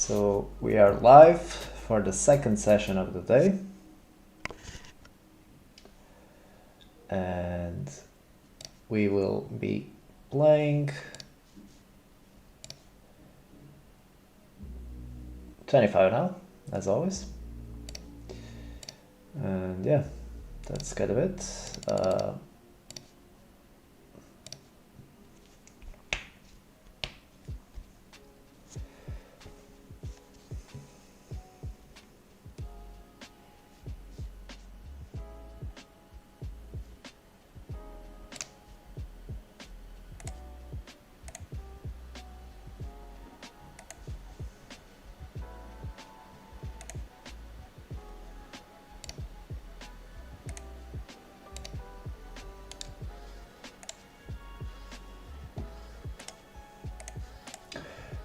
So we are live for the second session of the day. And we will be playing 25 now, as always. And yeah, that's kind of it.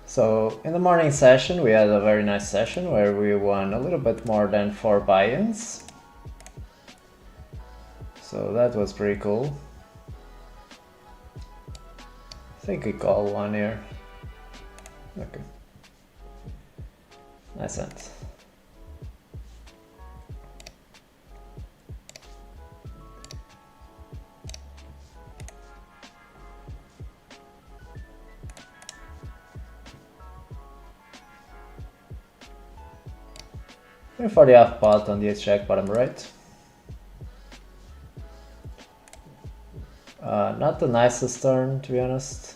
So in the morning session, we had a very nice session where we won a little bit more than 4 buy-ins. So that was pretty cool. I think we call one here. Okay. Nice end. And for the half pot on the ace jack bottom right. Not the nicest turn, to be honest.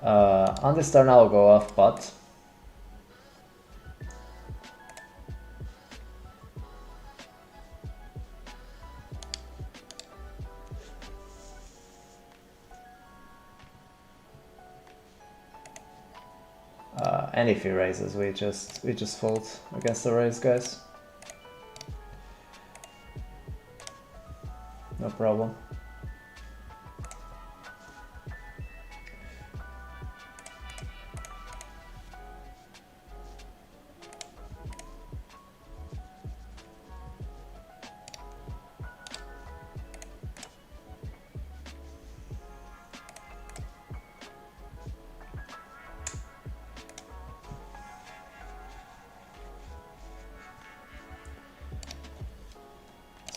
On this turn I'll go off pot. And if he raises, we just fold against the raise, guys. No problem.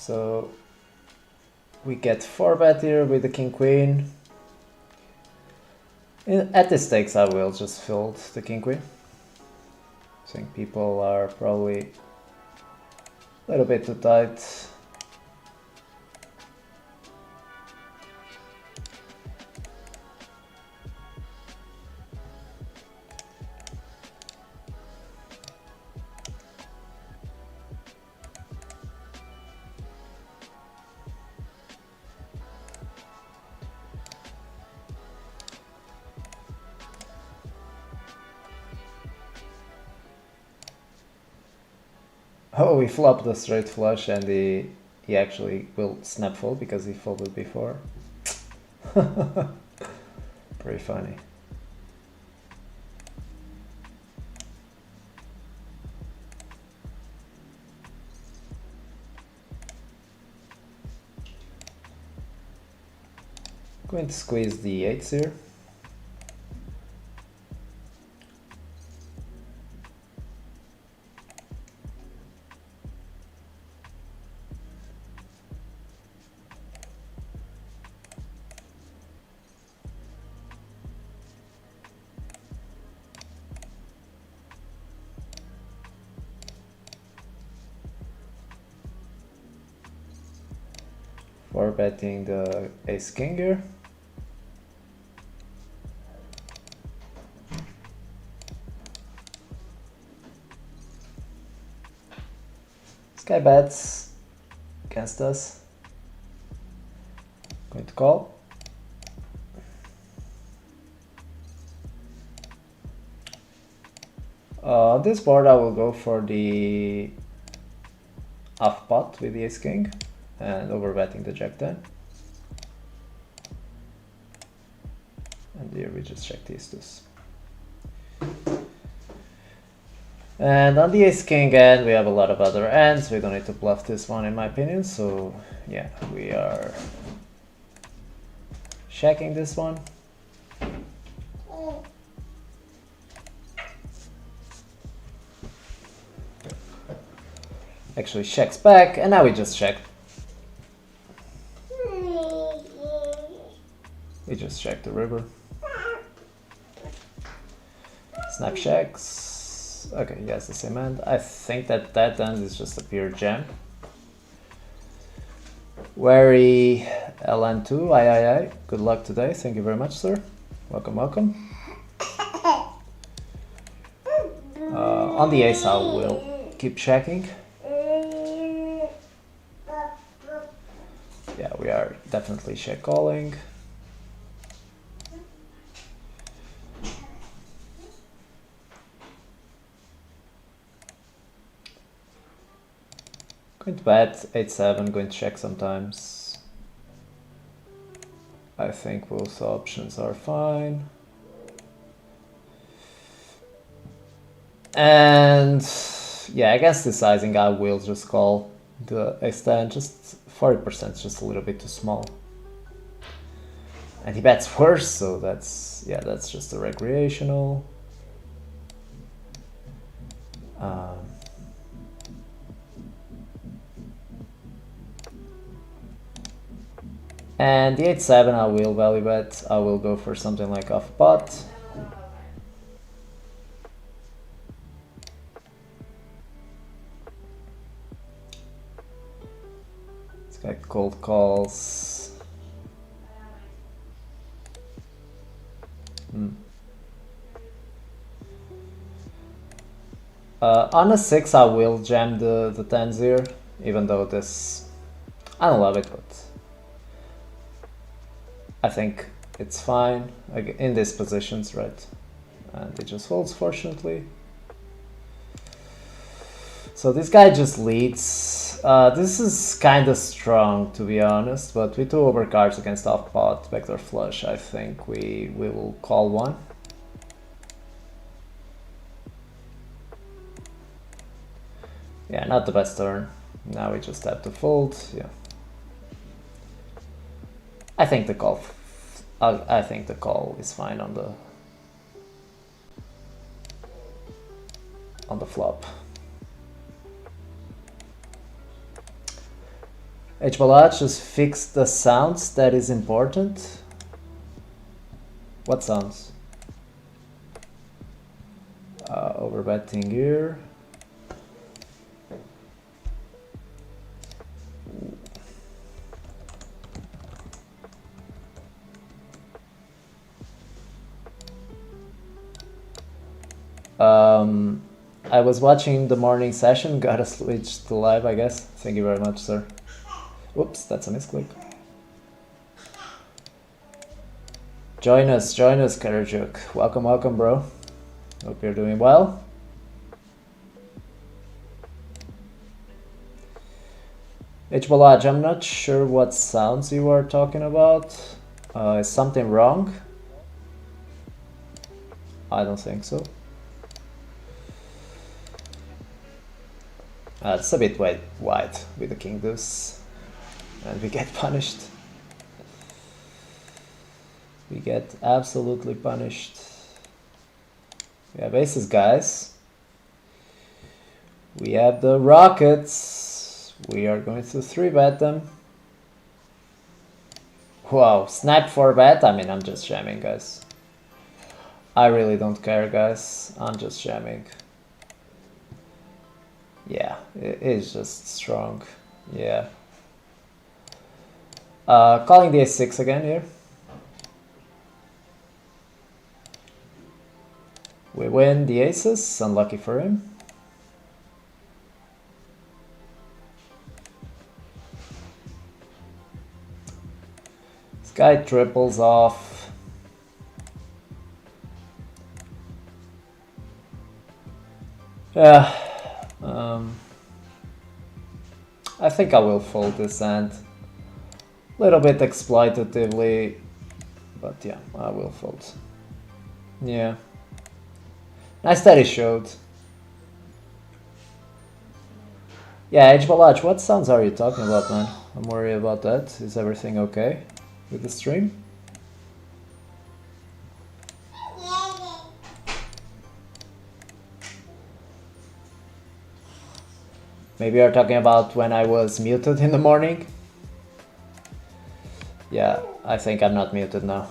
So we get 4-bet here with the king queen. At this stakes I will just fold the king queen. I think people are probably a little bit too tight. Oh, he flopped the straight flush and he actually will snap fold because he folded before. Pretty funny. Going to squeeze the 8s here. For betting the ace king here. This guy bets against us. Going to call. This board I will go for the half pot with the ace king and overbetting the jack 10. And here we just check these twos. And on the ace king end we have a lot of other ends. We don't need to bluff this one in my opinion. So yeah, we are checking this one. actually checks back, and now we just check. We just check the river. Snap checks. Okay, he has the same end. I think that that end is just a pure jam. Wary LN2, aye. Good luck today. Thank you very much, sir. Welcome, welcome. On the ace, I will keep checking. Yeah, we are definitely check calling. Going to bet 8-7, going to check sometimes. I think both options are fine. And yeah, against the sizing, I will just call the extend. Just 40% is just a little bit too small. And he bets worse, so that's just a recreational. And the 8-7 I will value bet. I will go for something like off pot. This guy cold calls. On a 6 I will jam the 10s here, even though this, I don't love it, but I think it's fine in these positions, right? And it just folds, fortunately. So this guy just leads. This is kind of strong, to be honest, but with 2 overcards against off pot, backdoor flush, I think we will call one. Yeah, not the best turn. Now we just have to fold. Yeah. I think the call. I think the call is fine on the flop. H-Balach just fixed the sounds. That is important. What sounds? Overbetting here. I was watching the morning session, gotta switch to live, I guess. Thank you very much, sir. Whoops, that's a misclick. Join us, Karajuk. Welcome, welcome, bro. Hope you're doing well. H-Balaj, I'm not sure what sounds you are talking about. Is something wrong? I don't think so. It's a bit wide with the king deuce, and we get punished. We get absolutely punished. We have aces, guys. We have the rockets. We are going to 3-bet them. Wow, snap 4-bet. I mean, I'm just jamming, guys. I really don't care, guys. I'm just jamming. Yeah, it is just strong. Yeah. Calling the a6 again here. We win the aces, unlucky for him. This guy triples off. Yeah. I think I will fold this hand. Little bit exploitatively, but yeah, I will fold. Yeah. Nice that he showed. Yeah, H-Balaj, what sounds are you talking about, man? I'm worried about that. Is everything okay with the stream? Maybe you're talking about when I was muted in the morning? Yeah, I think I'm not muted now.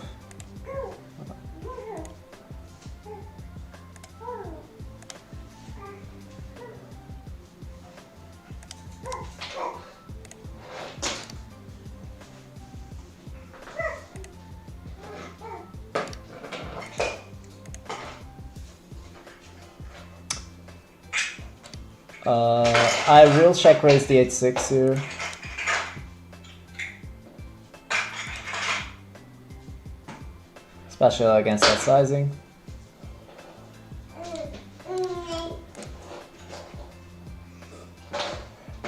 I will check raise the h6 here. Especially against that sizing.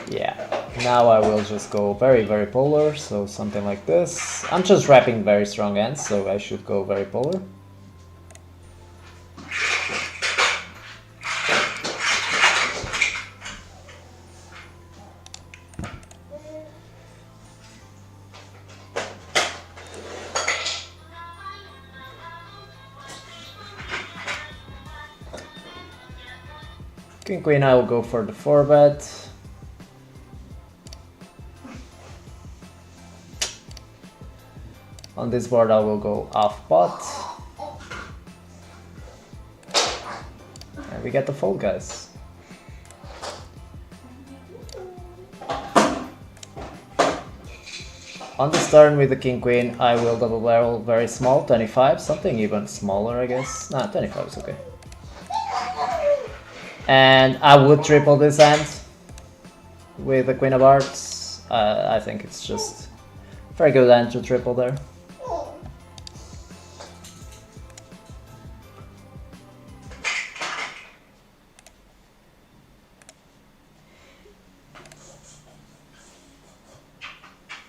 Yeah, now I will just go very, very polar, so something like this. I'm just wrapping very strong ends, so I should go very polar. King Queen, I will go for the 4-bet. On this board I will go off pot. And we get the fold, guys. On this turn with the King Queen, I will double barrel very small, 25, something even smaller I guess. Nah, 25 is okay. And I would triple this hand with the Queen of Hearts. I think it's just a very good hand to triple there.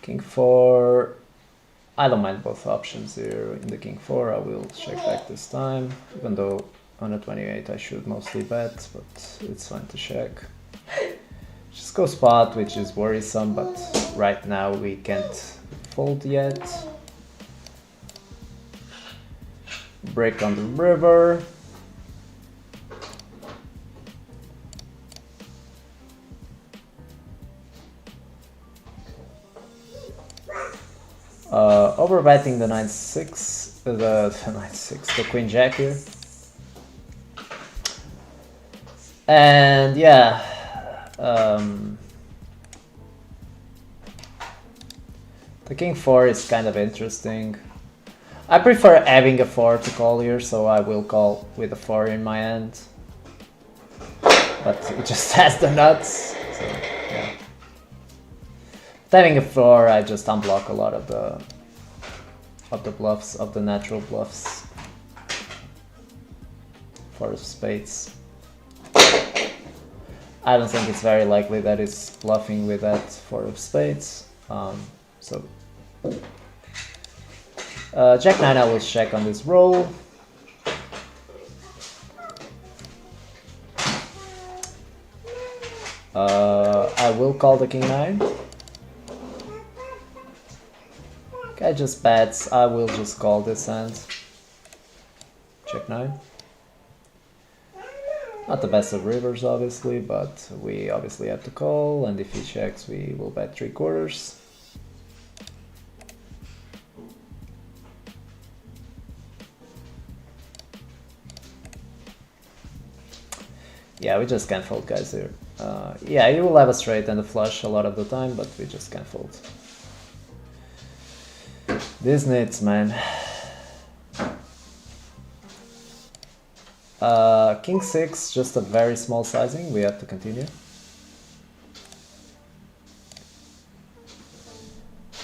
King 4. I don't mind both options here. In the King 4 I will check back this time, even though on a 28 I should mostly bet, but it's fine to check. Just go spot, which is worrisome, but right now we can't fold yet. Break on the river. Overbetting the 9-6, the Queen Jack here. And yeah, the King 4 is kind of interesting. I prefer having a 4 to call here, so I will call with a 4 in my hand. But it just has the nuts, so yeah. But having a 4, I just unblock a lot of the bluffs, of the natural bluffs. 4 of spades. I don't think it's very likely that it's bluffing with that 4 of spades. Jack 9 I will check on this roll. I will call the King 9. Guy just bets, I will just call this hand. Check 9. Not the best of rivers, obviously, but we obviously have to call, and if he checks, we will bet 3/4. Yeah, we just can't fold, guys, here. Yeah, you will have a straight and a flush a lot of the time, but we just can't fold. These nits, man. King 6, just a very small sizing, we have to continue.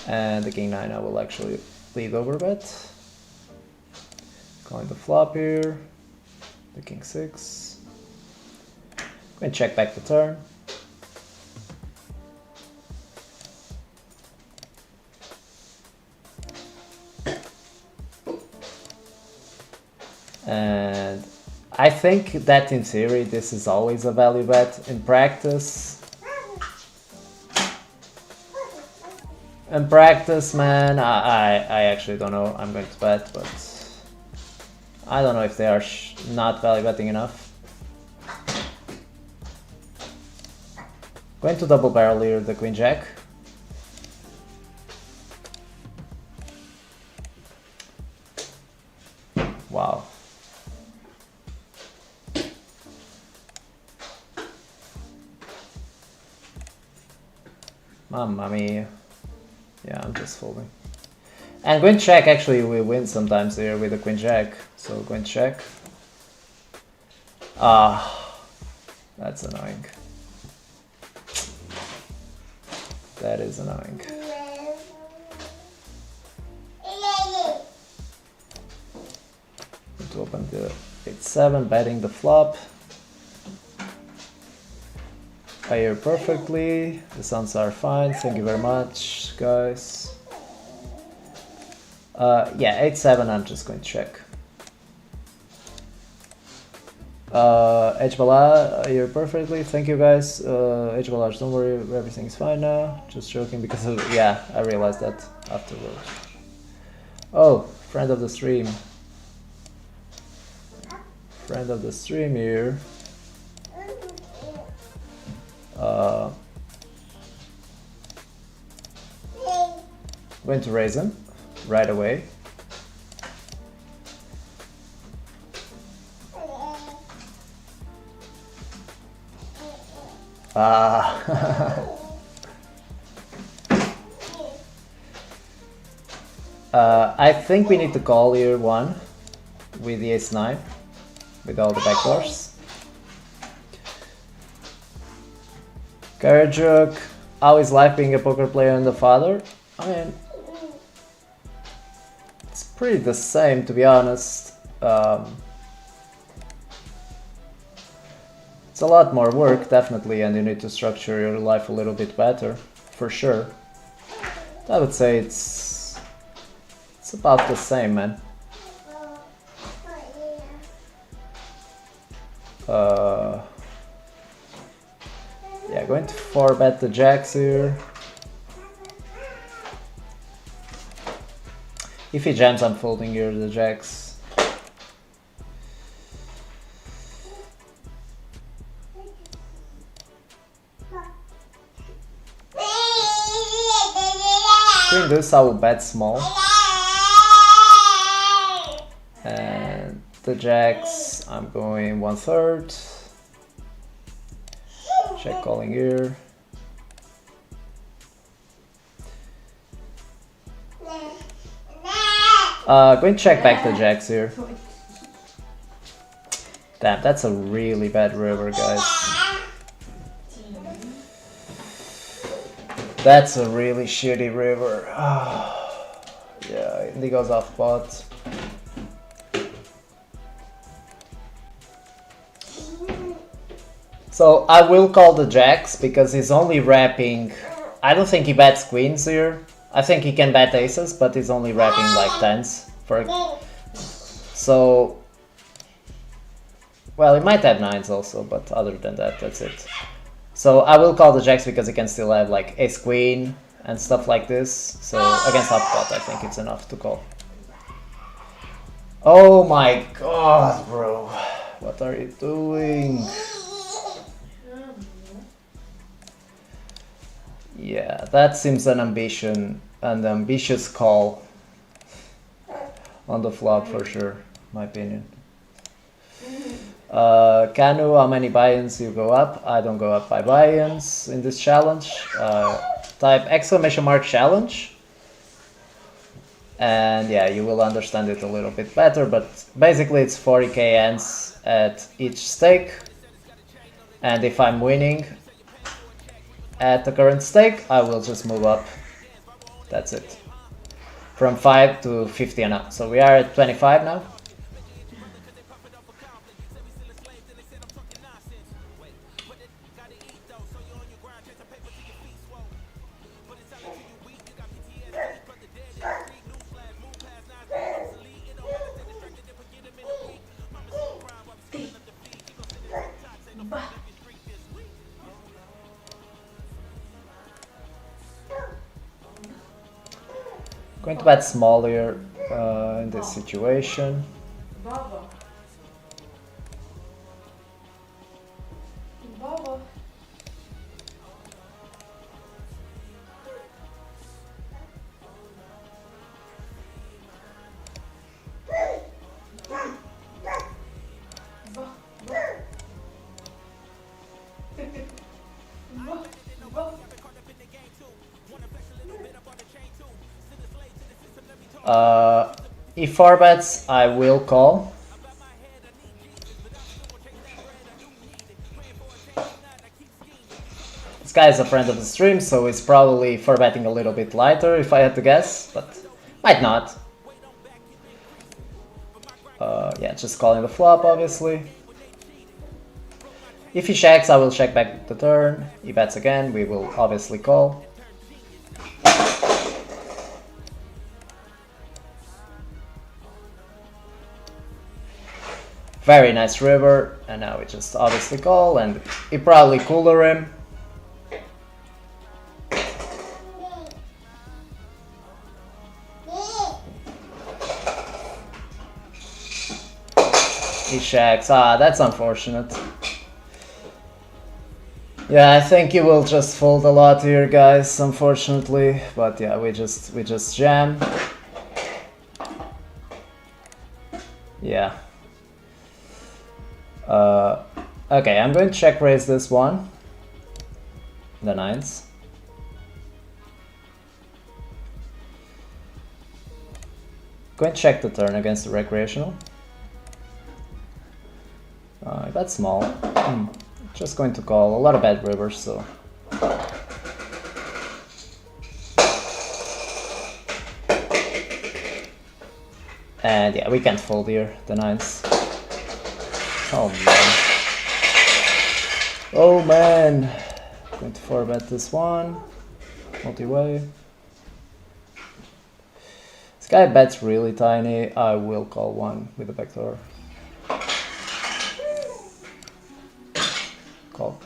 And the King 9 I will actually lead over bet. Calling the flop here. The King 6. Going to check back the turn. And I think that in theory this is always a value bet. In practice, man, I actually don't know. I'm going to bet, but I don't know if they are not value betting enough. Going to double barrel here the queen jack. Wow. Mamma mia. Yeah, I'm just folding. And queen check, actually we win sometimes here with the queen jack. So queen check. Ah, that's annoying. That is annoying. To open the 8-7, betting the flop. I hear perfectly. The sounds are fine. Thank you very much, guys. Yeah, 8-7. I'm just going to check. Hbala, I hear perfectly. Thank you, guys. Hbala, don't worry, everything's fine now. Just joking because of, yeah, I realized that afterwards. Oh, friend of the stream. Friend of the stream here. Going to raise him right away. I think we need to call here one with the ace-9 with all the backdoors. Karajuk, how is life being a poker player and a father? I mean, it's pretty the same, to be honest. It's a lot more work, definitely, and you need to structure your life a little bit better, for sure. I would say it's about the same, man. Yeah, going to 4-bet the jacks here. If he jams, I'm folding here the jacks. Queen deuce, I will bet small. And the jacks, I'm going 1/3. Check calling here. Going to check back the jacks here. Damn, that's a really bad river, guys. That's a really shitty river. Yeah, Indigo's off pot. So I will call the jacks because he's only wrapping. I don't think he bets queens here. I think he can bet aces, but he's only wrapping like 10s. So, well, he might have 9s also, but other than that, that's it. So I will call the jacks because he can still have like ace queen and stuff like this. So against half pot, I think it's enough to call. Oh my god, bro. What are you doing? Yeah, that seems an ambitious call on the flop for sure, my opinion. Kanu, how many buy-ins you go up? I don't go up by buy-ins in this challenge. Type !challenge. And yeah, you will understand it a little bit better, but basically it's 40k hands at each stake. And if I'm winning at the current stake, I will just move up. That's it. From 5 to 50 and up. So we are at 25 now. Going to bet smaller in this situation. Baba. Baba. If 4 bets, I will call. This guy is a friend of the stream, so he's probably 4 betting a little bit lighter if I had to guess, but might not. Yeah, just calling the flop, obviously. If he checks, I will check back the turn. He bets again, we will obviously call. Very nice river, and now we just obviously call, and he probably cooler him. He checks. Ah, that's unfortunate. Yeah, I think he will just fold a lot here, guys, unfortunately. But yeah, we just jam. Yeah. Okay, I'm going to check raise this one. The 9s. Going to check the turn against the recreational. That's small. Just going to call. A lot of bad rivers, so. And yeah, we can't fold here, the 9s. Oh man. Oh man. Going to 4-bet this one. Multi-way. This guy bets really tiny. I will call one with the backdoor. Call.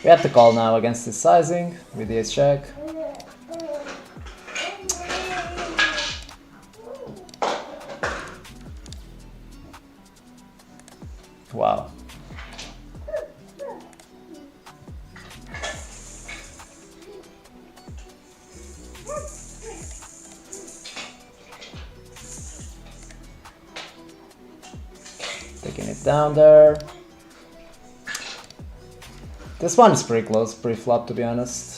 We have to call now against this sizing with the ace jack. Wow. Taking it down there. This one is pretty close pre-flop, to be honest.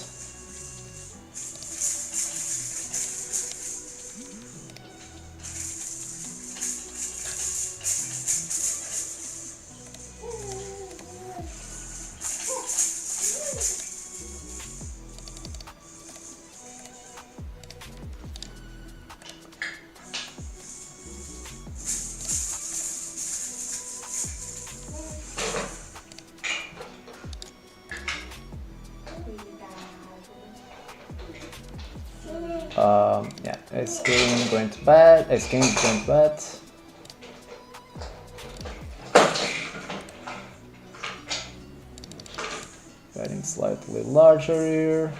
Yeah, ace king going to bet, ace king going to bet. Betting slightly larger here.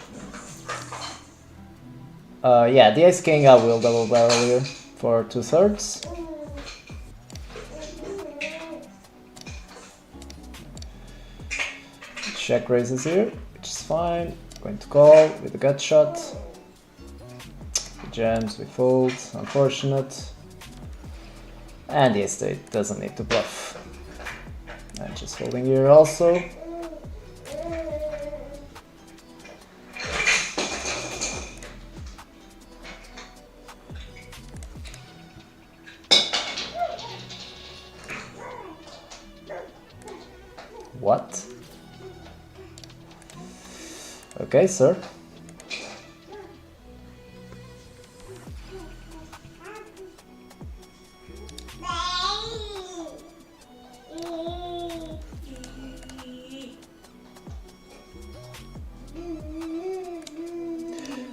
Yeah, the ace king I will double barrel here for 2/3. Check raises here, which is fine. Going to call with a gut shot. Jams, we fold, unfortunate. And the ace-8 doesn't need to bluff. And just folding here also. What? Okay, sir.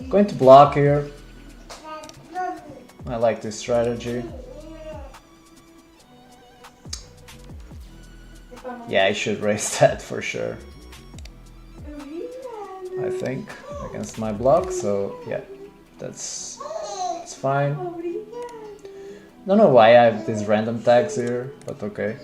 Going to block here. I like this strategy. Yeah, I should raise that for sure. I think against my block, so yeah, that's fine. Don't know why I have these random tags here, but okay.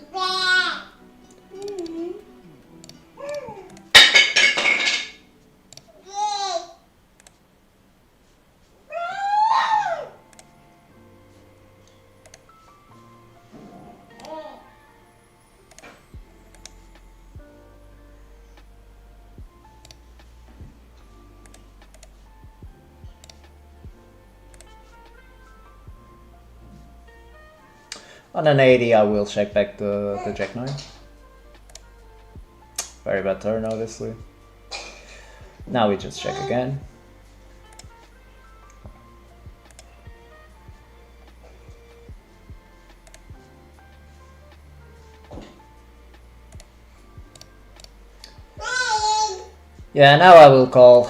On an 80 I will check back the Jack 9. Very bad turn obviously. Now we just check again. Yeah, now I will call.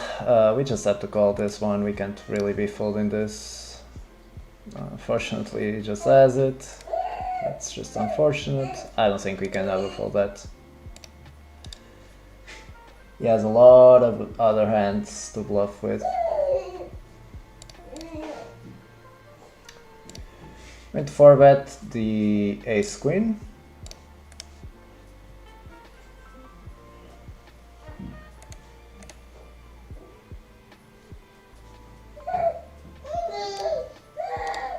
We just have to call this one. We can't really be folding this. Unfortunately, he just has it. That's just unfortunate. I don't think we can ever fold that. He has a lot of other hands to bluff with. Went 4-bet the ace queen.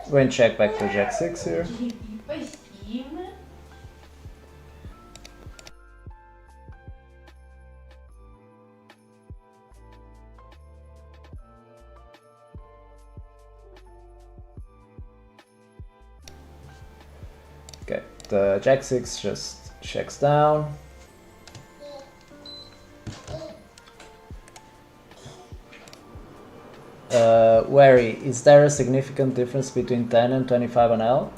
Went check back to Jack 6 here. Okay, the Jack 6 just checks down. Wary, is there a significant difference between 10 and 25 on L?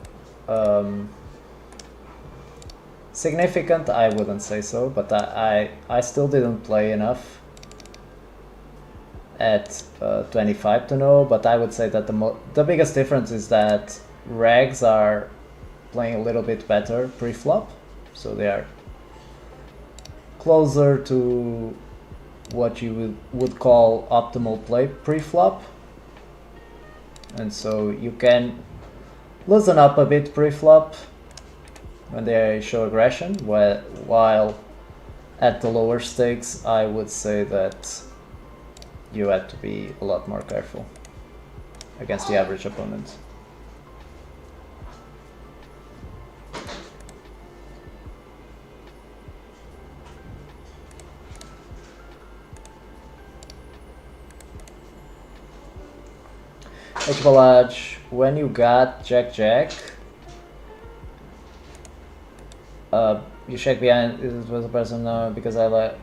Significant, I wouldn't say so, but I still didn't play enough at 25 to know, but I would say that the biggest difference is that regs are playing a little bit better pre-flop, so they are closer to what you would call optimal play pre-flop, and so you can loosen up a bit pre-flop when they show aggression, while at the lower stakes I would say that you have to be a lot more careful against the average opponent. H-Balaj, when you got Jack-Jack, you check behind, it was a person because I like...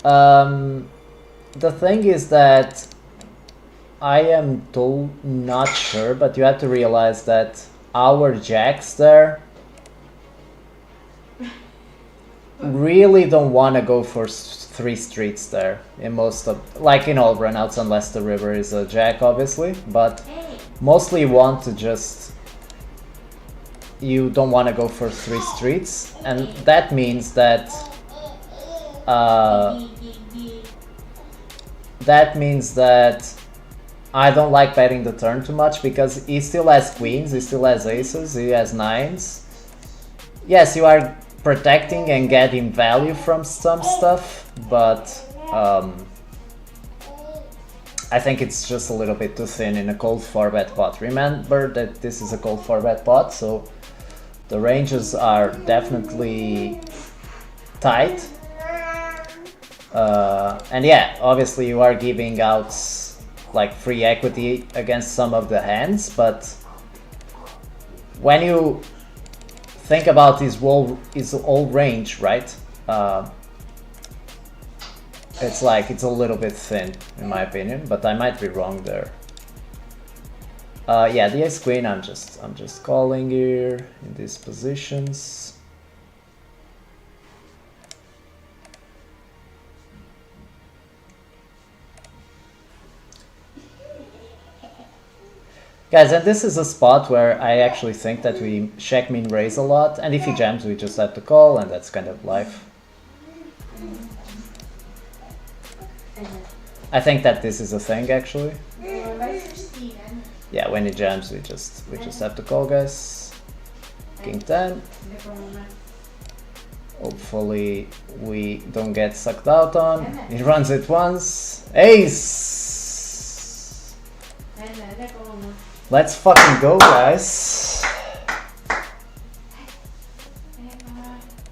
the thing is that I am not sure, but you have to realize that our jacks there really don't want to go for 3 streets there in most of, like in all runouts, unless the river is a jack obviously, but mostly want to just, you don't want to go for 3 streets, and that means that I don't like betting the turn too much, because he still has queens, he still has aces, he has nines. Yes, you are protecting and getting value from some stuff, but I think it's just a little bit too thin in a cold 4-bet pot. Remember that this is a cold 4-bet pot, so the ranges are definitely tight. And yeah, obviously you are giving out like free equity against some of the hands, but when you think about his whole range, right? It's like it's a little bit thin in my opinion, but I might be wrong there. Yeah, the ace queen, I'm just calling here in these positions. Guys, and this is a spot where I actually think that we check mean raise a lot, and if he jams we just have to call, and that's kind of life. I think that this is a thing actually. Yeah, when he jams we just have to call, guys. King 10. Hopefully we don't get sucked out on. He runs it once. Ace! Let's fucking go, guys.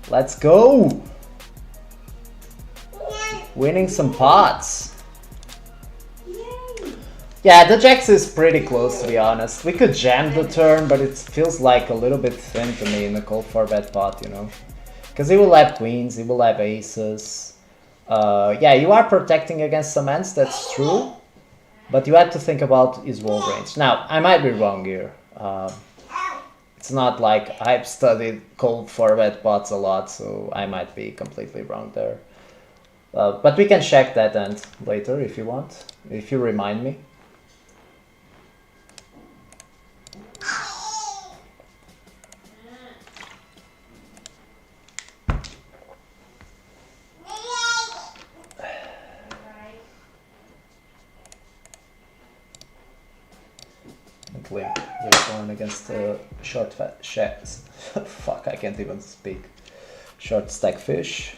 Let's go. Winning some pots. Yeah, the Jax is pretty close, to be honest. We could jam the turn, but it feels like a little bit thin to me in the cold 4-bet pot, you know? Because he will have queens, he will have aces. Yeah, you are protecting against some hands, that's true. But you have to think about his wall range. Now, I might be wrong here. It's not like I've studied cold 4-bet pots a lot, so I might be completely wrong there. But we can check that end later if you want, if you remind me. Link this one against short shacks. Fuck, I can't even speak. Short stack fish.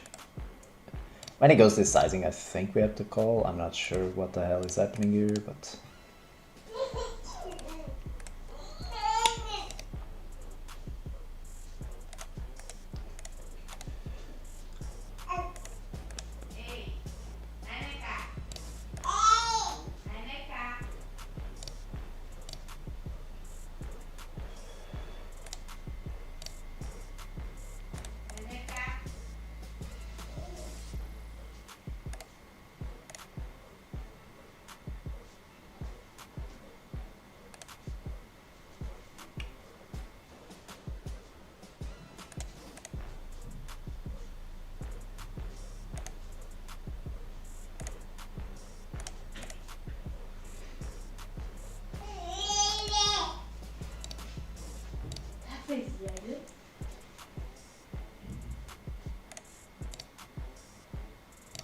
When he goes this sizing, I think we have to call. I'm not sure what the hell is happening here, but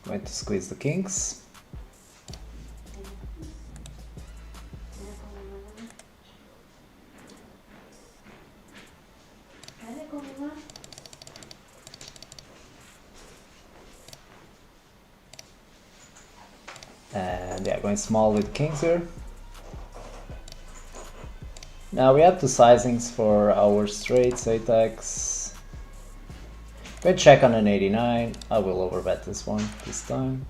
going to squeeze the kings. And yeah, going small with kings here. Now we have two sizings for our straights, ATEX. Go check on an 89. I will overbet this one this time.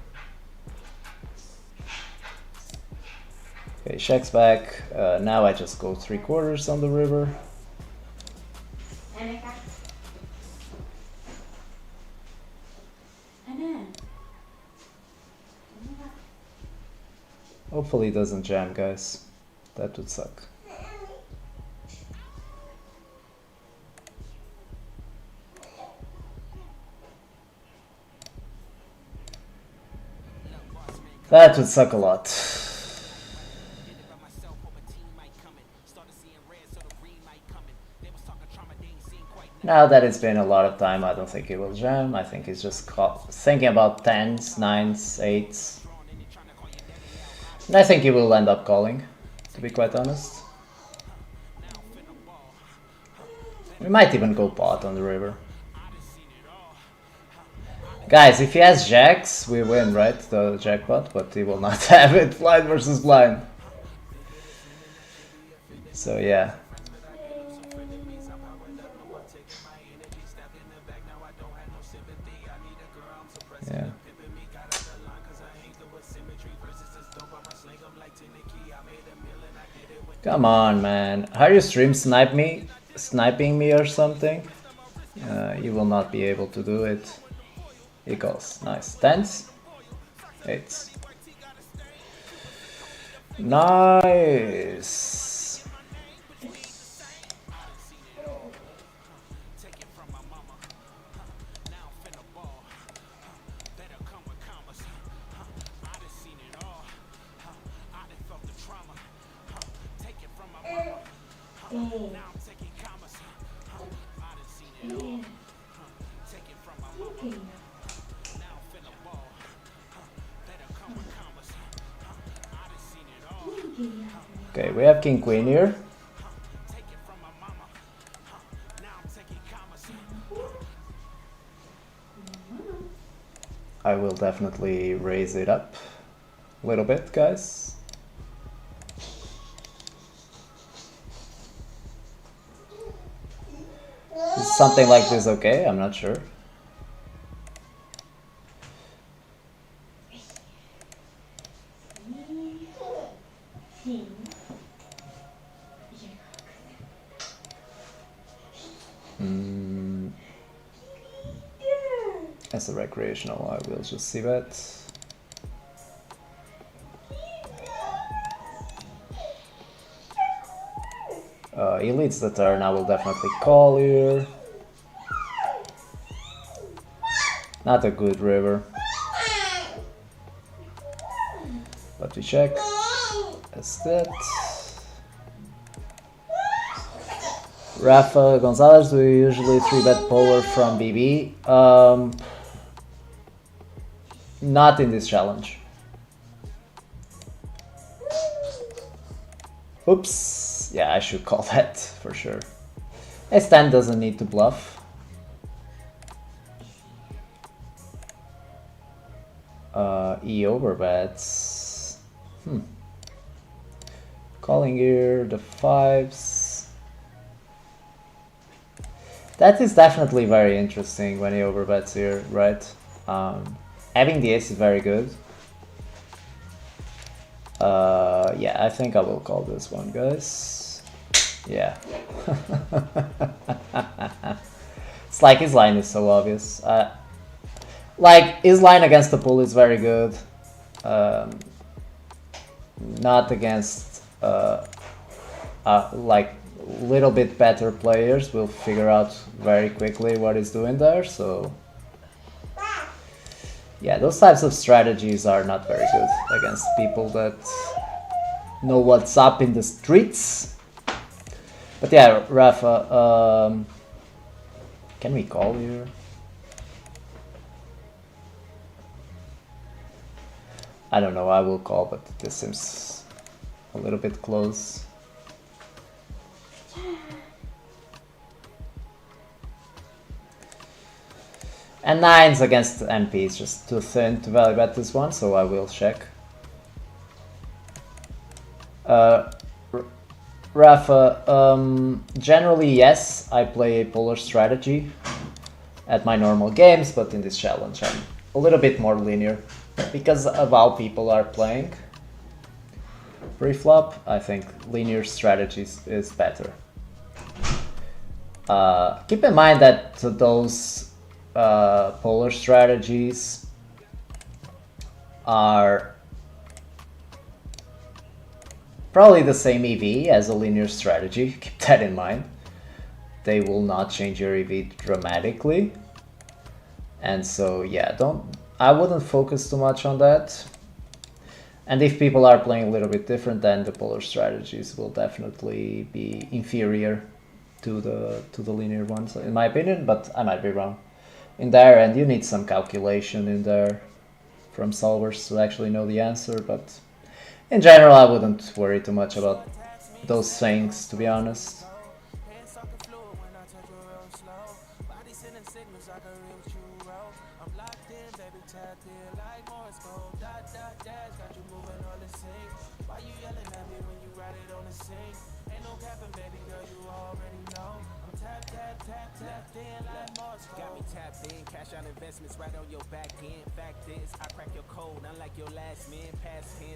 Okay, checks back. Now I just go 3/4 on the river. Hopefully it doesn't jam, guys. That would suck. That would suck a lot. Now that it's been a lot of time, I don't think he will jam. I think he's just thinking about 10s, 9s, 8s. And I think he will end up calling, to be quite honest. We might even go pot on the river. Guys, if he has jacks, we win, right? The jackpot, but he will not have it. Blind versus blind. So yeah. Yeah. Come on, man. Are you stream sniping me or something? You will not be able to do it. He calls. Nice. 10s? 8s. Nice. Okay, we have king queen here. I will definitely raise it up a little bit, guys. Is something like this okay? I'm not sure. As a recreational, I will just see that. He leads the turn, I will definitely call here. Not a good river. But we check. That's that. Rafa Gonzalez, do you usually 3-bet polar from BB? Not in this challenge. Oops. Yeah, I should call that for sure. S10 doesn't need to bluff. E overbets. Calling here the 5s. That is definitely very interesting when he overbets here, right? Having the ace is very good. Yeah, I think I will call this one, guys. Yeah. It's like his line is so obvious. Like, his line against the pool is very good. Not against, like, little bit better players will figure out very quickly what he's doing there, so... Yeah, those types of strategies are not very good against people that know what's up in the streets. But yeah, Rafa, can we call here? I don't know, I will call, but this seems a little bit close. And 9s against MP is just too thin to value bet this one, so I will check. Rafa, generally yes, I play a polar strategy at my normal games, but in this challenge I'm a little bit more linear because of how people are playing. Pre-flop, I think linear strategies is better. Keep in mind that those polar strategies are probably the same EV as a linear strategy. Keep that in mind. They will not change your EV dramatically, and so yeah, I wouldn't focus too much on that. And if people are playing a little bit different, then the polar strategies will definitely be inferior to the linear ones, in my opinion, but I might be wrong. In there, and you need some calculation in there from solvers to actually know the answer, but in general I wouldn't worry too much about those things, to be honest.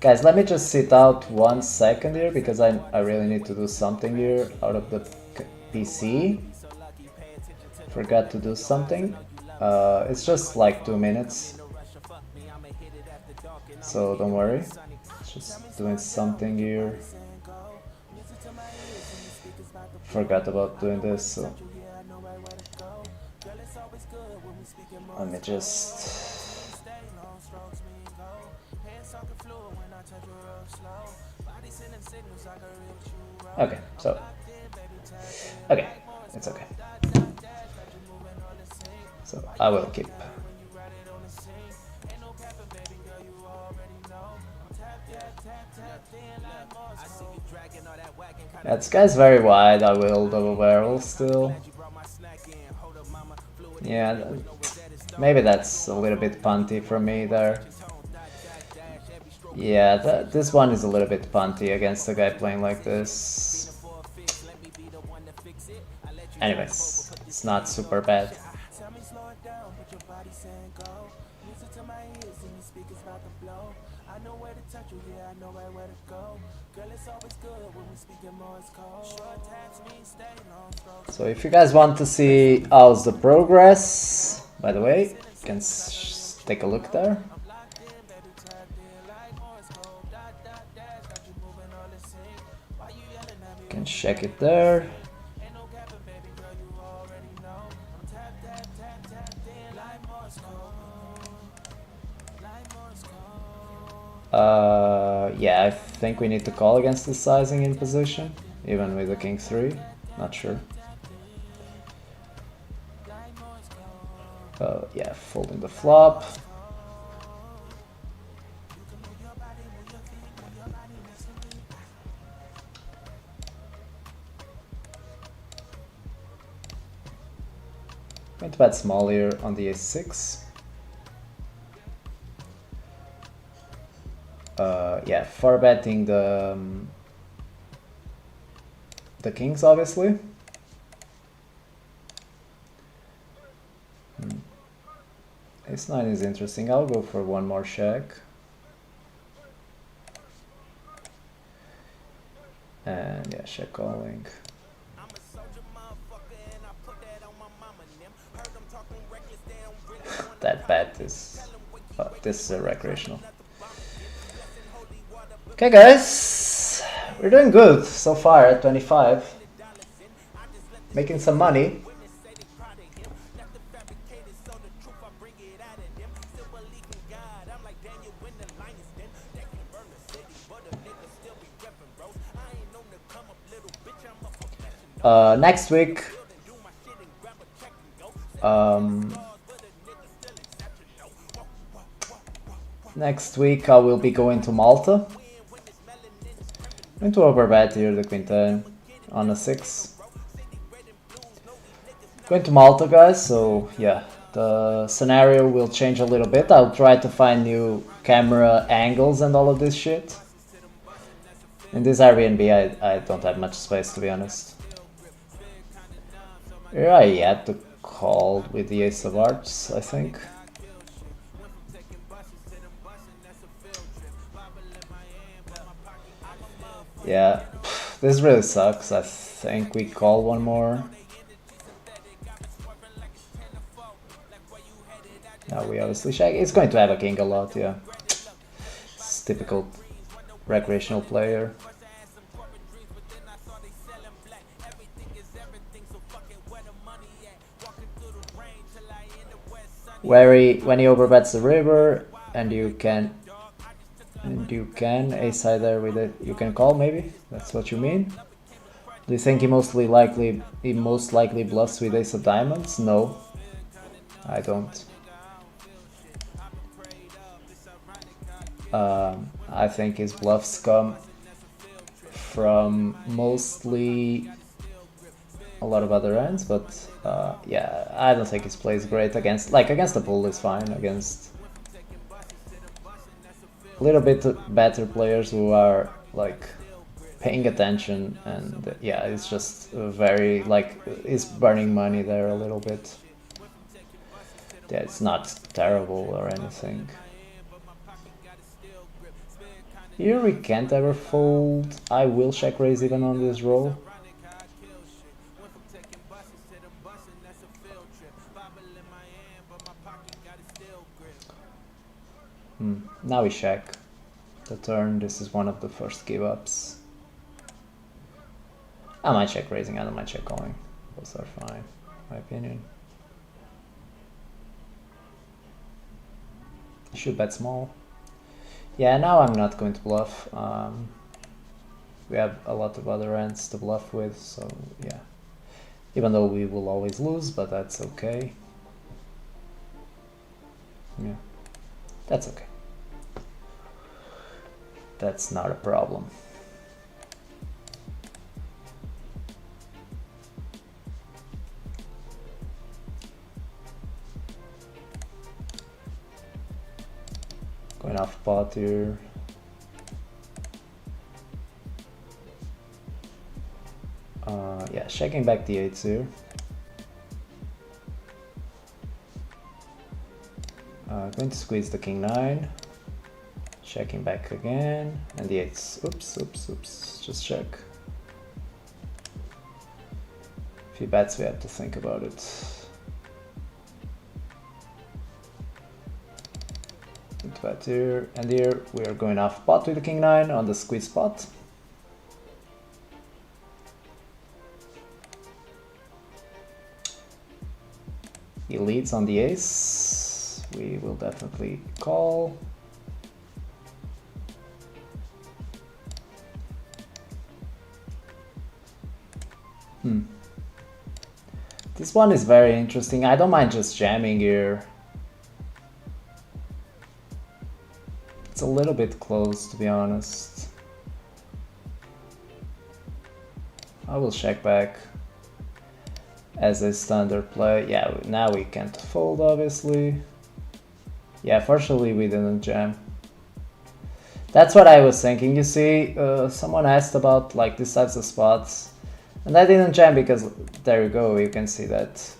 Guys, let me just sit out 1 second here because I really need to do something here out of the PC. Forgot to do something. It's just like 2 minutes, so don't worry. Just doing something here. Forgot about doing this, so let me just... Okay, so... Okay, it's okay. So I will keep. That guy's very wide, I will double barrel still. Yeah, maybe that's a little bit punty for me there. Yeah, this one is a little bit punty against a guy playing like this. Anyways, it's not super bad. So if you guys want to see how's the progress, by the way, you can take a look there. You can check it there. Yeah, I think we need to call against the sizing in position, even with the king 3. Not sure. Yeah, folding the flop. Going to bet small here on the ace6. Yeah, far betting the kings, obviously. Ace9 is interesting. I'll go for one more check. And yeah, check calling. That bet is... this is a recreational. Okay guys, we're doing good so far at 25. Making some money. Next week, I will be going to Malta. I'm going to overbet here the queen 10 on a 6. Going to Malta, guys, so yeah, the scenario will change a little bit. I'll try to find new camera angles and all of this shit. In this Airbnb, I don't have much space, to be honest. Here I had to call with the ace of hearts, I think. Yeah, this really sucks. I think we call one more. Now we obviously check. It's going to have a king a lot, yeah. It's typical recreational player. When he overbets the river, and you can ace high there with it. You can call, maybe. That's what you mean. Do you think he most likely bluffs with ace of diamonds? No, I don't. I think his bluffs come from mostly a lot of other ends, but yeah, I don't think his play is great against the bull is fine, against a little bit better players who are like paying attention, and yeah, it's just very it's burning money there a little bit. Yeah, it's not terrible or anything. Here we can't ever fold. I will check raise even on this roll. Now we check the turn. This is one of the first give ups. I might check raising, I don't mind check calling. Both are fine, in my opinion. You should bet small. Yeah, now I'm not going to bluff. We have a lot of other ends to bluff with, so yeah. Even though we will always lose, but that's okay. Yeah, that's okay. That's not a problem. Going off pot here. Yeah, checking back the 8s here. Going to squeeze the king 9. Checking back again. And the 8s. Oops. Just check. he bets, we have to think about it. Good bet here, and here we are going off pot with the king 9 on the squeeze pot. He leads on the ace. We will definitely call. This one is very interesting. I don't mind just jamming here. It's a little bit close, to be honest. I will check back as a standard play. Yeah, now we can't fold, obviously. Yeah, fortunately we didn't jam. That's what I was thinking. You see, someone asked about like these types of spots. And I didn't jam because, there you go, you can see that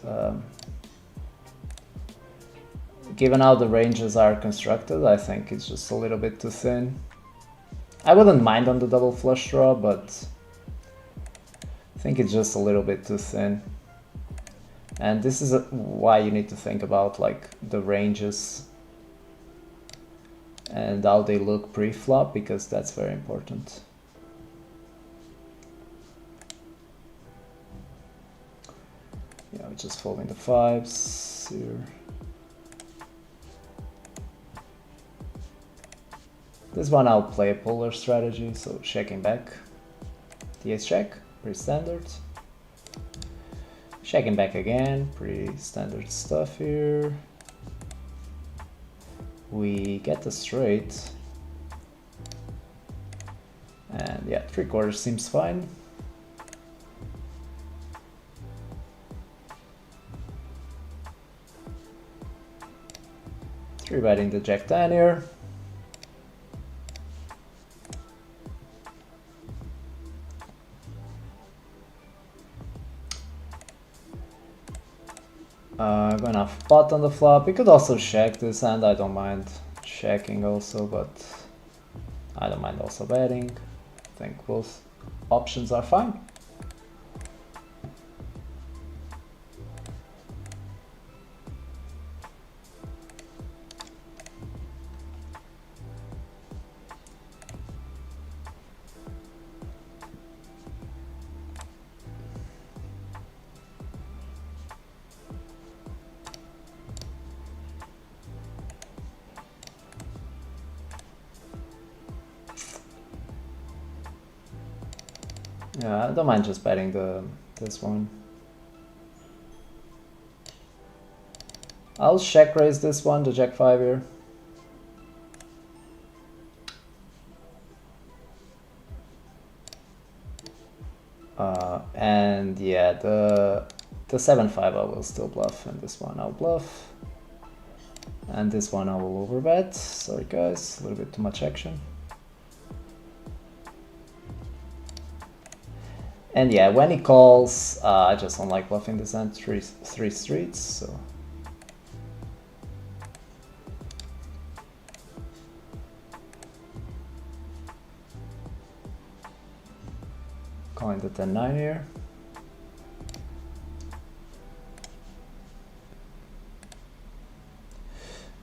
given how the ranges are constructed, I think it's just a little bit too thin. I wouldn't mind on the double flush draw, but I think it's just a little bit too thin. And this is why you need to think about like the ranges and how they look pre-flop, because that's very important. Yeah, we're just folding the 5s here. This one I'll play a polar strategy, so checking back. The ace check, pretty standard. Checking back again, pretty standard stuff here. We get the straight. And yeah, 3/4 seems fine. Three betting the jack 10 here. Going off pot on the flop. We could also check this hand. I don't mind checking also, but I don't mind also betting. I think both options are fine. Yeah, I don't mind just betting this one. I'll check raise this one, the jack 5 here. And yeah, the 7-5 I will still bluff, and this one I'll bluff. And this one I will overbet. Sorry guys, a little bit too much action. And yeah, when he calls, I just don't like bluffing this hand, three streets, so. Calling the 10-9 here.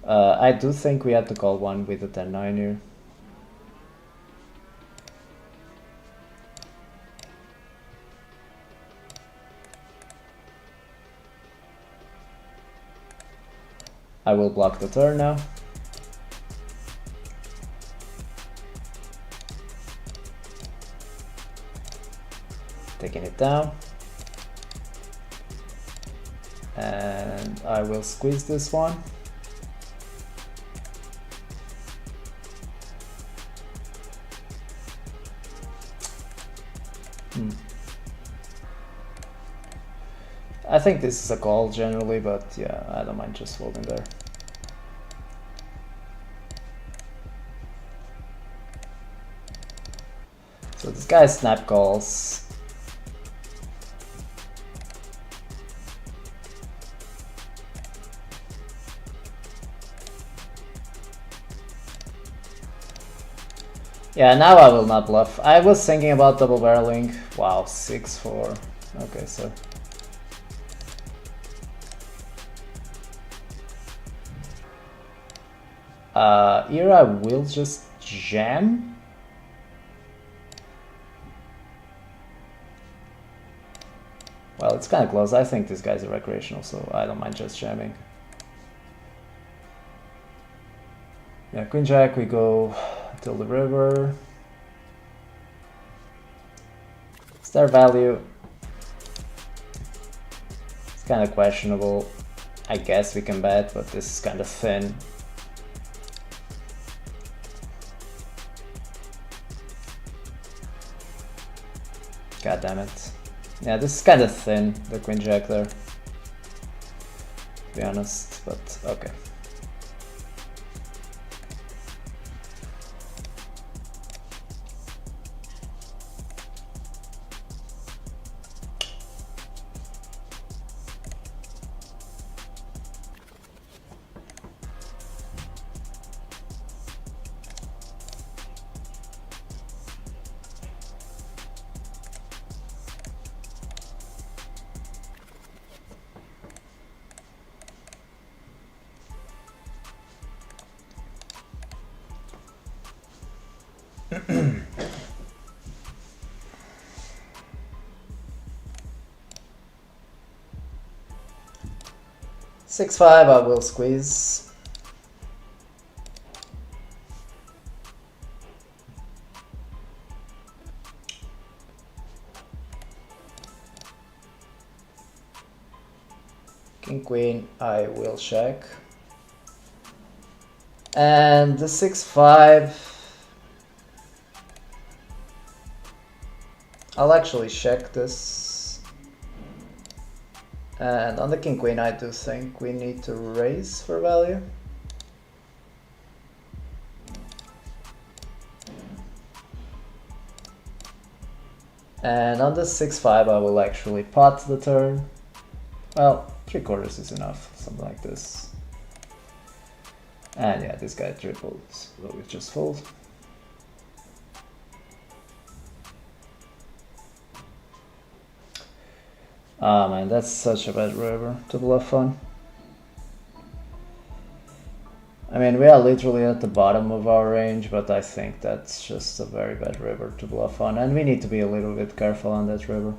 I do think we had to call one with the 10-9 here. I will block the turn now. Taking it down. And I will squeeze this one. I think this is a call generally, but yeah, I don't mind just folding there. So this guy snap calls. Yeah, now I will not bluff. I was thinking about double barreling. Wow, 6-4. Okay, so Here I will just jam. Well, it's kind of close. I think this guy's a recreational, so I don't mind just jamming. Yeah, Queen Jack, we go till the river. Is there value? It's kind of questionable. I guess we can bet, but this is kind of thin. God damn it. Yeah, this is kind of thin, the Queen Jack there. To be honest, but okay. Six five, I will squeeze. King Queen, I will check. And the 6-5, I'll actually check this. And on the King Queen, I do think we need to raise for value. And on the 6-5, I will actually pot the turn. Well, 3/4 is enough, something like this. And yeah, this guy tripled, so we just fold. Ah man, that's such a bad river to bluff on. I mean, we are literally at the bottom of our range, but I think that's just a very bad river to bluff on, and we need to be a little bit careful on that river.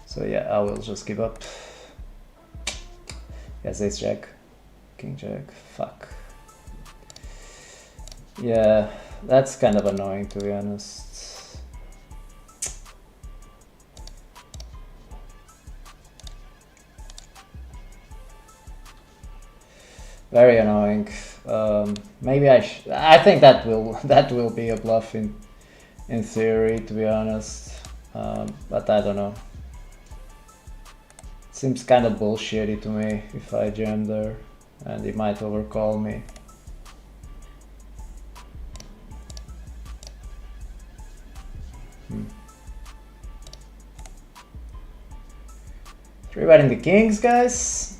So yeah, I will just give up. Yes, ace jack, king jack, fuck. Yeah, that's kind of annoying, to be honest. Very annoying. Maybe I think that will be a bluff in theory, to be honest. But I don't know. Seems kind of bullshitty to me if I jam there, and he might overcall me. Three betting the kings, guys.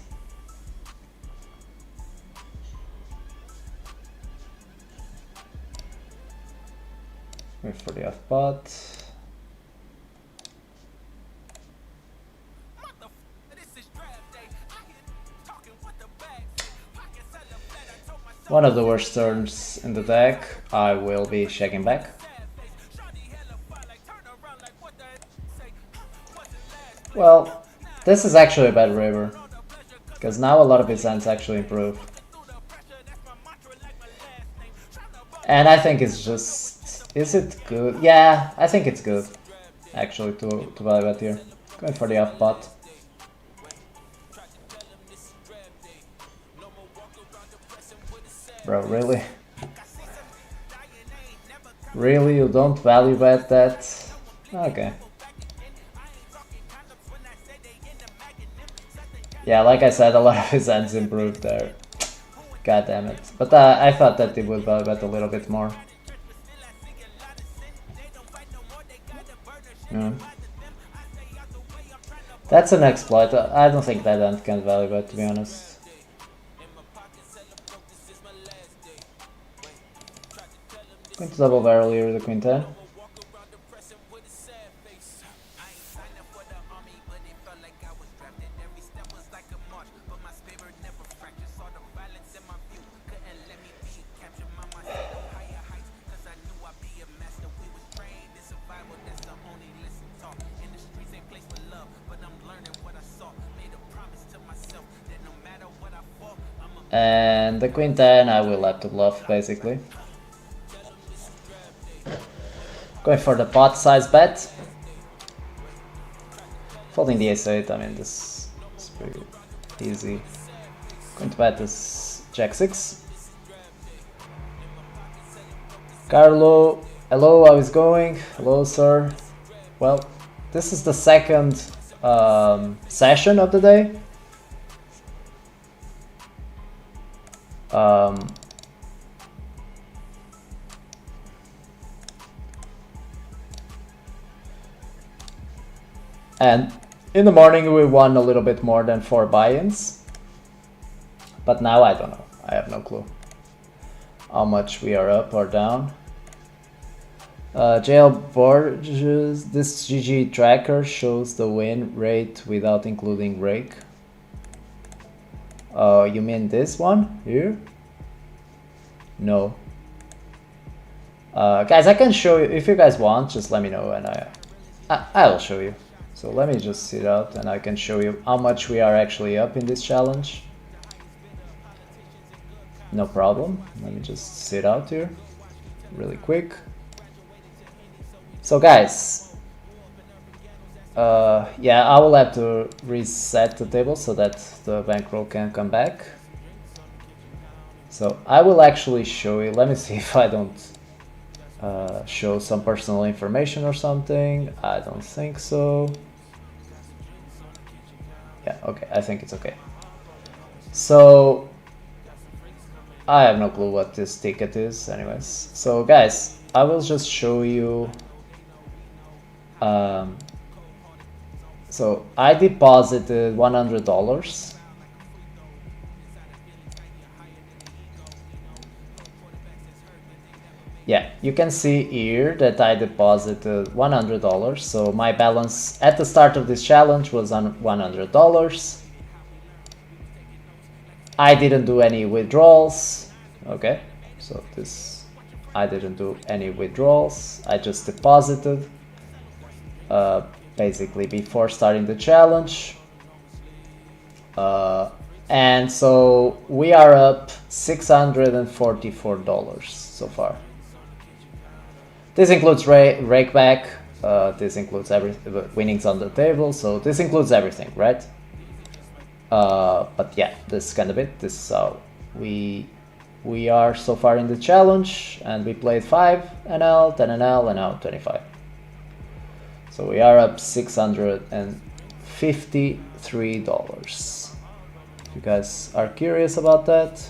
Wait for the off pot. One of the worst turns in the deck. I will be checking back. Well, this is actually a bad river, because now a lot of his hands actually improve. And I think it's just... is it good? Yeah, I think it's good, actually, to value bet here. Going for the off pot. Bro, really? Really? You don't value bet that? Okay. Yeah, like I said, a lot of his hands improved there. God damn it. But I thought that he would value bet a little bit more. Yeah. That's an exploit. I don't think that hand can value bet, to be honest. Going to double barrel here the queen 10. And the queen 10 I will have to bluff basically. Going for the pot size bet. Folding the ace-8, I mean this is pretty easy. Going to bet this jack-6. Carlo, hello, how is going? Hello, sir. Well, this is the second session of the day. And in the morning we won a little bit more than 4 buy-ins. But now I don't know. I have no clue how much we are up or down. JL Borges, this GG tracker shows the win rate without including rake. You mean this one here? No. Guys, I can show you if you guys want. Just let me know and I'll show you. So let me just sit out and I can show you how much we are actually up in this challenge. No problem. Let me just sit out here really quick. So guys, yeah, I will have to reset the table so that the bankroll can come back. So I will actually show you. Let me see if I don't show some personal information or something. I don't think so. Yeah, okay, I think it's okay. So I have no clue what this ticket is anyways. So guys, I will just show you. So I deposited $100. Yeah, you can see here that I deposited $100. So my balance at the start of this challenge was on $100. I didn't do any withdrawals. Okay, so this, I didn't do any withdrawals. I just deposited basically before starting the challenge. And so we are up $644 so far. This includes rake back, this includes winnings on the table, so this includes everything, right? But yeah, this is kind of it. This is how we are so far in the challenge, and we played 5 NL, 10 NL, and now 25. So we are up $653. If you guys are curious about that.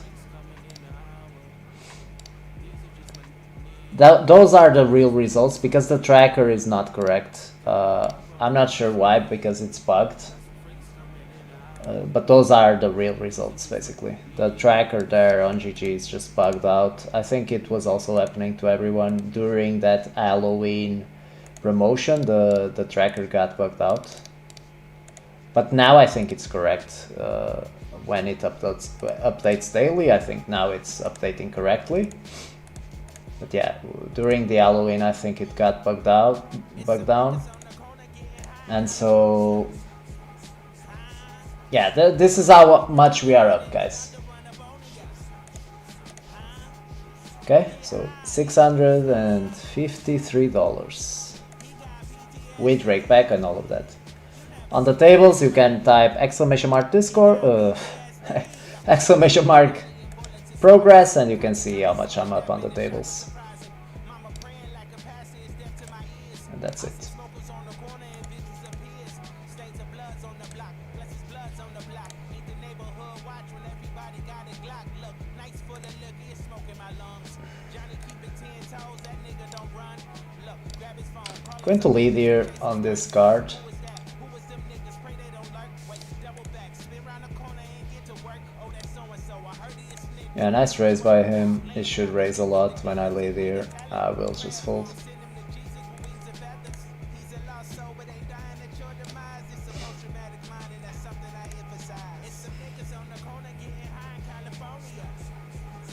Those are the real results because the tracker is not correct. I'm not sure why, because it's bugged. But those are the real results basically. The tracker there on GG is just bugged out. I think it was also happening to everyone during that Halloween promotion. The tracker got bugged out. But now I think it's correct. When it updates daily, I think now it's updating correctly. But yeah, during the Halloween, I think it got bugged down. And so, yeah, this is how much we are up, guys. Okay, so $653 with rake back and all of that. On the tables, you can type !Discord, !progress, and you can see how much I'm up on the tables. And that's it. Going to lead here on this card. Yeah, nice raise by him. It should raise a lot when I lead here. I will just fold.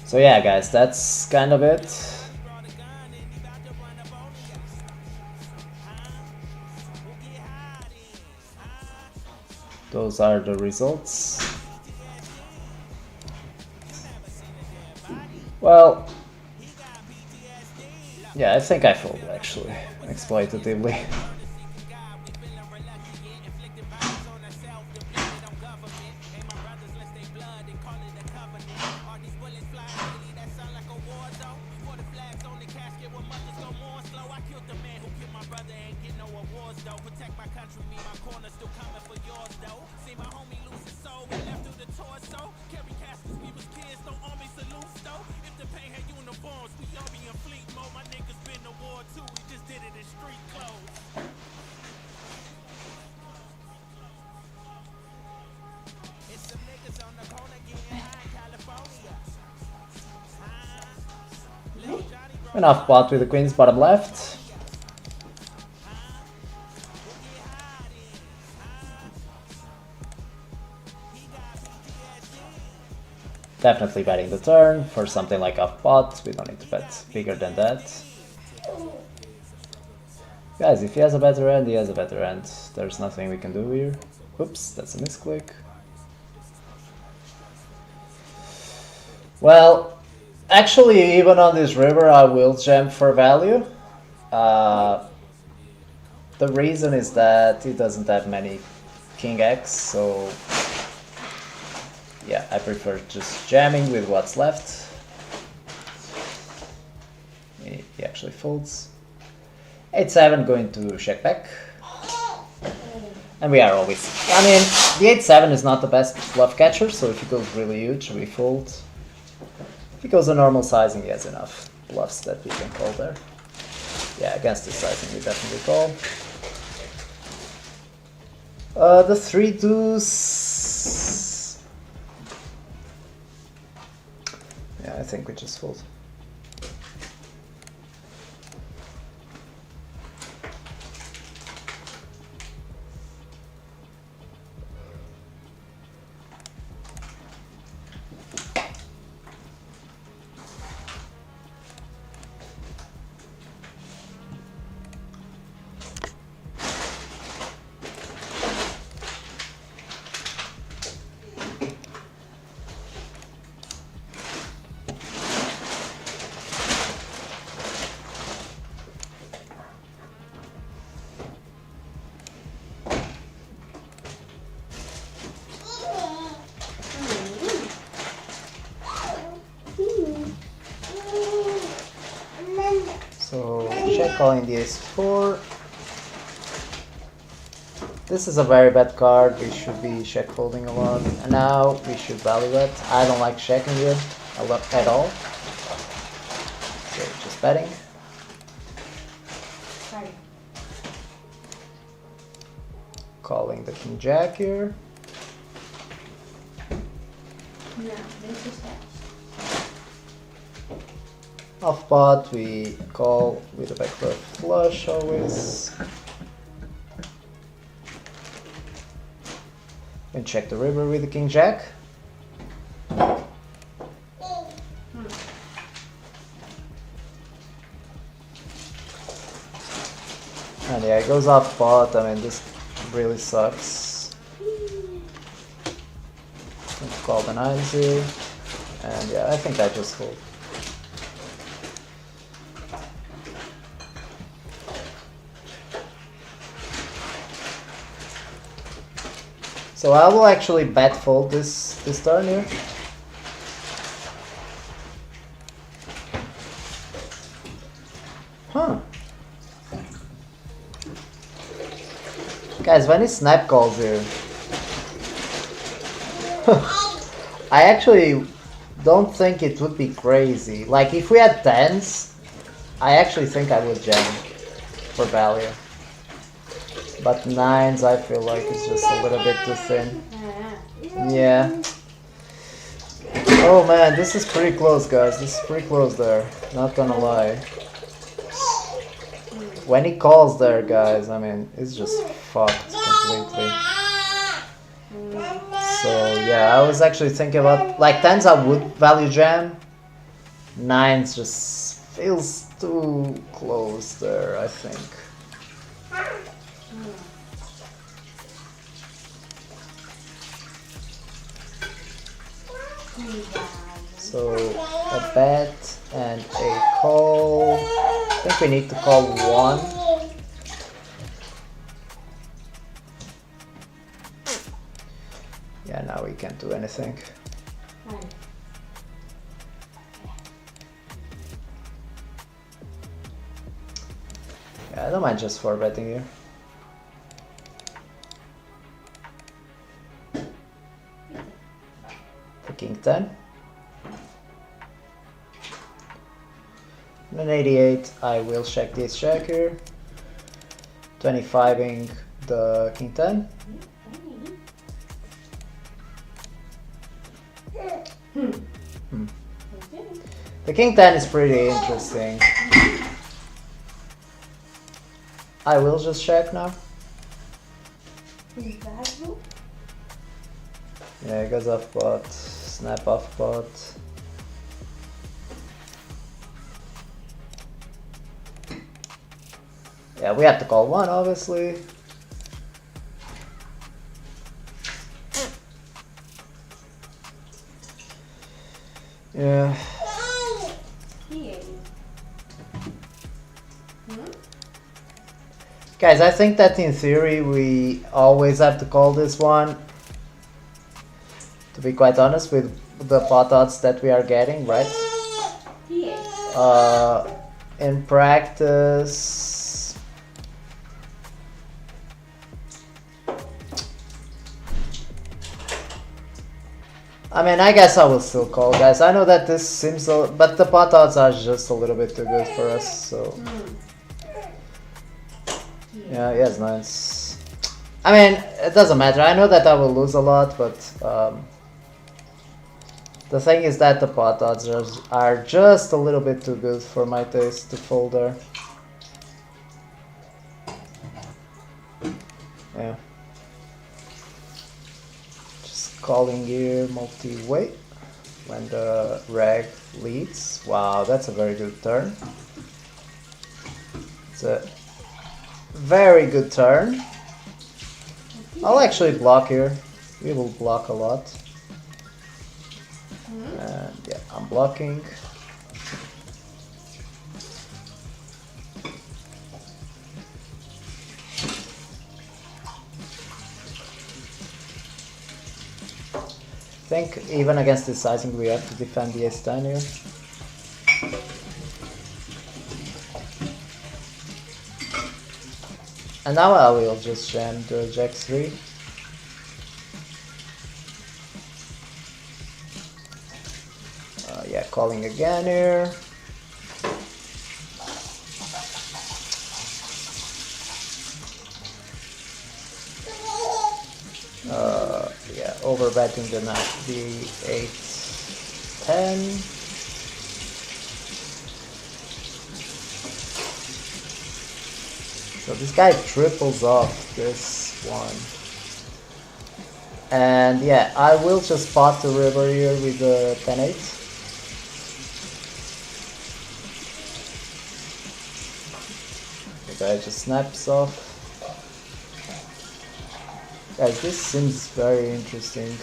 So yeah, guys, that's kind of it. Those are the results. Well, yeah, I think I fold actually, exploitatively. Enough pot with the queens bottom left. Definitely betting the turn for something like off pot. We don't need to bet bigger than that. Guys, if he has a better hand, he has a better hand. There's nothing we can do here. Oops, that's a misclick. Well, actually, even on this river, I will jam for value. The reason is that he doesn't have many king X, so yeah, I prefer just jamming with what's left. He actually folds. 8-7 going to check back. And we are always... I mean, the 8-7 is not the best bluff catcher, so if he goes really huge, we fold. If he goes a normal sizing, he has enough bluffs that we can call there. Yeah, against this sizing, we definitely call. The 3 deuce... Yeah, I think we just fold. So check calling the ace-4. This is a very bad card. We should be check folding a lot. And now we should value bet. I don't like checking here a lot at all. So just betting. Sorry. Calling the king jack here. No, this is that. Off pot, we call with a backdoor flush always. And check the river with the king jack. And yeah, it goes off pot. I mean, this really sucks. Call the 9-0. And yeah, I think I just fold. So I will actually bet fold this turn here. Huh. Guys, when he snap calls here, I actually don't think it would be crazy. Like if we had 10s, I actually think I would jam for value. But 9s, I feel like it's just a little bit too thin. Yeah. Oh man, this is pretty close, guys. This is pretty close there. Not gonna lie. When he calls there, guys, I mean, it's just fucked completely. So yeah, I was actually thinking about, like 10s I would value jam. 9s just feels too close there, I think. So So a bet and a call. I think we need to call one. Yeah, now we can't do anything. Fine. Yeah, I don't mind just 4-betting here. The king 10. And an 88, I will check this check here. 25ing the king 10. The king 10 is pretty interesting. I will just check now. Yeah, it goes off pot, snap off pot. Yeah, we have to call one, obviously. Yeah. Guys, I think that in theory we always have to call this one. To be quite honest with the pot odds that we are getting, right? In practice, I mean, I guess I will still call, guys. I know that this seems but the pot odds are just a little bit too good for us, so. Yeah, he has nines. I mean, it doesn't matter. I know that I will lose a lot, but the thing is that the pot odds are just a little bit too good for my taste to fold there. Yeah. Just calling here multi-way when the reg leads. Wow, that's a very good turn. It's a very good turn. I'll actually block here. We will block a lot. And yeah, I'm blocking. I think even against this sizing we have to defend the ace-10 here. And now I will just jam the jack-3. Yeah, calling again here. Yeah, overbetting the 8-10. So this guy triples off this one. And yeah, I will just pot the river here with the 10-8. The guy just snaps off. Guys, this seems very interesting.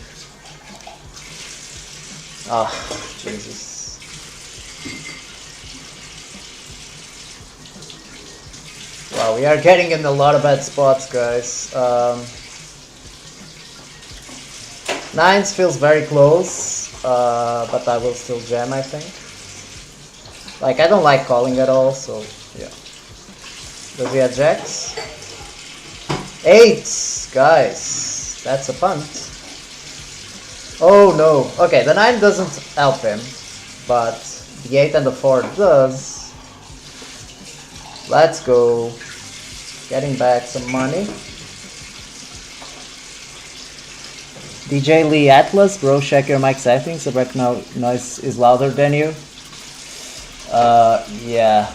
Ah, Jesus. Wow, we are getting in a lot of bad spots, guys. Nines feels very close, but I will still jam, I think. Like, I don't like calling at all, so yeah. Does he have jacks? Eights, guys. That's a punt. Oh no. Okay, the 9 doesn't help him, but the 8 and the 4 does. Let's go. Getting back some money. DJ Lee Atlas, bro, check your mic settings. The background noise is louder than you. Yeah.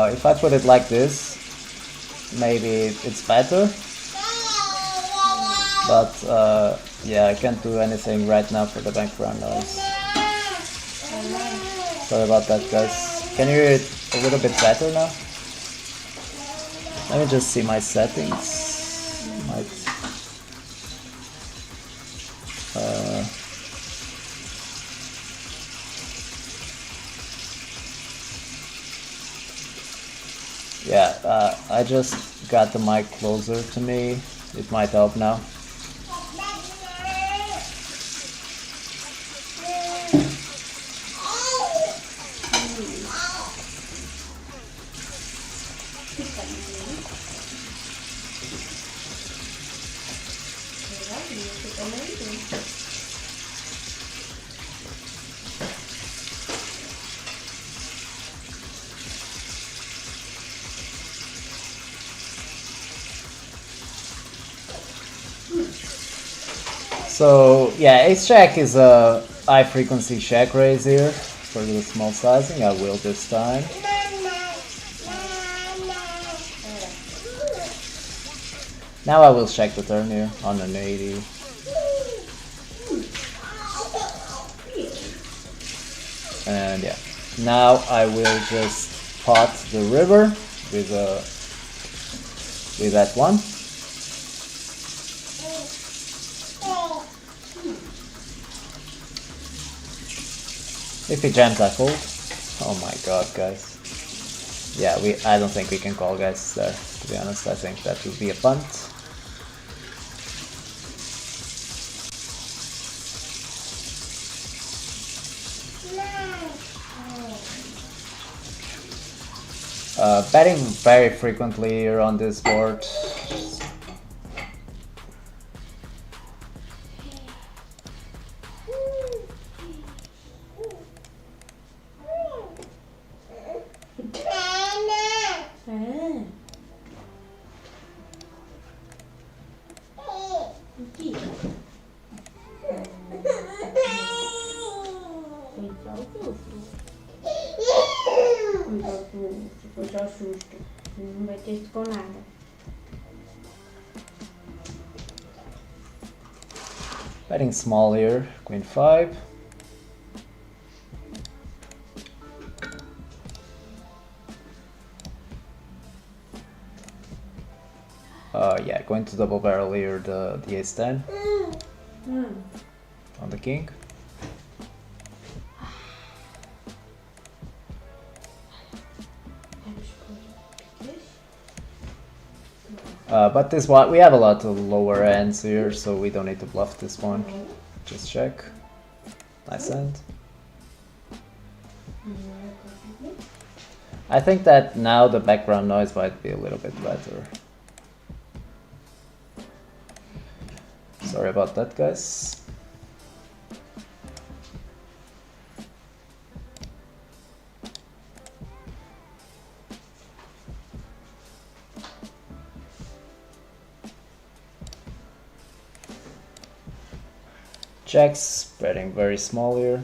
If I put it like this, maybe it's better. But yeah, I can't do anything right now for the background noise. Sorry about that, guys. Can you hear it a little bit better now? Let me just see my settings. Yeah, I just got the mic closer to me. It might help now. So yeah, ace jack is a high frequency check raise here for the small sizing. I will this time. Now I will check the turn here on an 80. And yeah, now I will just pot the river with that one. If he jams, I fold. Oh my god, guys. Yeah, I don't think we can call, guys, there, to be honest. I think that would be a punt. Betting very frequently here on this board. Susto. Não vai ter com nada. Betting small here, queen 5. Yeah, going to double barrel here the ace 10 on the king. But this one, we have a lot of lower ends here, so we don't need to bluff this one. Just check. Nice hand. I think that now the background noise might be a little bit better. Sorry about that, guys. Checks, betting very small here.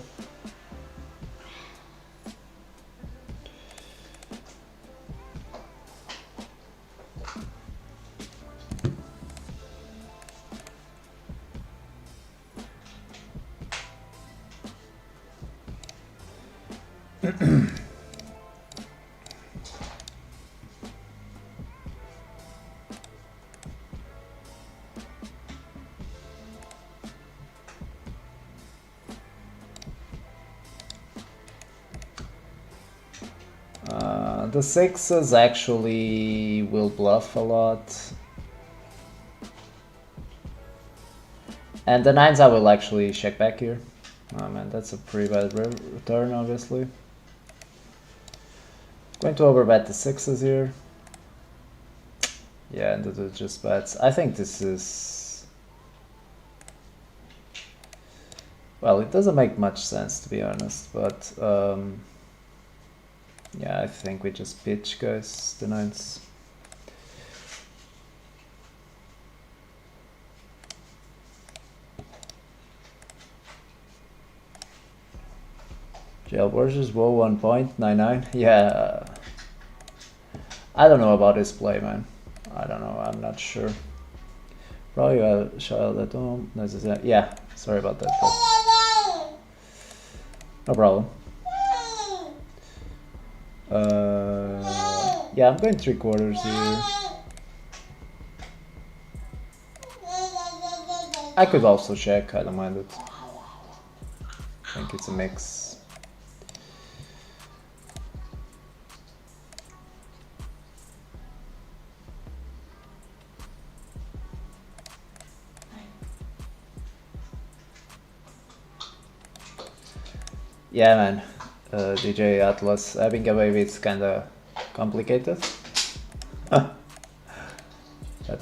The sixes actually will bluff a lot. And the nines I will actually check back here. Oh man, that's a pretty bad return, obviously. Going to overbet the sixes here. Yeah, and the just bets. I think this is... Well, it doesn't make much sense, to be honest, but... yeah, I think we just pitch, guys, the nines. Jail Borges, whoa, 1.99. Yeah. I don't know about his play, man. I don't know, I'm not sure. Probably I'll child at home. Yeah, sorry about that. But... no problem. Yeah, I'm going 3/4 here. I could also check, I don't mind it. I think it's a mix. Yeah, man. DJ Atlas, having a baby it's kinda complicated. But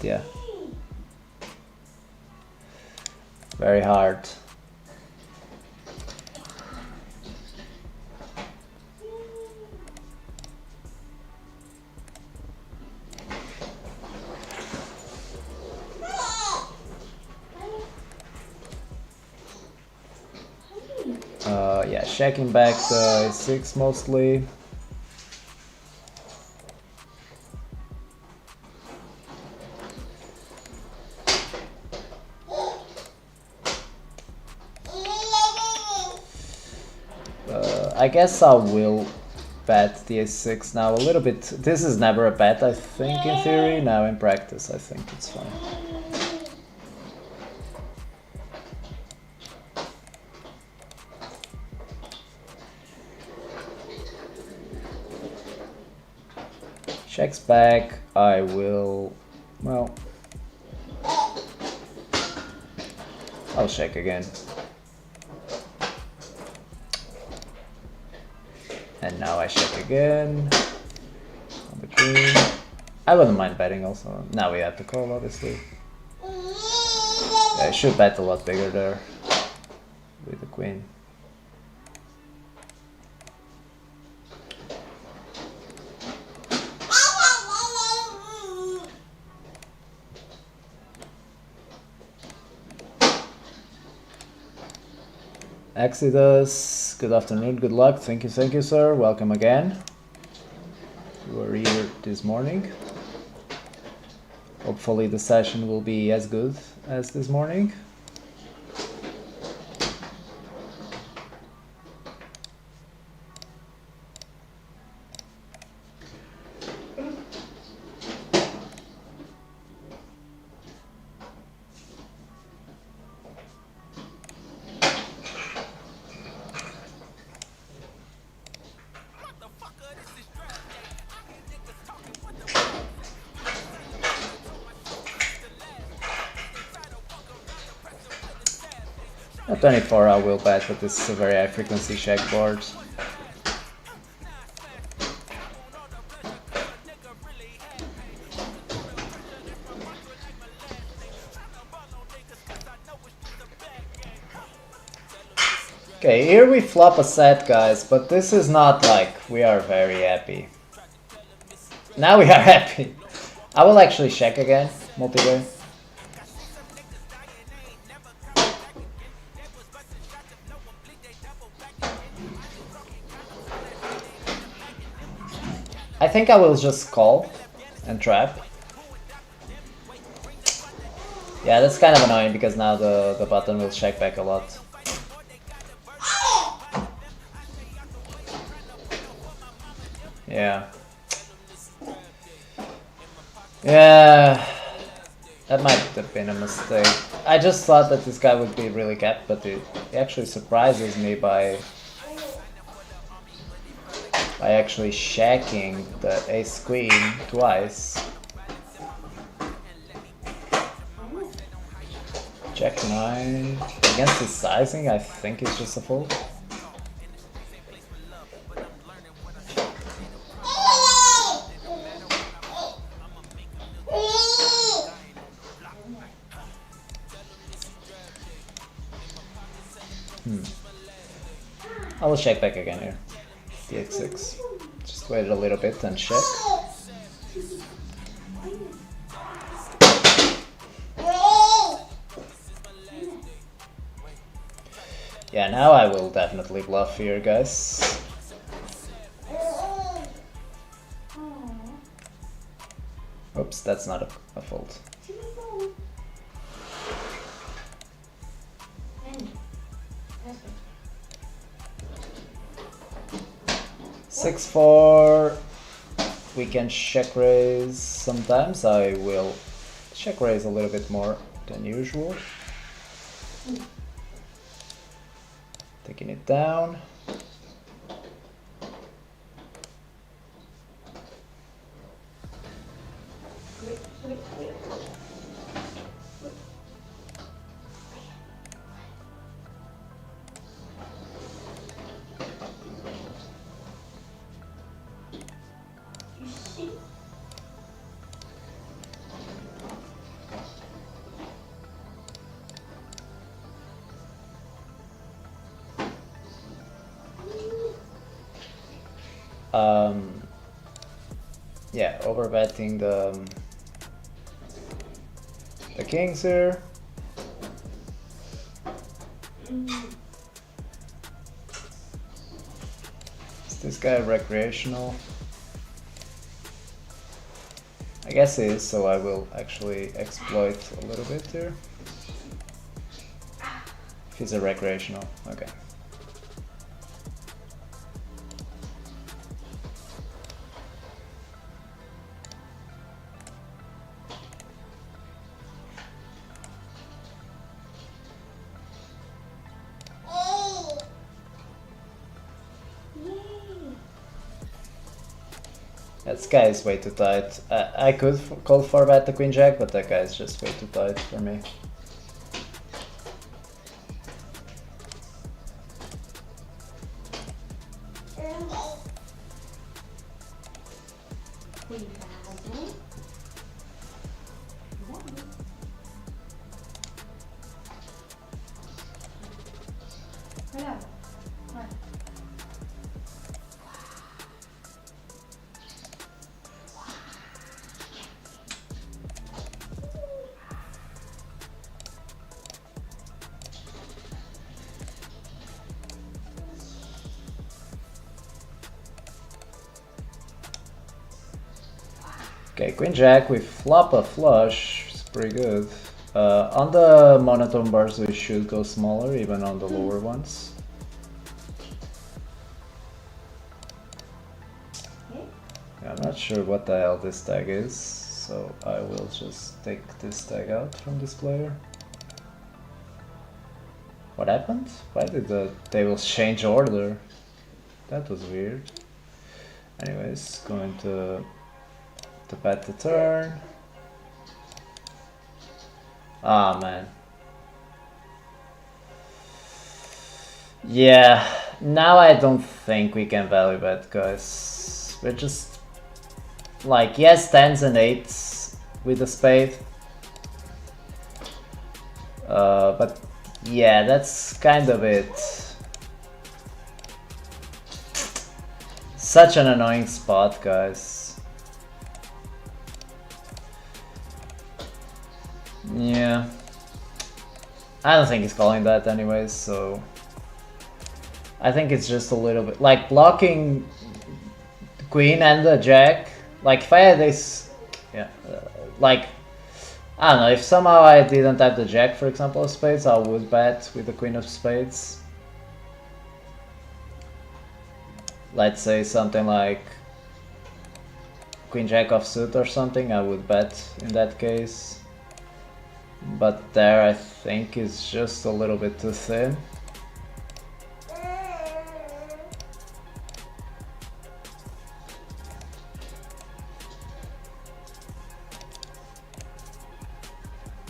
yeah. Very hard. Yeah, checking back the a6 mostly. I guess I will bet the a6 now a little bit. This is never a bet, I think, in theory. Now in practice, I think it's fine. Checks back, I will, well, I'll check again. And now I check again on the queen. I wouldn't mind betting also. Now we have to call, obviously. Yeah, I should bet a lot bigger there with the queen. Exodus, good afternoon, good luck. Thank you, sir. Welcome again. You were here this morning. Hopefully the session will be as good as this morning. At 24 I will bet, but this is a very high frequency check board. Okay, here we flop a set, guys, but this is not like we are very happy. Now we are happy. I will actually check again, multi-way. I think I will just call and trap. Yeah, that's kind of annoying because now the button will check back a lot. Yeah. Yeah. That might have been a mistake. I just thought that this guy would be really capped, but he actually surprises me by actually shacking the ace queen twice. Jack 9. Against his sizing, I think it's just a fold. I will check back again here. D6. Just wait a little bit and check. Yeah, now I will definitely bluff here, guys. Oops, that's not a fold. Six, 4. We can check raise sometimes. I will check raise a little bit more than usual. Taking it down. Yeah, overbetting the kings here. Is this guy recreational? I guess he is, so I will actually exploit a little bit here. If he's a recreational, okay. That guy is way too tight. I could call for bet the queen jack, but that guy is just way too tight for me. Okay, queen jack, we flop a flush, it's pretty good. On the monotone bars we should go smaller, even on the lower ones. Yeah, I'm not sure what the hell this tag is, so I will just take this tag out from this player. What happened? Why did the tables change order? That was weird. Anyways, going to bet the turn. Ah, man. Yeah, now I don't think we can value bet, guys. We're just like, yes, 10s and 8s with a spade. But yeah, that's kind of it. Such an annoying spot, guys. Yeah, I don't think he's calling that anyways, so I think it's just a little bit like blocking the queen and the jack. Like if I had this, yeah, like I don't know, if somehow I didn't have the jack, for example, of spades, I would bet with the queen of spades. Let's say something like queen jack offsuit or something, I would bet in that case. But there I think is just a little bit too thin.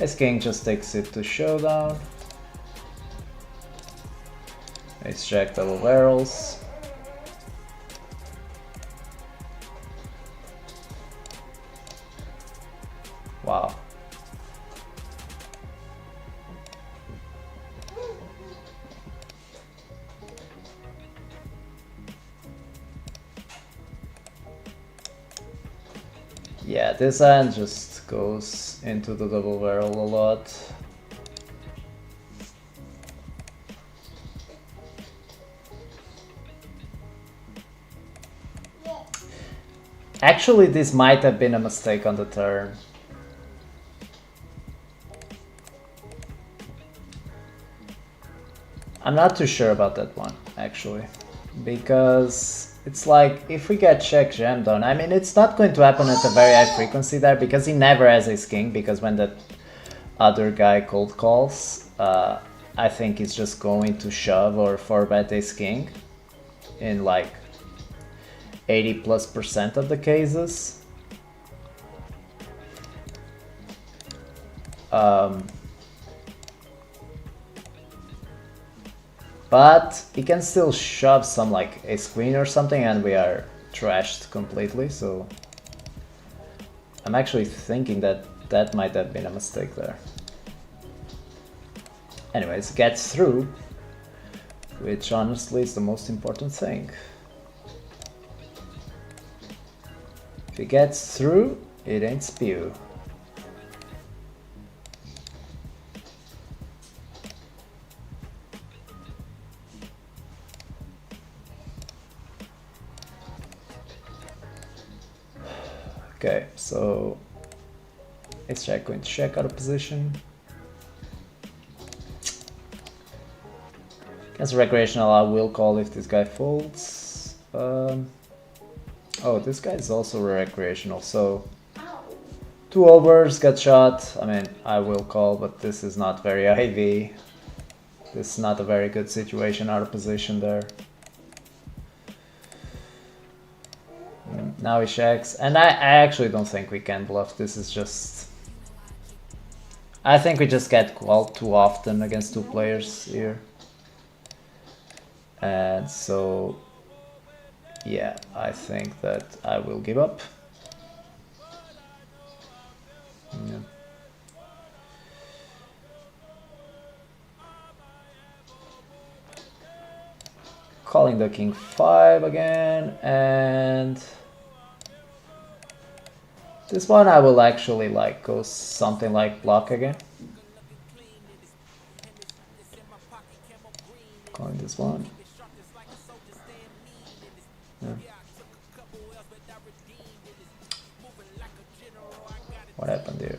Ace king just takes it to showdown. Ace jack double barrels. Wow. Yeah, this hand just goes into the double barrel a lot. Actually, this might have been a mistake on the turn. I'm not too sure about that one, actually. Because it's like, if we get check jammed on, I mean, it's not going to happen at a very high frequency there, because he never has ace king, because when that other guy cold calls, I think he's just going to shove or 4-bet ace king in like 80+% of the cases. But he can still shove some like ace queen or something and we are trashed completely, so I'm actually thinking that that might have been a mistake there. Anyways, gets through, which honestly is the most important thing. If he gets through, it ain't spew. Okay, so is Jack going to check out of position? Against recreational, I will call if this guy folds. Oh, this guy is also recreational, so 2 overs, got shot. I mean, I will call, but this is not very IV. This is not a very good situation out of position there. Now he checks, and I actually don't think we can bluff. This is just... I think we just get called too often against 2 players here. And so, yeah, I think that I will give up. Yeah. Calling the king 5 again, and this one I will actually like go something like block again. Calling this one. Yeah. What happened here?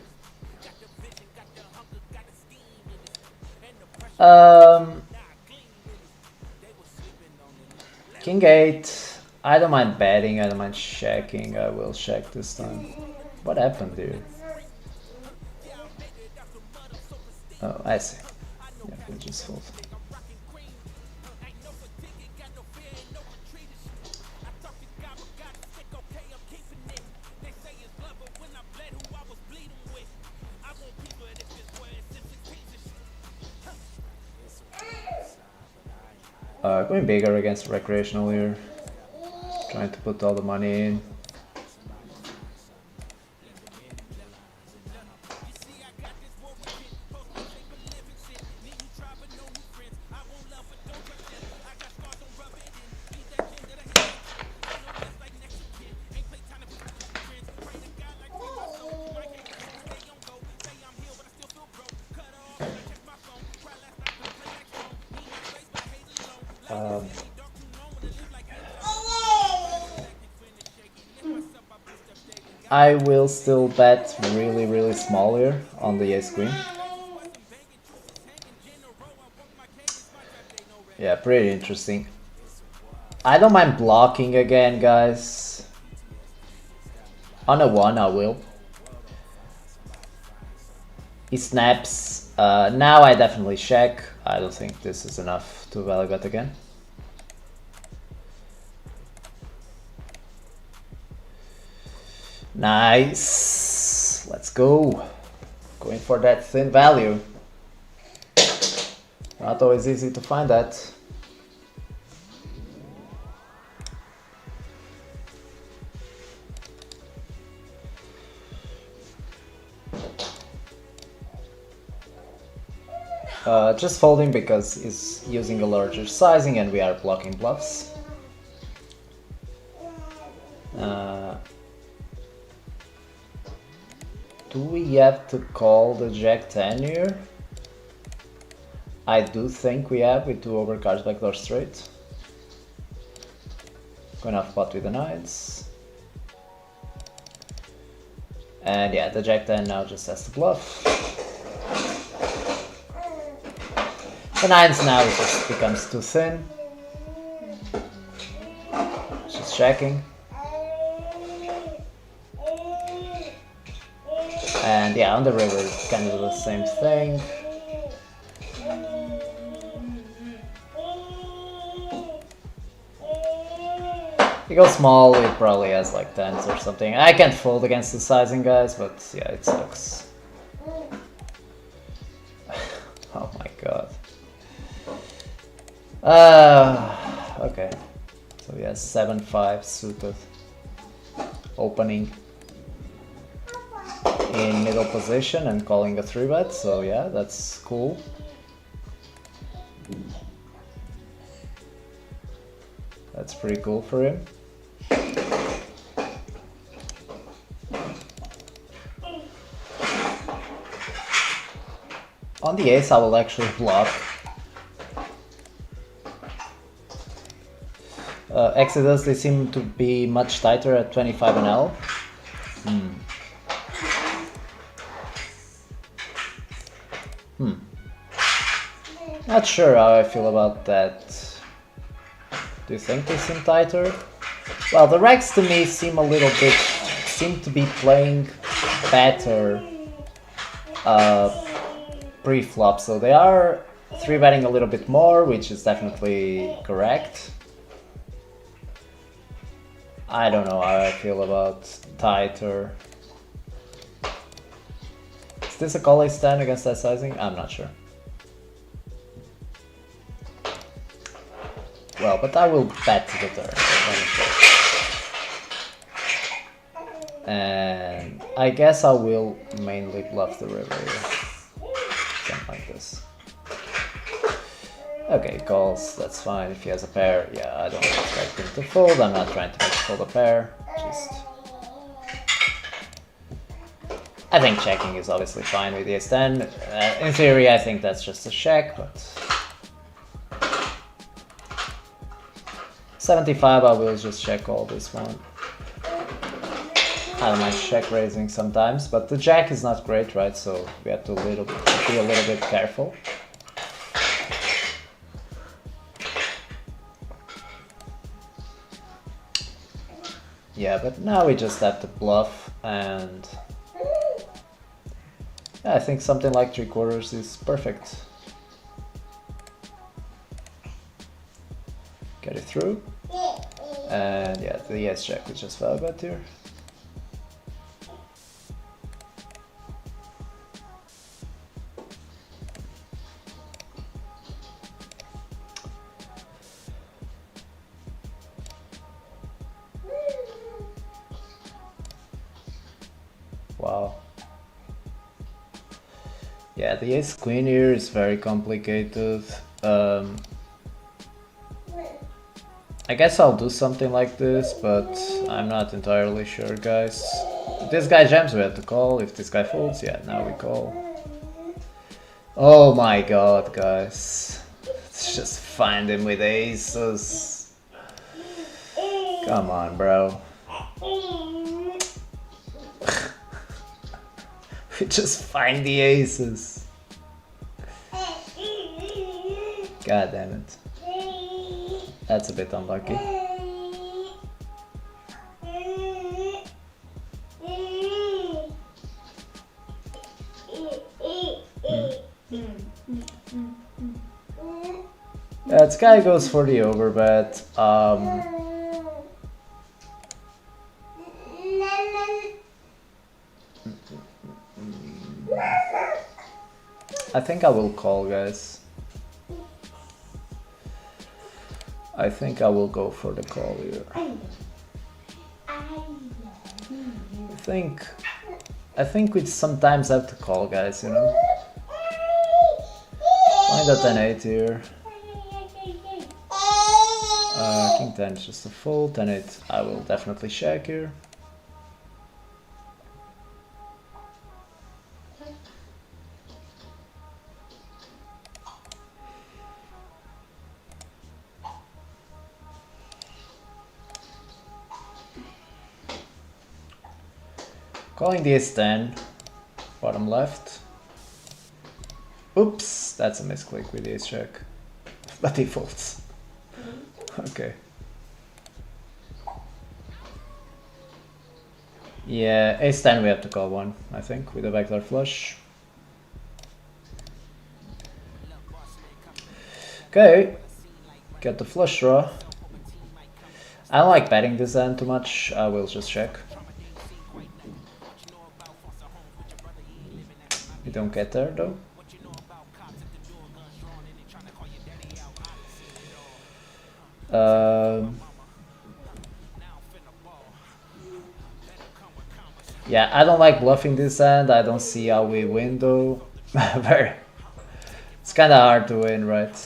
King 8. I don't mind betting, I don't mind checking. I will check this time. What happened here? Oh, I see. Yeah, we just fold. Going bigger against recreational here. Trying to put all the money in. I will still bet really small here on the ace queen. Yeah, pretty interesting. I don't mind blocking again, guys. On a 1 I will. He snaps. Now I definitely check. I don't think this is enough to value bet again. Nice. Let's go. Going for that thin value. Not always easy to find that. Just folding because he's using a larger sizing and we are blocking bluffs. Do we have to call the Jack 10 here? I do think we have with 2 overcards backdoor straight. Going off pot with the 9s. And yeah, the Jack 10 now just has to bluff. The 9s now just becomes too thin. Just checking. And yeah, on the river, it's kind of the same thing. If you go small, it probably has like 10s or something. I can't fold against the sizing, guys, but yeah, it sucks. Oh my god. Okay. So he has 7-5 suited. Opening. in middle position and calling a 3-bet, so yeah, that's cool. That's pretty cool for him. On the ace, I will actually block. Exodus, they seem to be much tighter at 25 and L. Not sure how I feel about that. Do you think they seem tighter? Well, the Rex to me seem to be playing better pre-flop, so they are 3-betting a little bit more, which is definitely correct. I don't know how I feel about tighter. Is this a call ace 10 against that sizing? I'm not sure. Well, but I will bet the turn. And I guess I will mainly bluff the river here. Something like this. Okay, calls, that's fine. If he has a pair, yeah, I don't expect him to fold. I'm not trying to make him fold a pair. I think checking is obviously fine with the ace 10. In theory, I think that's just a check, but 75, I will just check all this one. I don't mind check raising sometimes, but the jack is not great, right? So we have to be a little bit careful. Yeah, but now we just have to bluff, and yeah, I think something like 3/4 is perfect. Get it through. And yeah, the yes check is just 5-bet here. Wow. Yeah, the ace queen here is very complicated. I guess I'll do something like this, but I'm not entirely sure, guys. If this guy jams, we have to call. If this guy folds, yeah, now we call. Oh my god, guys. Let's just find him with aces. Come on, bro. We just find the aces. God damn it. That's a bit unlucky. This guy goes for the overbet. I think I will call, guys. I think I will go for the call here. I think we sometimes have to call, guys, you know? Find a 10-8 here. King 10 is just a fold. 10-8, I will definitely check here. Calling the ace 10, bottom left. Oops, that's a misclick with the ace check. But he folds. Okay. Yeah, ace 10 we have to call one, I think, with a backdoor flush. Okay, get the flush draw. I don't like betting this hand too much, I will just check. We don't get there though. Yeah, I don't like bluffing this hand. I don't see how we win though. Very. It's kind of hard to win, right?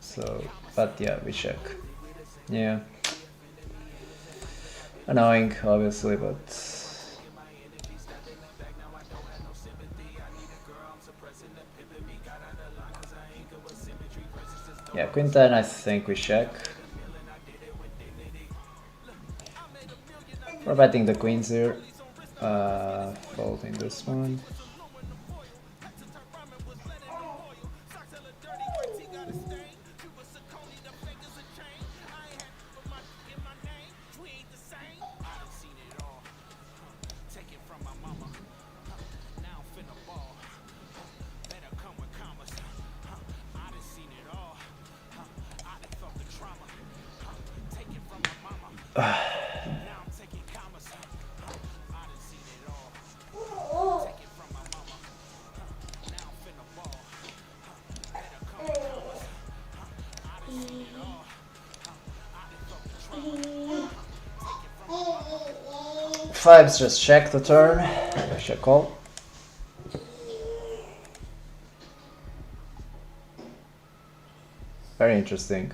So, but yeah, we check. Yeah. Annoying, obviously, but. Yeah, queen 10, I think we check. We're betting the queens here. Folding this one. Fives just check the turn. Check call. Very interesting.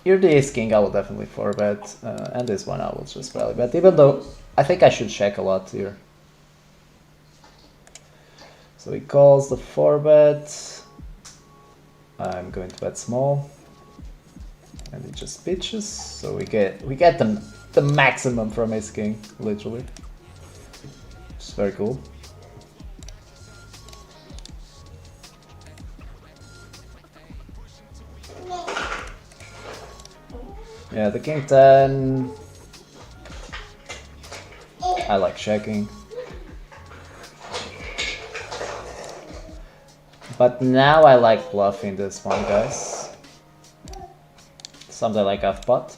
Here the ace king I will definitely 4-bet, and this one I will just value bet, even though I think I should check a lot here. So he calls the 4-bet. I'm going to bet small. And he just pitches, so we get the maximum from ace king, literally. It's very cool. Yeah, the king 10. I like checking. But now I like bluffing this one, guys. Something like half pot.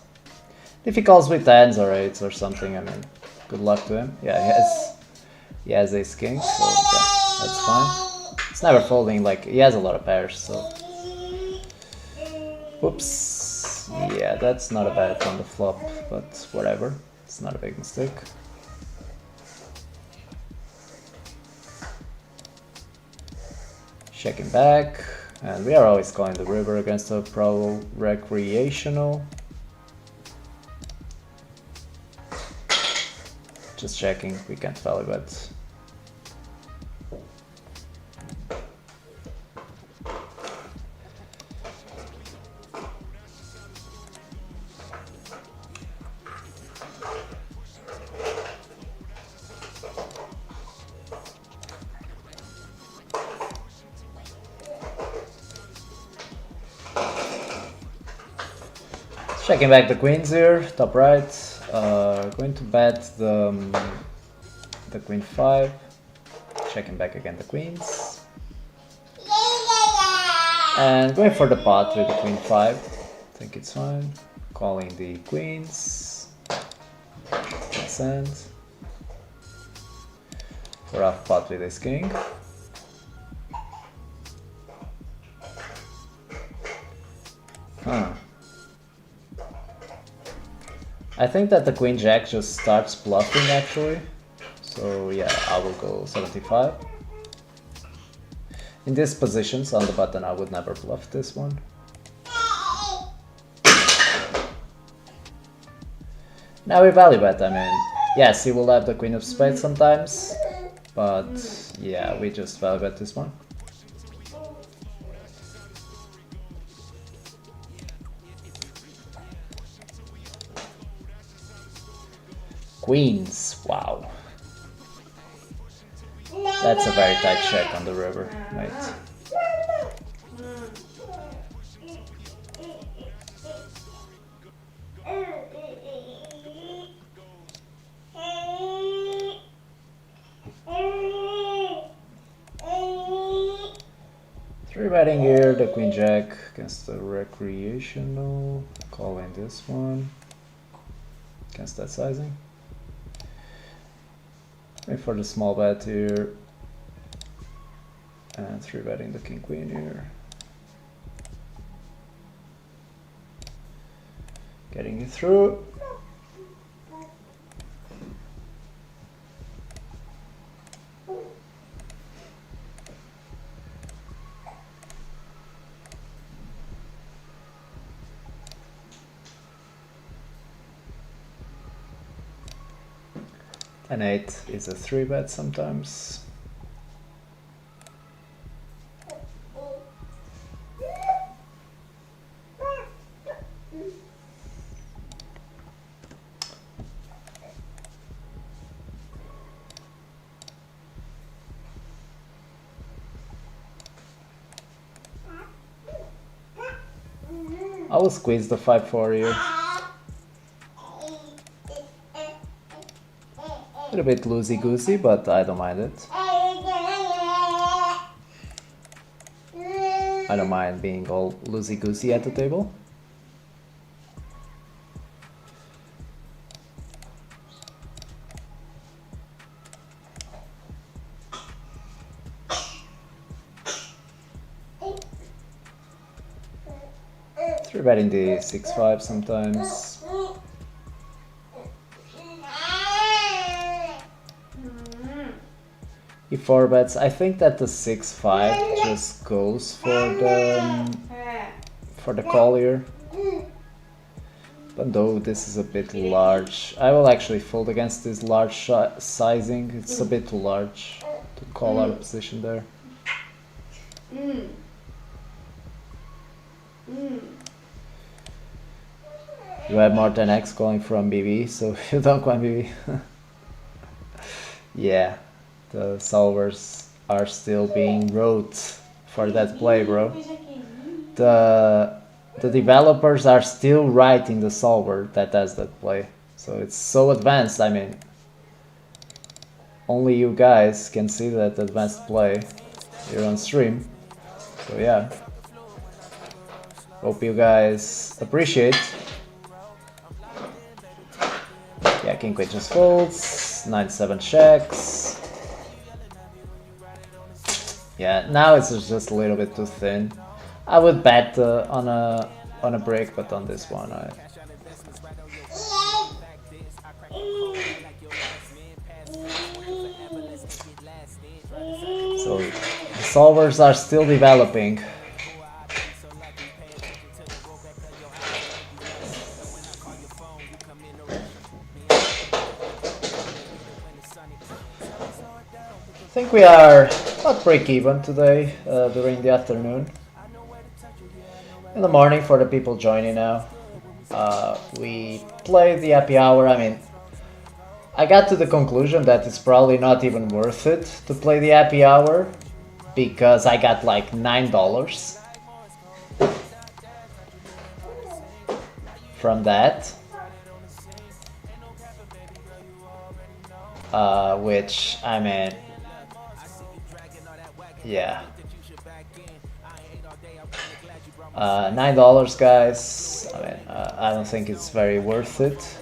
If he calls with 10s or 8s or something, I mean, good luck to him. Yeah, he has ace king, so yeah, that's fine. It's never folding, like, he has a lot of pairs, so. Oops. Yeah, that's not a bet on the flop, but whatever. It's not a big mistake. Checking back, and we are always calling the river against a pro recreational. Just checking, we can't value bet. Checking back the queens here, top right. Going to bet the queen 5. Checking back again the queens. And going for the pot with the queen 5. I think it's fine. Calling the queens. Send. For off pot with ace king. Huh. I think that the queen jack just starts bluffing actually. So yeah, I will go 75. In these positions on the button I would never bluff this one. Now we value bet, I mean, yes, he will have the queen of spades sometimes, but yeah, we just value bet this one. Queens, wow. That's a very tight check on the river, mate. Three betting here, the queen jack against the recreational. Calling this one against that sizing. Wait for the small bet here. And 3-betting the king queen here. Getting it through. An 8 is a 3-bet sometimes. I will squeeze the 5 for you. A little bit loosey-goosey, but I don't mind it. I don't mind being all loosey-goosey at the table. Betting the 6-5 sometimes. He 4-bets. I think that the 6-5 just goes for the call here. But though this is a bit large, I will actually fold against this large sizing. It's a bit too large to call out of position there. You have more than X calling from BB, so you don't call BB. Yeah, the solvers are still being wrote for that play, bro. The developers are still writing the solver that does that play. So it's so advanced, I mean. Only you guys can see that advanced play here on stream. So yeah. Hope you guys appreciate. Yeah, king queen just folds, 9-7 checks. Yeah, now it's just a little bit too thin. I would bet on a break, but on this one So the solvers are still developing. I think we are about break even today during the afternoon. In the morning for the people joining now. We played the happy hour. I mean, I got to the conclusion that it's probably not even worth it to play the happy hour because I got like $9 from that. Which, I mean, yeah. $9, guys. I mean, I don't think it's very worth it.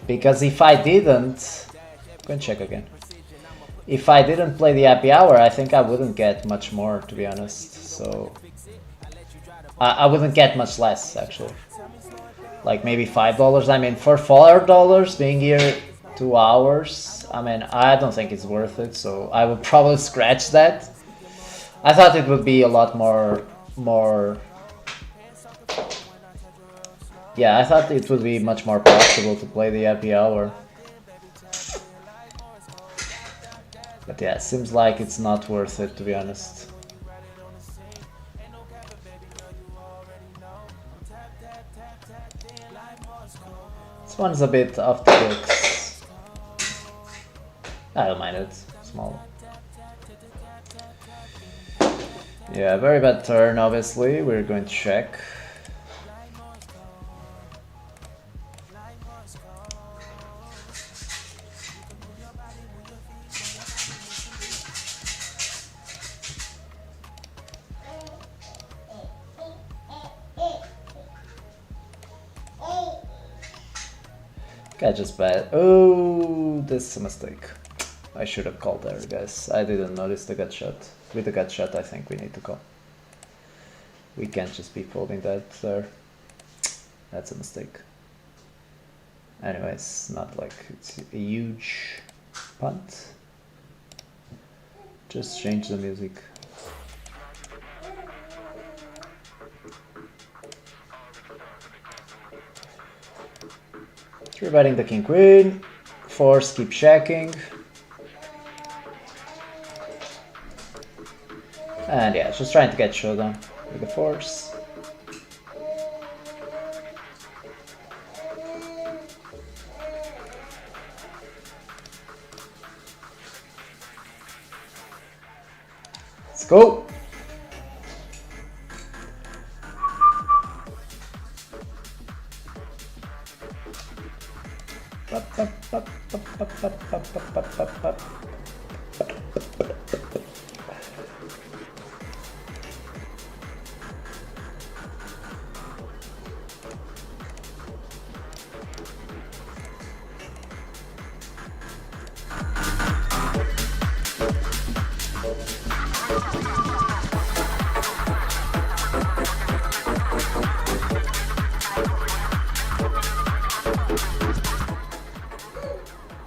Because if I didn't... Go and check again. If I didn't play the happy hour, I think I wouldn't get much more, to be honest. So... I wouldn't get much less, actually. Like maybe $5. I mean, for $4 being here 2 hours, I mean, I don't think it's worth it. So I would probably scratch that. I thought it would be a lot more... Yeah, I thought it would be much more profitable to play the happy hour. But yeah, it seems like it's not worth it, to be honest. This one's a bit off the books. I don't mind it, small. Yeah, very bad turn, obviously. We're going to check. I just bet. Oh, this is a mistake. I should have called there, guys. I didn't notice the gut shot. With the gut shot, I think we need to call. We can't just be folding that there. That's a mistake. Anyways, not like it's a huge punt. Just change the music. Three betting the king queen, Force, keep checking. And yeah, just trying to get showdown with the force. Let's go!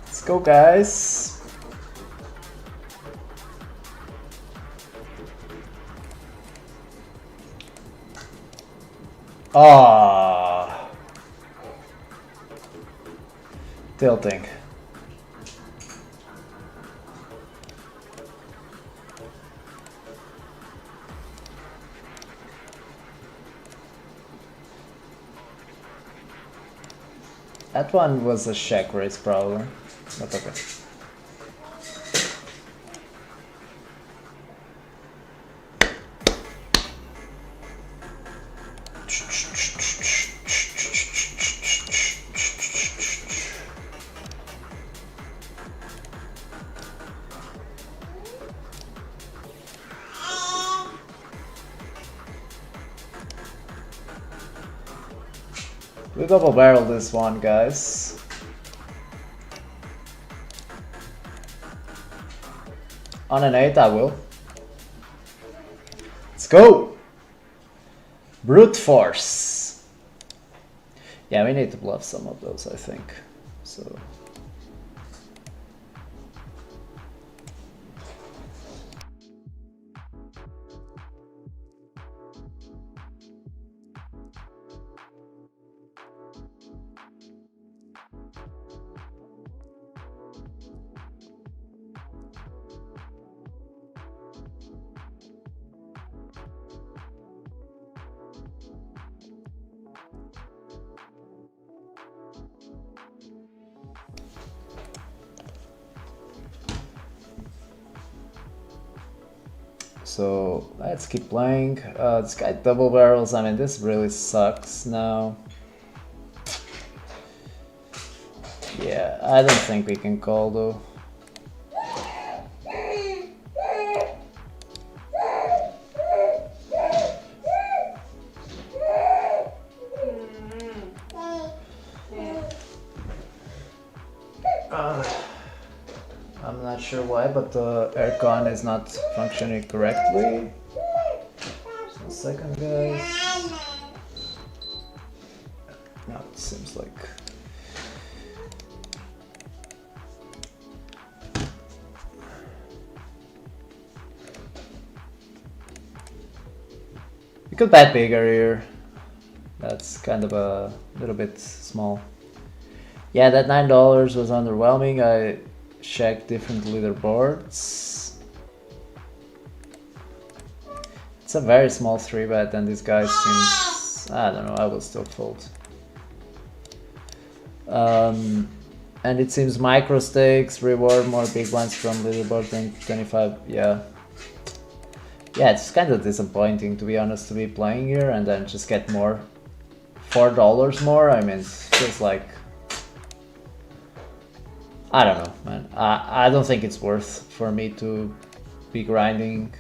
Let's go, guys. Ah, tilting. That one was a check raise probably, but okay. We double barrel this one, guys. On an 8 I will. Let's go! Brute force. Yeah, we need to bluff some of those, I think. So So let's keep playing. This guy double barrels. I mean, this really sucks now. Yeah, I don't think we can call though. I'm not sure why, but the aircon is not functioning correctly. Just a second, guys. Now it seems like. We could bet bigger here. That's kind of a little bit small. Yeah, that $9 was underwhelming. I checked different leaderboards. It's a very small 3-bet and this guy seems... I don't know, I will still fold. And it seems micro stakes reward more big blinds from leaderboard than 25, yeah. Yeah, it's kind of disappointing to be honest to be playing here and then just get more. $4 more, I mean, it feels like... I don't know, man. I don't think it's worth for me to be grinding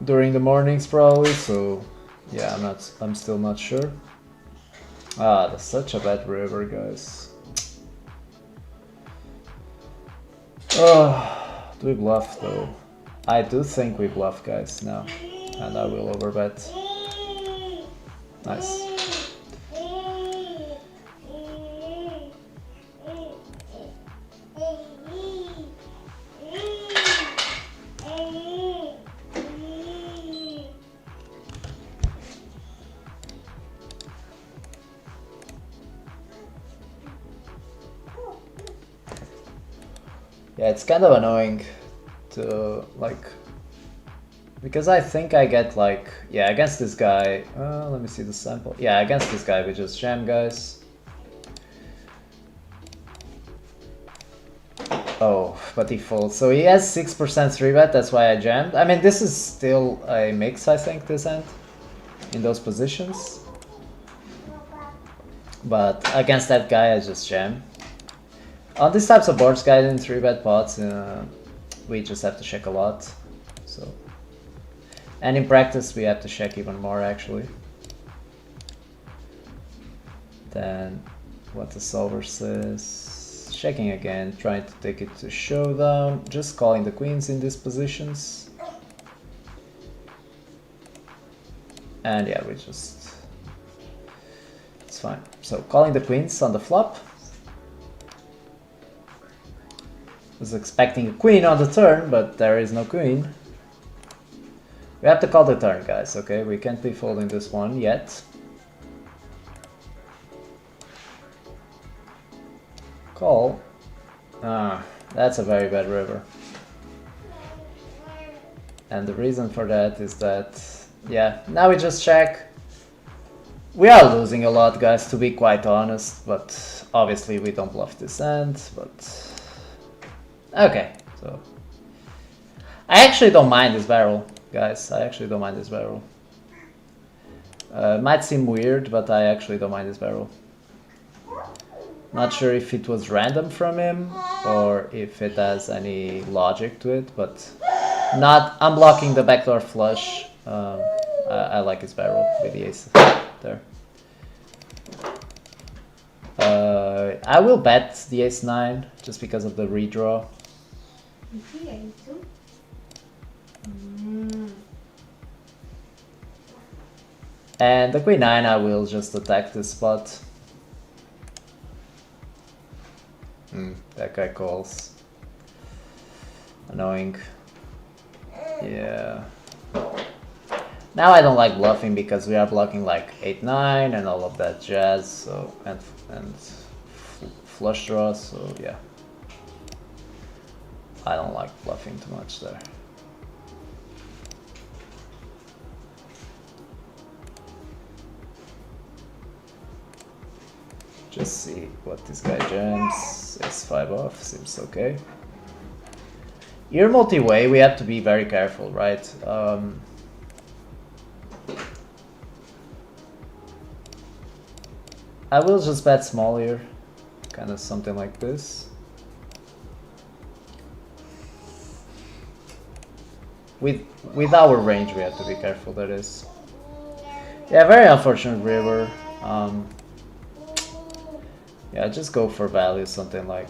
during the mornings probably, so yeah, I'm still not sure. Ah, that's such a bad river, guys. Oh, do we bluff though? I do think we bluff, guys, now. And I will overbet. Nice. Yeah, it's kind of annoying to like, because I think I get like, yeah, against this guy, let me see the sample. Yeah, against this guy we just jam, guys. Oh, but he folds. So he has 6% 3-bet, that's why I jammed. I mean, this is still a mix, I think, this end, in those positions. But against that guy, I just jam. On these types of boards, guys, in 3-bet pots, we just have to check a lot. So, and in practice, we have to check even more, actually. Then, what the solver says. Checking again, trying to take it to showdown, just calling the queens in these positions. And yeah, we just... it's fine. So, calling the queens on the flop. Was expecting a queen on the turn, but there is no queen. We have to call the turn, guys, okay? We can't be folding this one yet. Call. Ah, that's a very bad river. And the reason for that is that, yeah, now we just check. We are losing a lot, guys, to be quite honest, but obviously we don't bluff this end, but... okay, so... I actually don't mind this barrel, guys, I actually don't mind this barrel. Might seem weird, but I actually don't mind this barrel. Not sure if it was random from him or if it has any logic to it, but not unblocking the backdoor flush. I like his barrel with the ace there. I will bet the ace-9 just because of the redraw. And the queen-9 I will just attack this spot. That guy calls. Annoying. Yeah. Now I don't like bluffing because we are blocking like 8-9 and all of that jazz. So and flush draw. So yeah. I don't like bluffing too much there. Just see what this guy jams. Ace-5 off, seems okay. Here multi-way, we have to be very careful, right? I will just bet small here, kind of something like this. With our range, we have to be careful, that is. Yeah, very unfortunate river. Yeah, just go for value, something like...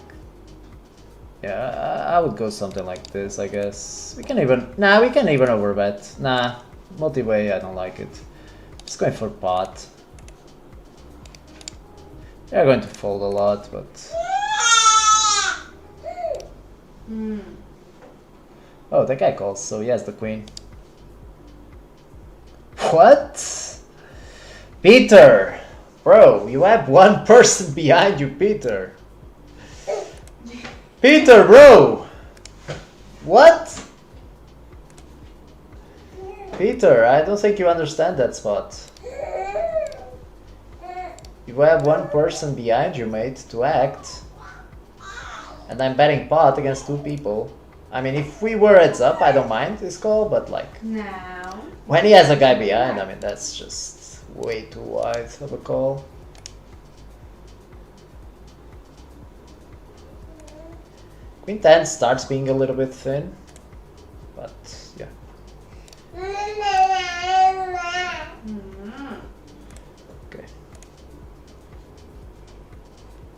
yeah, I would go something like this, I guess. We can even... nah, we can even overbet. Nah, multi-way, I don't like it. Just going for pot. They're going to fold a lot, but... oh, that guy calls, so he has the queen. What? Peter! Bro, you have one person behind you, Peter. Peter, bro! What? Peter, I don't think you understand that spot. You have one person behind you, mate, to act. And I'm betting pot against two people. I mean, if we were heads up, I don't mind this call, but like... no. when he has a guy behind, I mean, that's just... way too wide of a call. Queen 10 starts being a little bit thin, but yeah. Okay.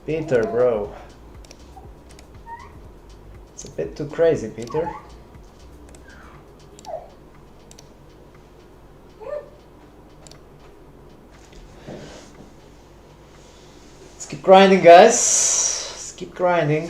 Peter, bro. It's a bit too crazy, Peter. Let's keep grinding, guys. Let's keep grinding.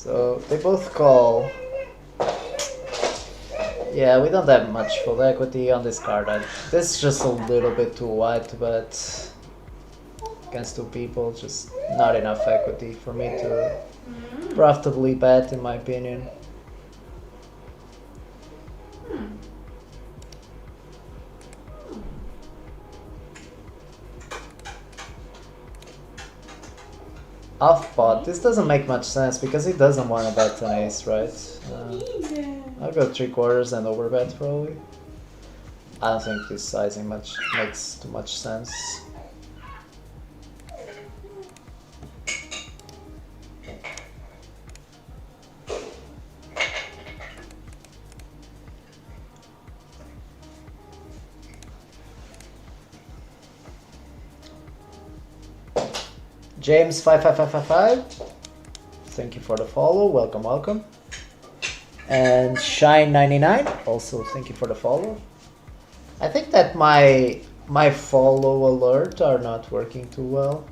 So they both call. Yeah, we don't have much full equity on this card. This is just a little bit too wide, but against two people, just not enough equity for me to profitably bet, in my opinion. Off pot. This doesn't make much sense because he doesn't want to bet an ace, right? I'll go 3/4 and overbet probably. I don't think this sizing makes too much sense. James 55555, thank you for the follow. Welcome, welcome. And Shine99, also thank you for the follow. I think that my follow alert are not working too well.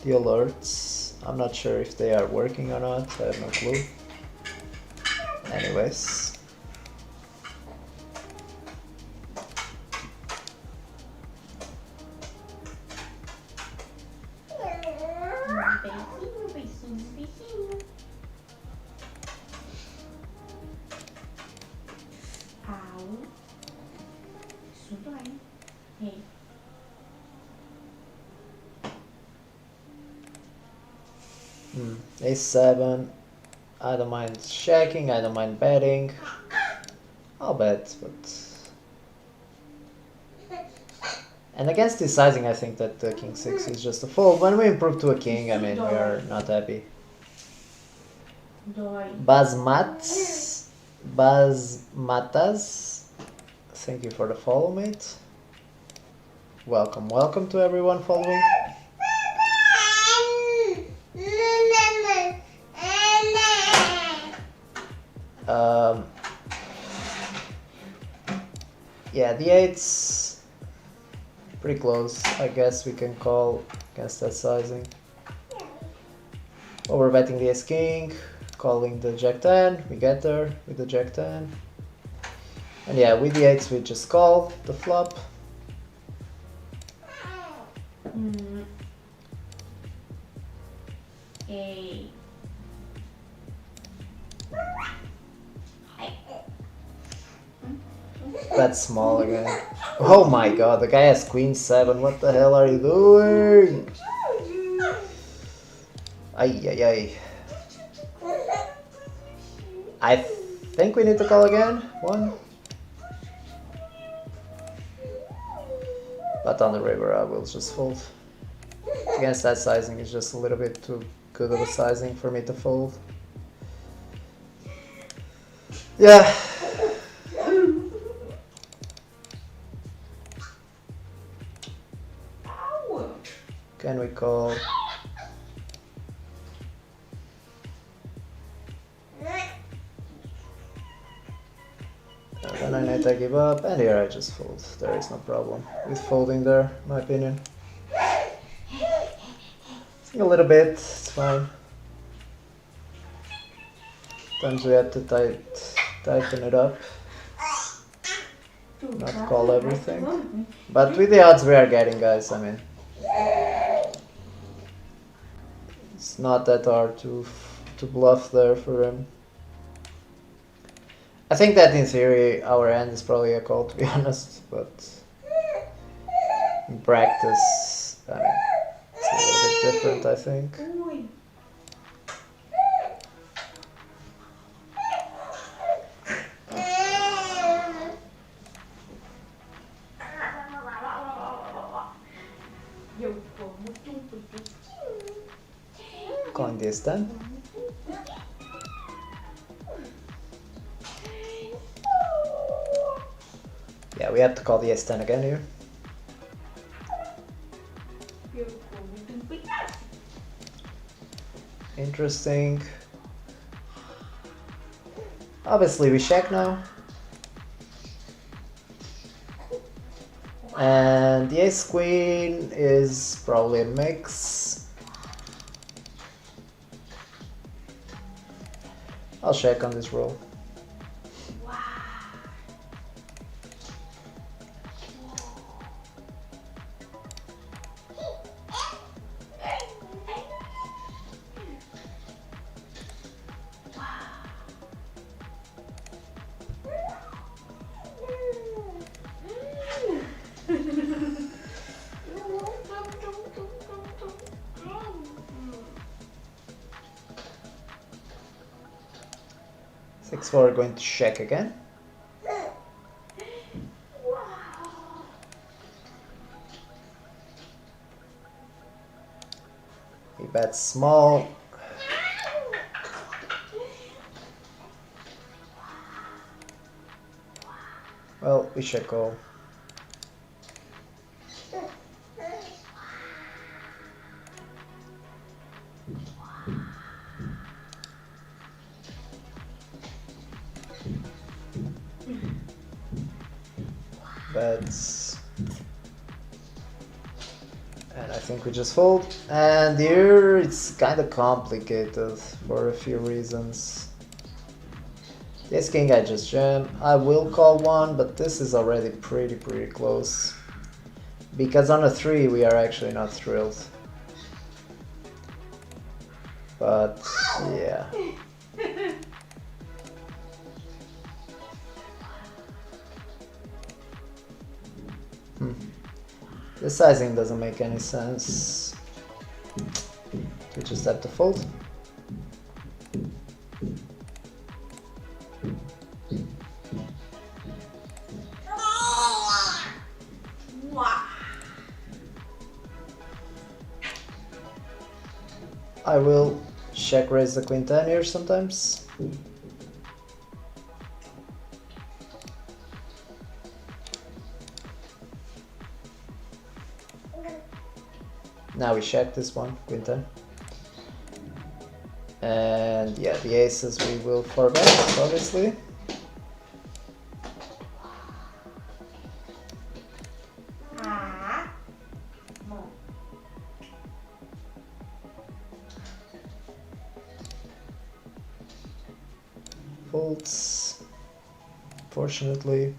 The alerts, I'm not sure if they are working or not. I have no clue. Anyways. A7, I don't mind checking, I don't mind betting. I'll bet, but... And against this sizing, I think that the King 6 is just a fold. When we improve to a King, I mean, we are not happy. Bazmatas, thank you for the follow, mate. Welcome, welcome to everyone following. Yeah, the 8's pretty close. I guess we can call against that sizing. Overbetting the ace-king, calling the jack-10. We get there with the jack-10. And yeah, with the 8's we just call the flop. That's small again. Oh my god, the guy has queen 7. What the hell are you doing? Ay, ay, ay. I think we need to call again. 1. But on the river, I will just fold. Against that sizing is just a little bit too good of a sizing for me to fold. Yeah. Can we call? Then I need to give up, and here I just fold. There is no problem with folding there, in my opinion. A little bit, it's fine. Sometimes we have to tighten it up. Not call everything. But with the odds we are getting, guys, I mean, it's not that hard to bluff there for him. I think that in theory our hand is probably a call, to be honest, but in practice, I mean, it's a little bit different, I think. Calling this then. Yeah, we have to call the ace-10 again here. Interesting. Obviously we check now. And the ace-queen is probably a mix. I'll check on this roll. Six four, going to check again. He bets small. Well, we check call. Bets. And I think we just fold. And here it's kind of complicated for a few reasons. This king I just jam. I will call one, but this is already pretty close. Because on a 3 we are actually not thrilled. But yeah. The sizing doesn't make any sense. We just have to fold. I will check raise the queen 10 here sometimes. Now we check this one, queen 10. And yeah, the aces we will 4-bet, obviously. Folds, fortunately.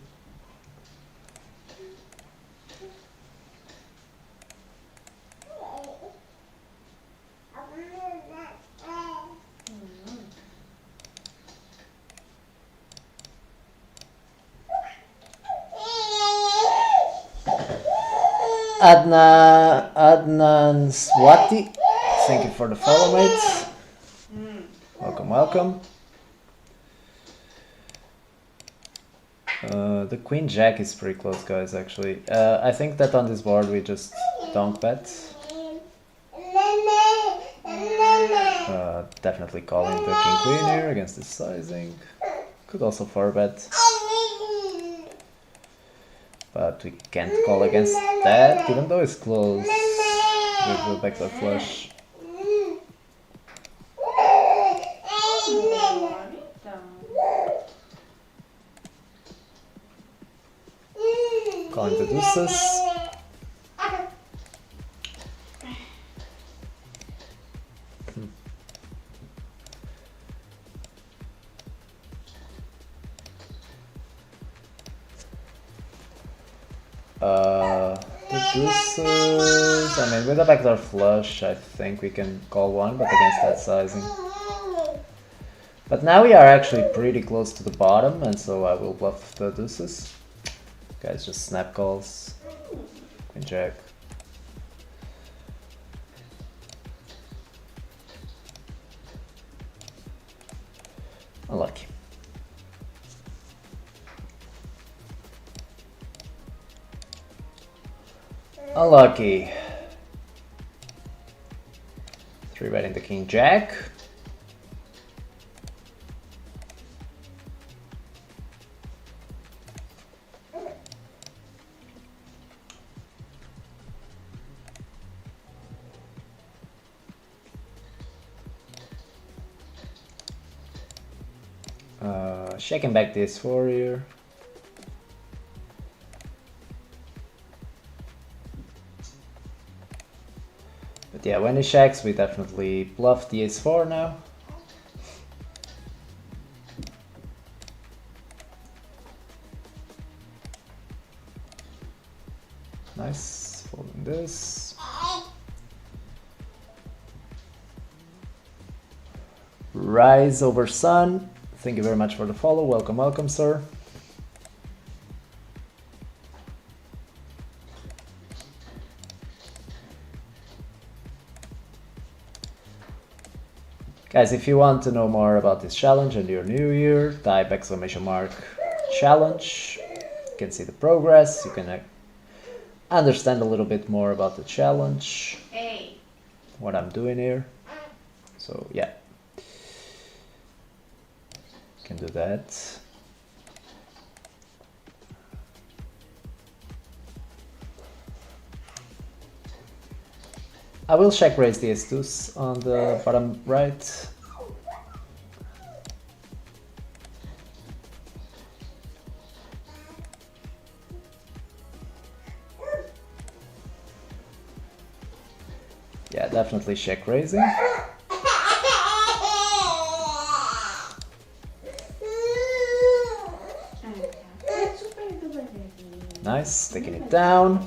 Adnan Swati, thank you for the follow, mates. Welcome, welcome. The queen jack is pretty close, guys, actually. I think that on this board we just donk bet. Definitely calling the king queen here against this sizing. Could also 4-bet. But we can't call against that, even though it's close with the backdoor flush. Calling the deuces. The deuces, I mean, with a backdoor flush, I think we can call one, but against that sizing. But now we are actually pretty close to the bottom, and so I will bluff the deuces. Guys, just snap calls. Queen jack. Unlucky. Unlucky. 3-betting the king jack. Checking back this 4 here. But yeah, when he checks, we definitely bluff the ace 4 now. Nice. Folding this. Rise over Sun. Thank you very much for the follow. Welcome, welcome, sir. Guys, if you want to know more about this challenge and your new year, type !challenge. You can see the progress. You can understand a little bit more about the challenge. Hey. What I'm doing here. So yeah. Can do that. I will check raise the ace-deuce on the bottom right. Yeah, definitely check raising. Nice, taking it down.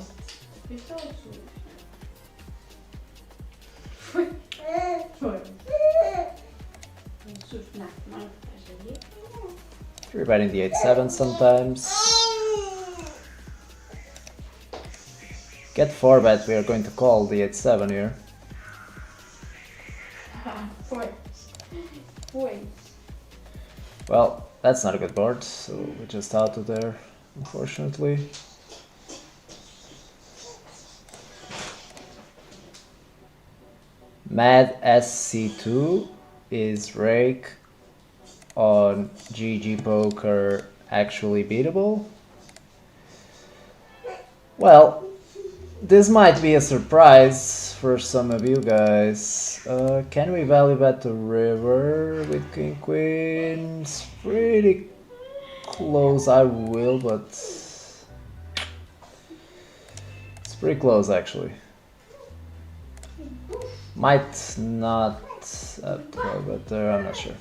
Three betting the 8-7 sometimes. Get 4-bet, we are going to call the 8-7 here. Well, that's not a good board, so we just out of there, unfortunately. Mad SC2 is rake on GG Poker actually beatable? Well, this might be a surprise for some of you guys. Can we value bet the river with King Queen? It's pretty close, I will, but it's pretty close actually. Might not value bet there, I'm not sure.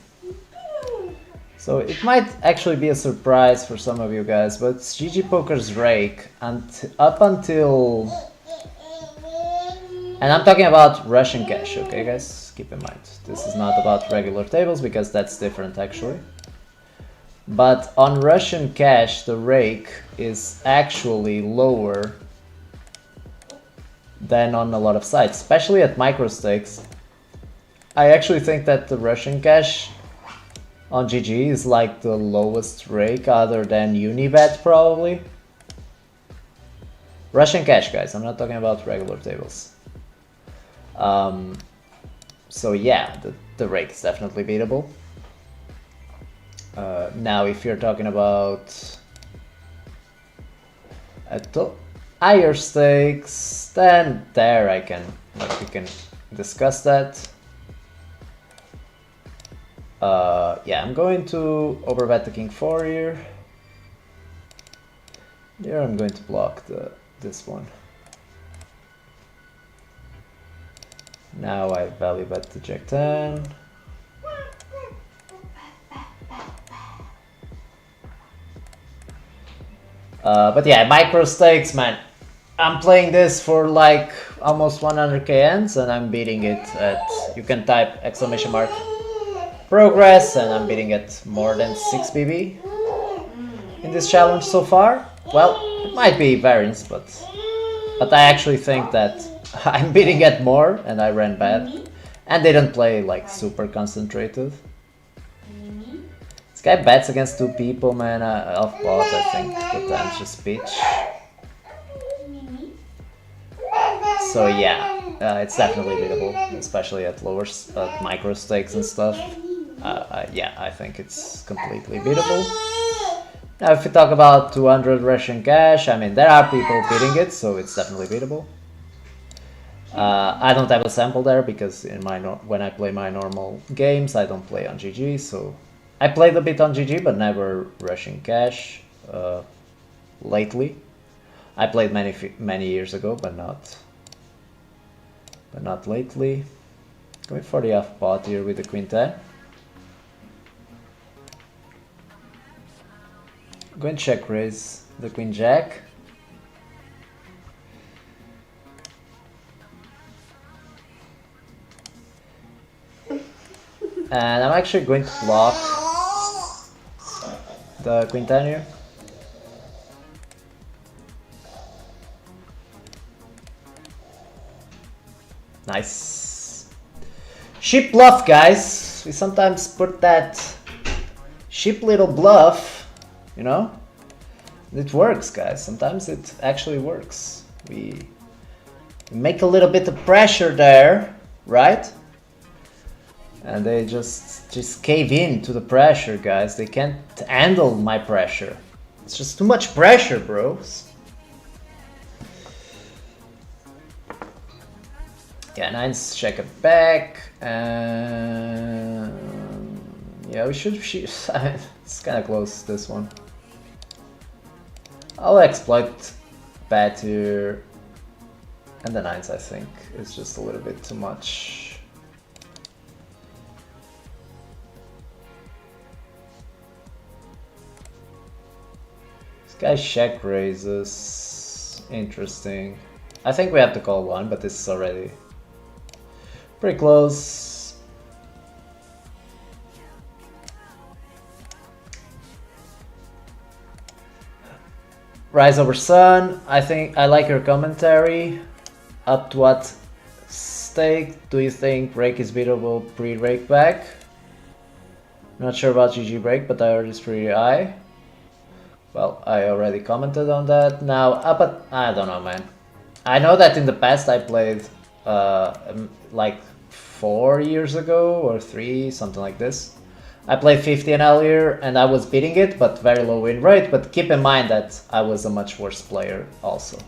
So it might actually be a surprise for some of you guys, but it's GG Poker's rake and up until... And I'm talking about Russian cash, okay guys? Keep in mind, this is not about regular tables because that's different actually. But on Russian cash, the rake is actually lower than on a lot of sites, especially at micro stakes. I actually think that the Russian cash on GG is like the lowest rake other than Unibet probably. Russian cash, guys, I'm not talking about regular tables. So yeah, the rake is definitely beatable. Now if you're talking about higher stakes, then there we can discuss that. Yeah, I'm going to overbet the king 4 here. Here I'm going to block this one. Now I value bet the jack 10. But yeah, micro stakes, man. I'm playing this for like almost 100k ends and I'm beating it at, you can type !progress, and I'm beating it more than 6 BB in this challenge so far. Well, it might be variance, but I actually think that I'm beating it more and I ran bad and didn't play like super concentrated. This guy bets against 2 people, man. Off pot, I think the time's just pitch. So yeah, it's definitely beatable, especially at micro stakes and stuff. Yeah, I think it's completely beatable. Now, if we talk about 200 Russian cash, I mean, there are people beating it, so it's definitely beatable. I don't have a sample there because when I play my normal games, I don't play on GG, so I played a bit on GG, but never Russian cash lately. I played many years ago, but not lately. Going for the off pot here with the queen 10. Going to check raise the queen jack. And I'm actually going to block the queen-10 here. Nice. Sheep bluff, guys. We sometimes put that sheep little bluff, you know? It works, guys. Sometimes it actually works. We make a little bit of pressure there, right? And they just cave in to the pressure, guys. They can't handle my pressure. It's just too much pressure, bros. Yeah, nines check it back. And yeah, we should. It's kind of close, this one. I'll exploit bet here. And the nines, I think, is just a little bit too much. This guy check raises. Interesting. I think we have to call one, but this is already pretty close. Rise over Sun. I think I like your commentary. Up to what stake do you think Rake is beatable pre-Rake back? Not sure about GG Break, but I heard it's pretty high. Well, I already commented on that. Now, but I don't know, man. I know that in the past I played like 4 years ago or 3, something like this. I played 50 and earlier and I was beating it, but very low win rate. But keep in mind that I was a much worse player also.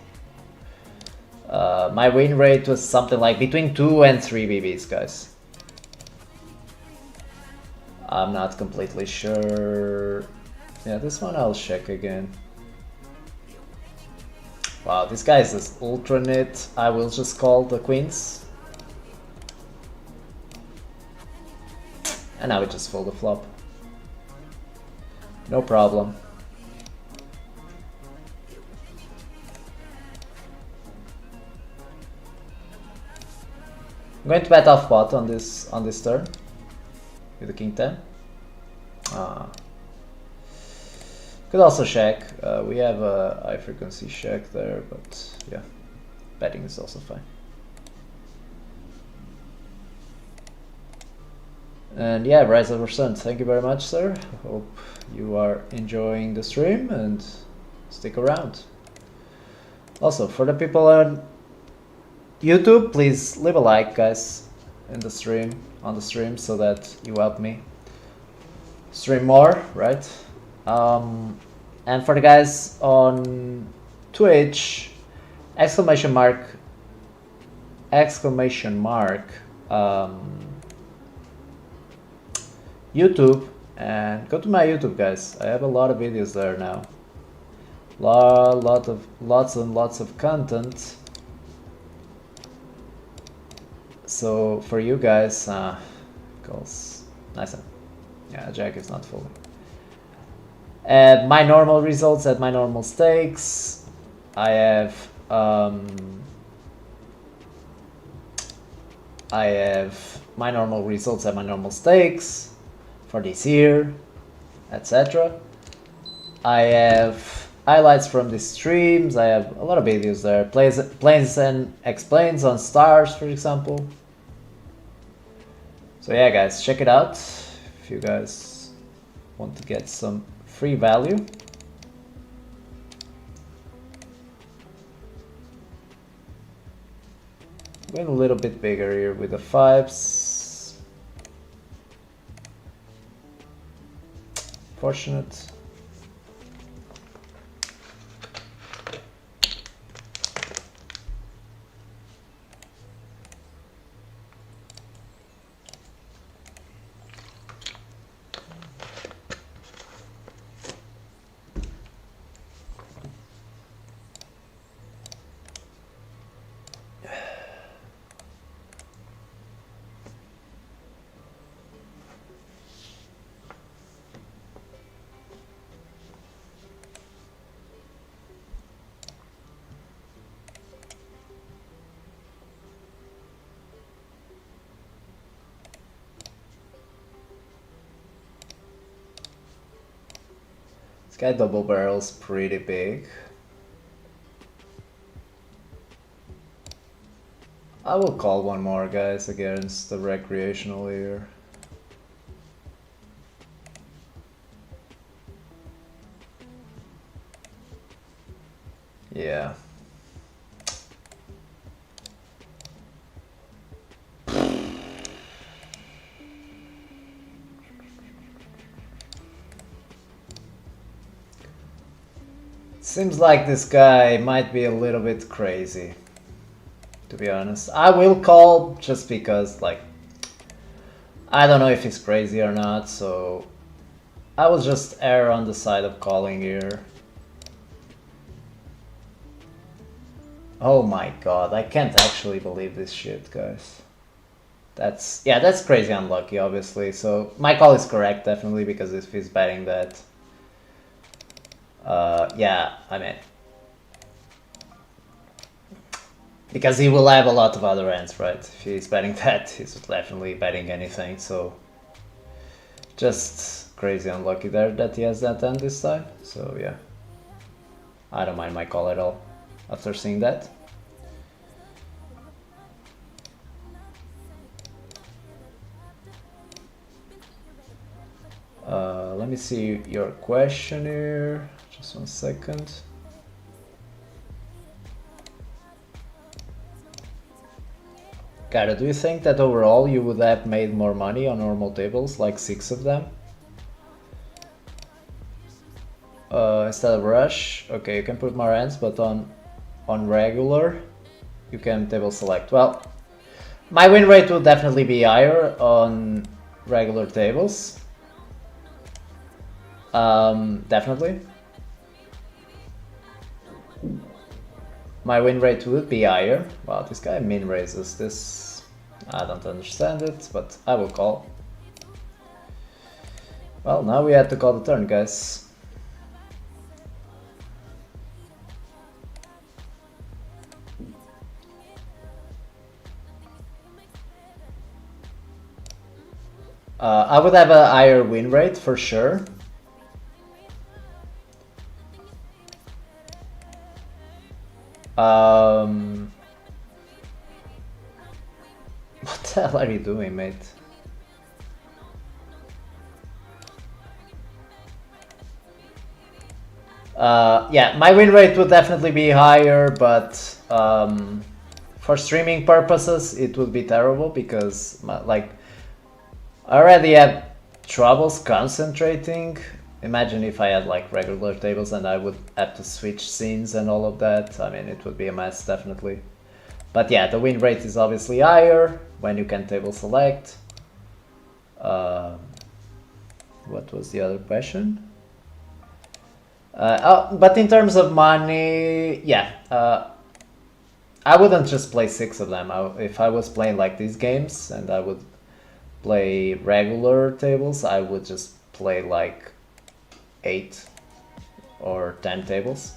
My win rate was something like between 2 and 3 BBs, guys. I'm not completely sure. Yeah, this one I'll check again. Wow, this guy is this ultra nit. I will just call the queens. And now we just fold the flop. No problem. I'm going to bet off pot on this turn with the king 10. Could also check. We have a high frequency check there, but yeah, betting is also fine. And yeah, Rise over Sun, thank you very much, sir. Hope you are enjoying the stream and stick around. Also, for the people on YouTube, please leave a like, guys, in the stream, on the stream, so that you help me stream more, right? And for the guys on Twitch, exclamation mark, YouTube, and go to my YouTube, guys. I have a lot of videos there now. Lots and lots of content. So for you guys, calls nice one. Yeah, Jack is not fully. At my normal results at my normal stakes, I have my normal results at my normal stakes for this year, etc. I have highlights from the streams. I have a lot of videos there. Plays and explains on stars, for example. So yeah, guys, check it out if you guys want to get some free value. Going a little bit bigger here with the 5s. Fortunate. Guy double barrel's pretty big. I will call one more, guys, against the recreational here. Yeah. Seems like this guy might be a little bit crazy, to be honest. I will call just because, like, I don't know if he's crazy or not, so I will just err on the side of calling here. Oh my god, I can't actually believe this shit, guys. That's crazy unlucky, obviously. So my call is correct, definitely, because if he's betting that, yeah, I mean, because he will have a lot of other hands, right? If he's betting that, he's definitely betting anything. So just crazy unlucky there that he has that hand this time. So yeah, I don't mind my call at all after seeing that. Let me see your question here. Just 1 second. Cara, do you think that overall you would have made more money on normal tables, like 6 of them? Instead of rush, okay, you can put more hands, but on regular, you can table select. Well, my win rate will definitely be higher on regular tables. Definitely. My win rate would be higher. Wow, this guy min raises this. I don't understand it, but I will call. Well, now we have to call the turn, guys. I would have a higher win rate for sure. What the hell are you doing, mate? Yeah, my win rate would definitely be higher, but for streaming purposes, it would be terrible because, like, I already have troubles concentrating. Imagine if I had like regular tables and I would have to switch scenes and all of that. I mean, it would be a mess, definitely. But yeah, the win rate is obviously higher when you can table select. What was the other question? But in terms of money, yeah, I wouldn't just play 6 of them. If I was playing like these games and I would play regular tables, I would just play like 8 or 10 tables.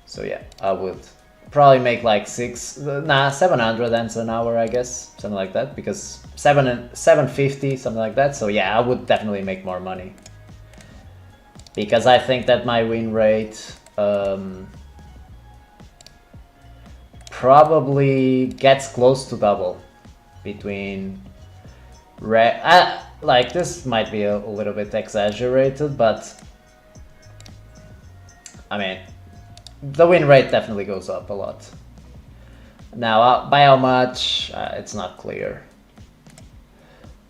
So yeah, I would probably make like 700 hands an hour, I guess, something like that, because 750, something like that. So yeah, I would definitely make more money, because I think that my win rate probably gets close to double between like, this might be a little bit exaggerated, but I mean, the win rate definitely goes up a lot. Now, by how much, it's not clear,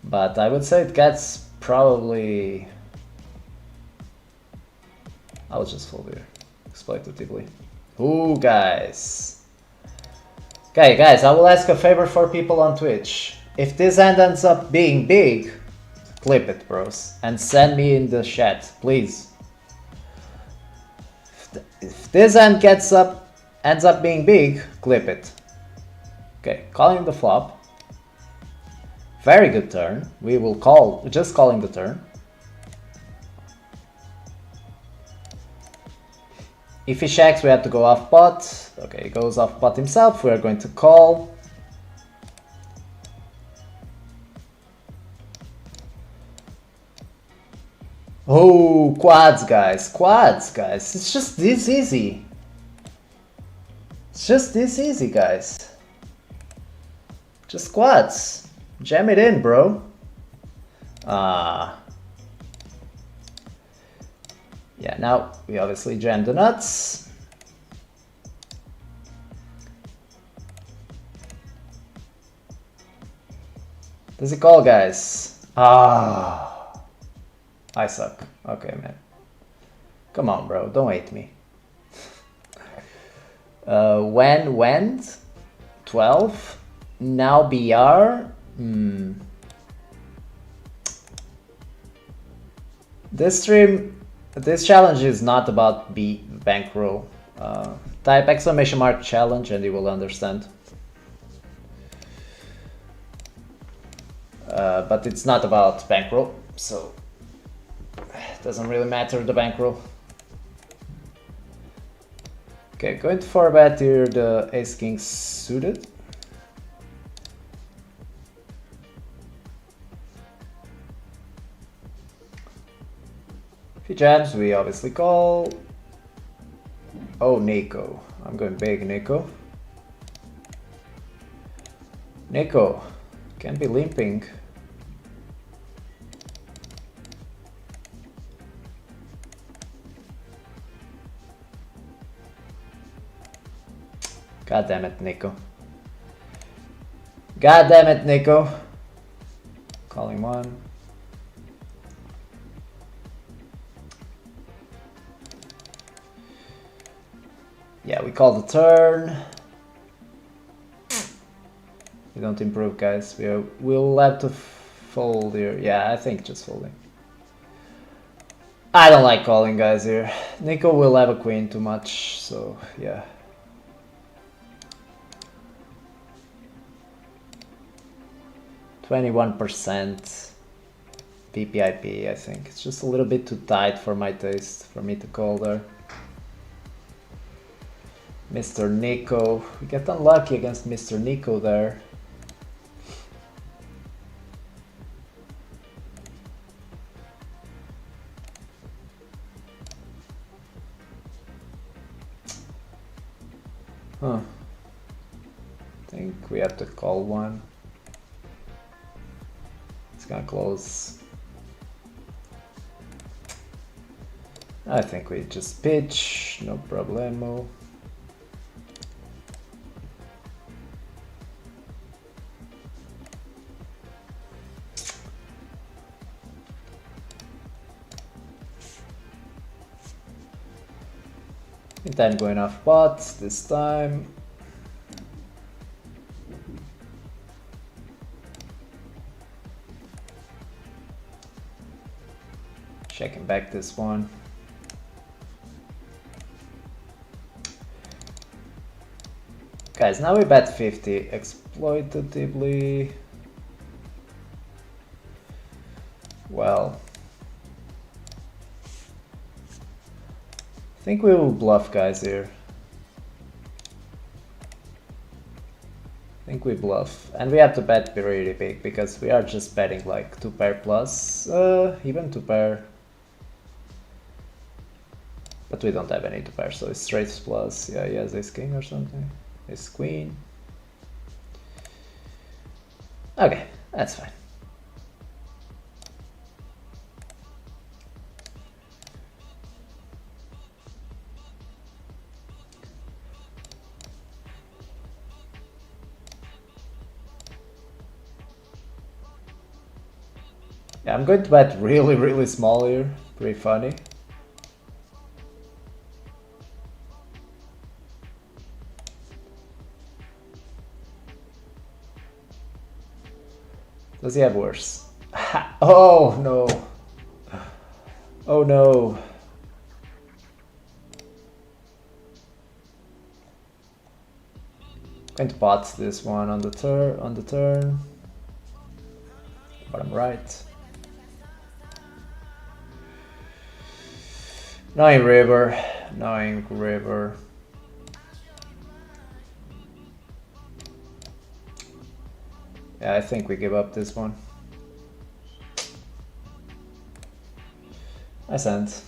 but I would say it gets probably, I'll just fold here, exploitatively. Ooh, guys. Okay, guys, I will ask a favor for people on Twitch. If this hand ends up being big, clip it, bros, and send me in the chat, please. If this hand ends up being big, clip it. Okay, calling the flop. Very good turn. We will call, just calling the turn. If he checks, we have to go off pot. Okay, he goes off pot himself. We are going to call. Oh, quads, guys. Quads, guys. It's just this easy. It's just this easy, guys. Just quads. Jam it in, bro. Yeah, now we obviously jam the nuts. Does it call, guys? I suck. Okay, man. Come on, bro. Don't hate me. When went? 12? Now BR? This challenge is not about bankroll. Type !! challenge and you will understand. But it's not about bankroll, so it doesn't really matter the bankroll. Okay, going to 4-bet here, the ace-king suited. If he jams, we obviously call. Oh, Nico. I'm going big, Nico. Nico, can't be limping. God damn it, Nico. God damn it, Nico. Calling one. Yeah, we call the turn. We don't improve, guys. We'll have to fold here. Yeah, I think just folding. I don't like calling, guys, here. Nico will have a queen too much, so yeah. %, PPIP, I think. It's just a little bit too tight for my taste, for me to call there. Mr. Nico. We get unlucky against Mr. Nico there. Huh. I think we have to call one. It's gonna close. I think we just pitch, no problemo. Then going off pots this time. Checking back this one. Guys, now we bet 50 exploitatively. Well, I think we will bluff, guys, here. I think we bluff. And we have to bet really big because we are just betting like 2 pair plus, even 2 pair. But we don't have any 2 pair, so it's straight plus. Yeah, he has ace king or something. Ace queen. Okay, that's fine. Yeah, I'm going to bet really, really small here. Pretty funny. Does he have worse? Oh no. Oh no. Going to pot this one on the turn. Bottom right. Knowing river. Yeah, I think we give up this one. I sent.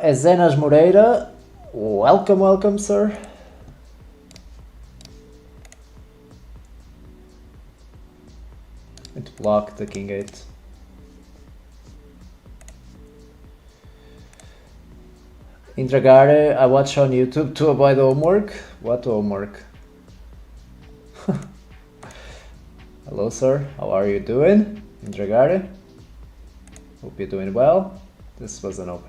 Ezenas Moreira, welcome, sir. It blocked the king 8. Indragare, I watch on YouTube to avoid homework. What homework? Hello, sir. How are you doing? Indragare? Hope you're doing well. This was an open.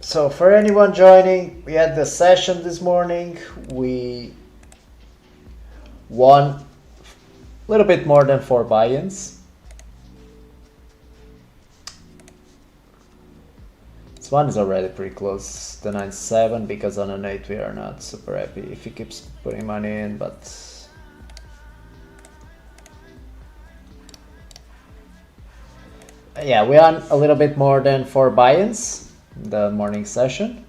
So for anyone joining, we had the session this morning. We won a little bit more than 4 buy-ins. This one is already pretty close, the 9-7, because on an 8 we are not super happy if he keeps putting money in, but yeah, we won a little bit more than 4 buy-ins in the morning session.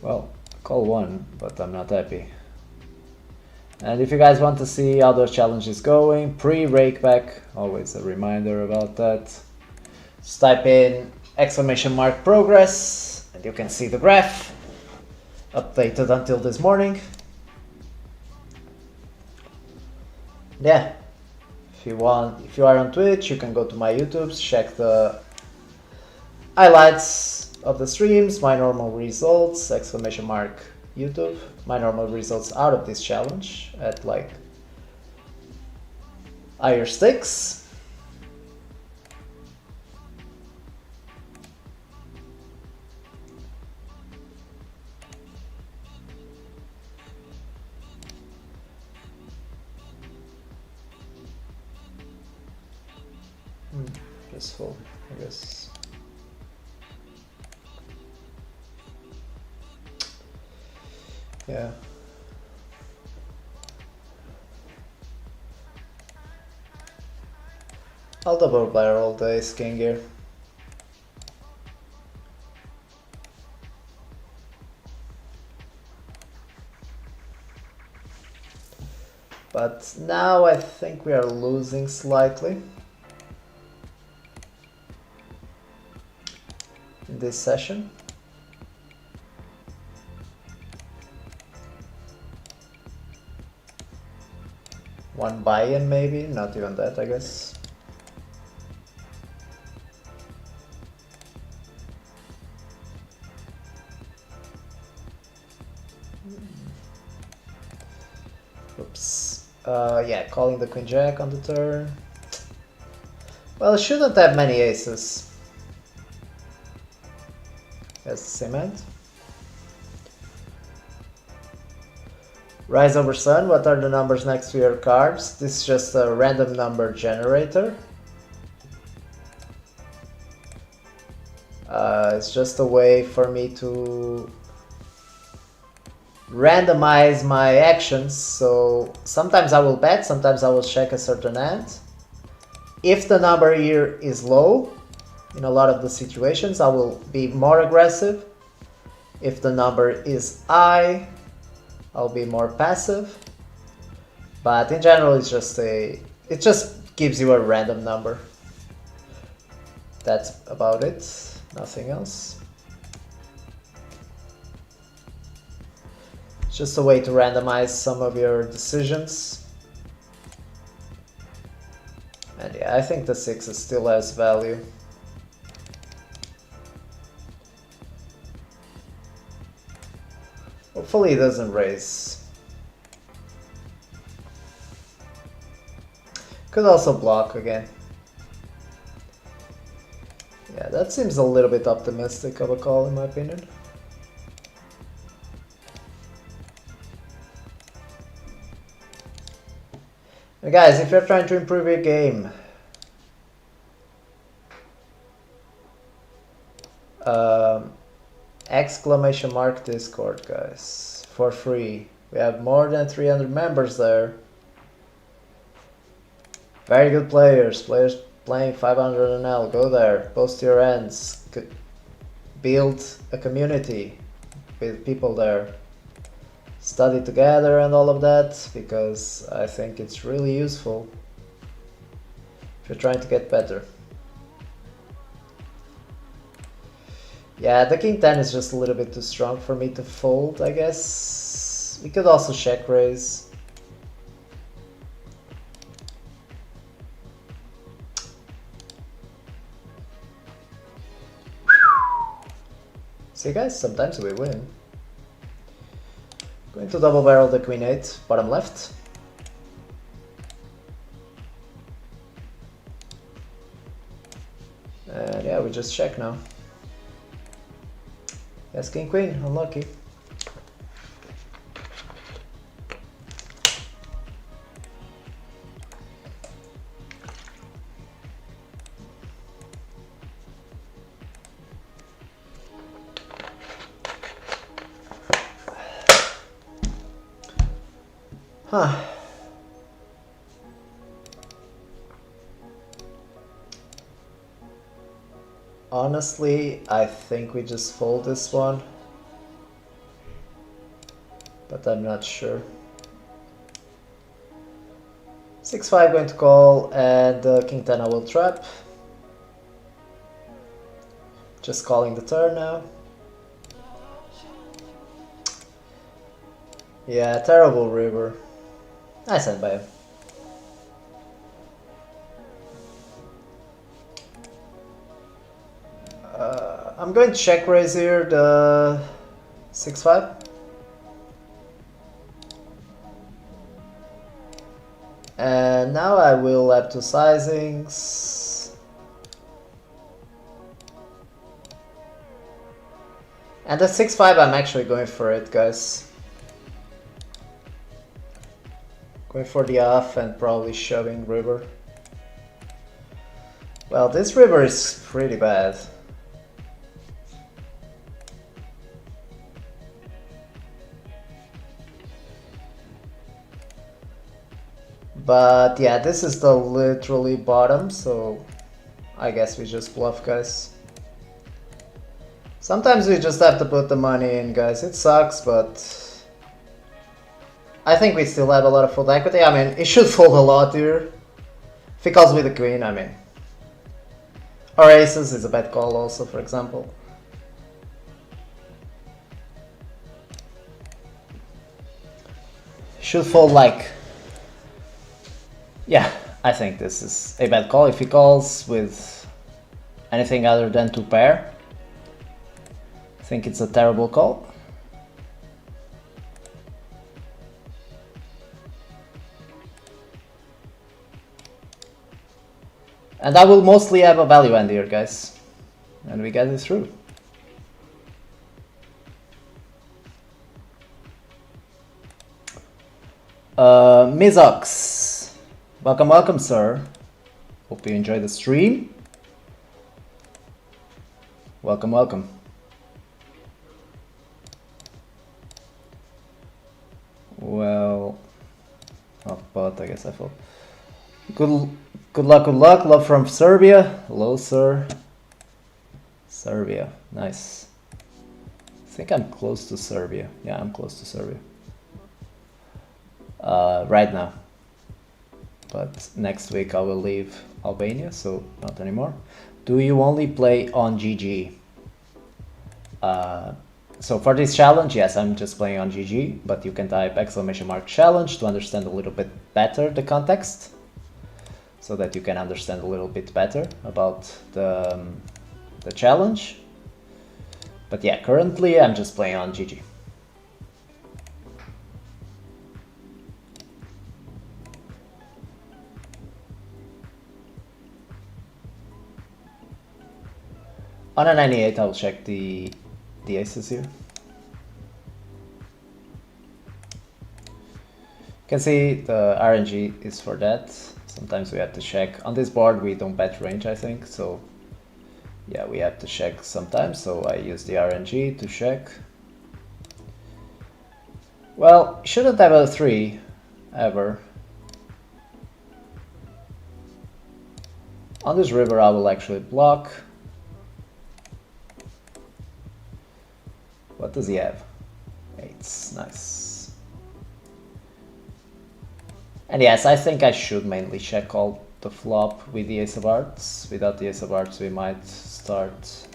Well, call 1, but I'm not happy. And if you guys want to see how the challenge is going, pre-rakeback, always a reminder about that. Just type in !progress and you can see the graph updated until this morning. Yeah, if you are on Twitch, you can go to my YouTube, check the highlights of the streams, my normal results, YouTube, my normal results out of this challenge at like higher stakes. Just full, I guess. Yeah. I'll double barrel the ace king here. But now I think we are losing slightly in this session. One buy-in maybe, not even that, I guess. Oops. Yeah, calling the queen jack on the turn. Well, it shouldn't have many aces. That's the same hand. Rise over sun, what are the numbers next to your cards? This is just a random number generator. It's just a way for me to randomize my actions. So sometimes I will bet, sometimes I will check a certain hand. If the number here is low, in a lot of the situations, I will be more aggressive. If the number is high, I'll be more passive. But in general, it's just it just gives you a random number. That's about it, nothing else. It's just a way to randomize some of your decisions. And yeah, I think the 6 still has value. Hopefully it doesn't raise. Could also block again. Yeah, that seems a little bit optimistic of a call in my opinion. And guys, if you're trying to improve your game, exclamation mark Discord, guys, for free. We have more than 300 members there. Very good players playing 500 NL. Go there, post your ends, build a community with people there, study together and all of that, because I think it's really useful if you're trying to get better. Yeah, the king 10 is just a little bit too strong for me to fold, I guess. We could also check raise. See guys, sometimes we win. Going to double barrel the queen 8, bottom left. And yeah, we just check now. Yes, king queen, unlucky. Huh. Honestly, I think we just fold this one, but I'm not sure. 6-5 going to call, and king 10 I will trap. Just calling the turn now. Yeah, terrible river. Nice hand by him. I'm going to check raise here the 6-5. And now I will have two sizings. And the 6-5 I'm actually going for it, guys. Going for the off and probably shoving river. Well, this river is pretty bad. But yeah, this is the literally bottom, so I guess we just bluff, guys. Sometimes we just have to put the money in, guys. It sucks, but I think we still have a lot of fold equity. I mean, it should fold a lot here. If he calls with the queen, I mean. Or aces is a bad call also, for example. Should fold like... Yeah, I think this is a bad call. If he calls with anything other than 2 pair, I think it's a terrible call. And I will mostly have a value hand here, guys. And we get it through. Mizox. Welcome, welcome, sir. Hope you enjoy the stream. Welcome, welcome. Well, off pot, I guess I thought. Good luck, good luck. Love from Serbia. Hello, sir. Serbia, nice. I think I'm close to Serbia. Yeah, I'm close to Serbia. Right now. But next week I will leave Albania, so not anymore. Do you only play on GG? So for this challenge, yes, I'm just playing on GG, but you can type !challenge to understand a little bit better the context, so that you can understand a little bit better about the challenge. But yeah, currently I'm just playing on GG. On a 98, I'll check the aces here. You can see the RNG is for that. Sometimes we have to check. On this board we don't bet range, I think, so yeah, we have to check sometimes, so I use the RNG to check. Well, shouldn't have a 3, ever. On this river I will actually block. What does he have? 8s, nice. And yes, I think I should mainly check all the flop with the ace of hearts. Without the ace of hearts we might start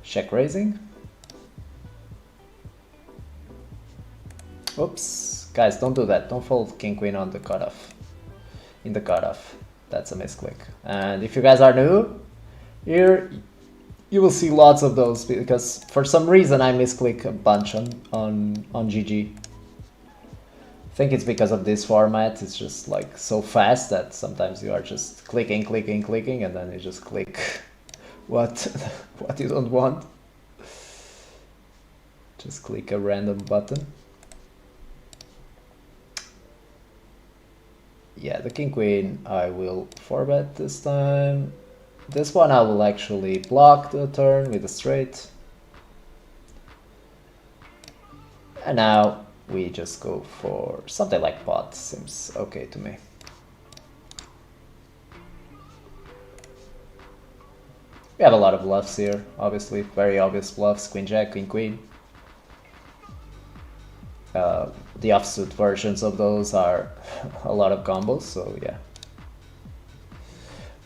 check raising. Oops, guys, don't do that. Don't fold king queen on the cutoff. In the cutoff, that's a misclick. And if you guys are new here, you will see lots of those because for some reason I misclick a bunch on GG. I think it's because of this format. It's just like so fast that sometimes you are just clicking, and then you just click what what you don't want. Just click a random button. Yeah, the king queen I will 4-bet this time. This one I will actually block the turn with a straight. And now we just go for something like pot, seems okay to me. We have a lot of bluffs here, obviously, very obvious bluffs, queen jack, queen queen. The offsuit versions of those are a lot of combos, so yeah.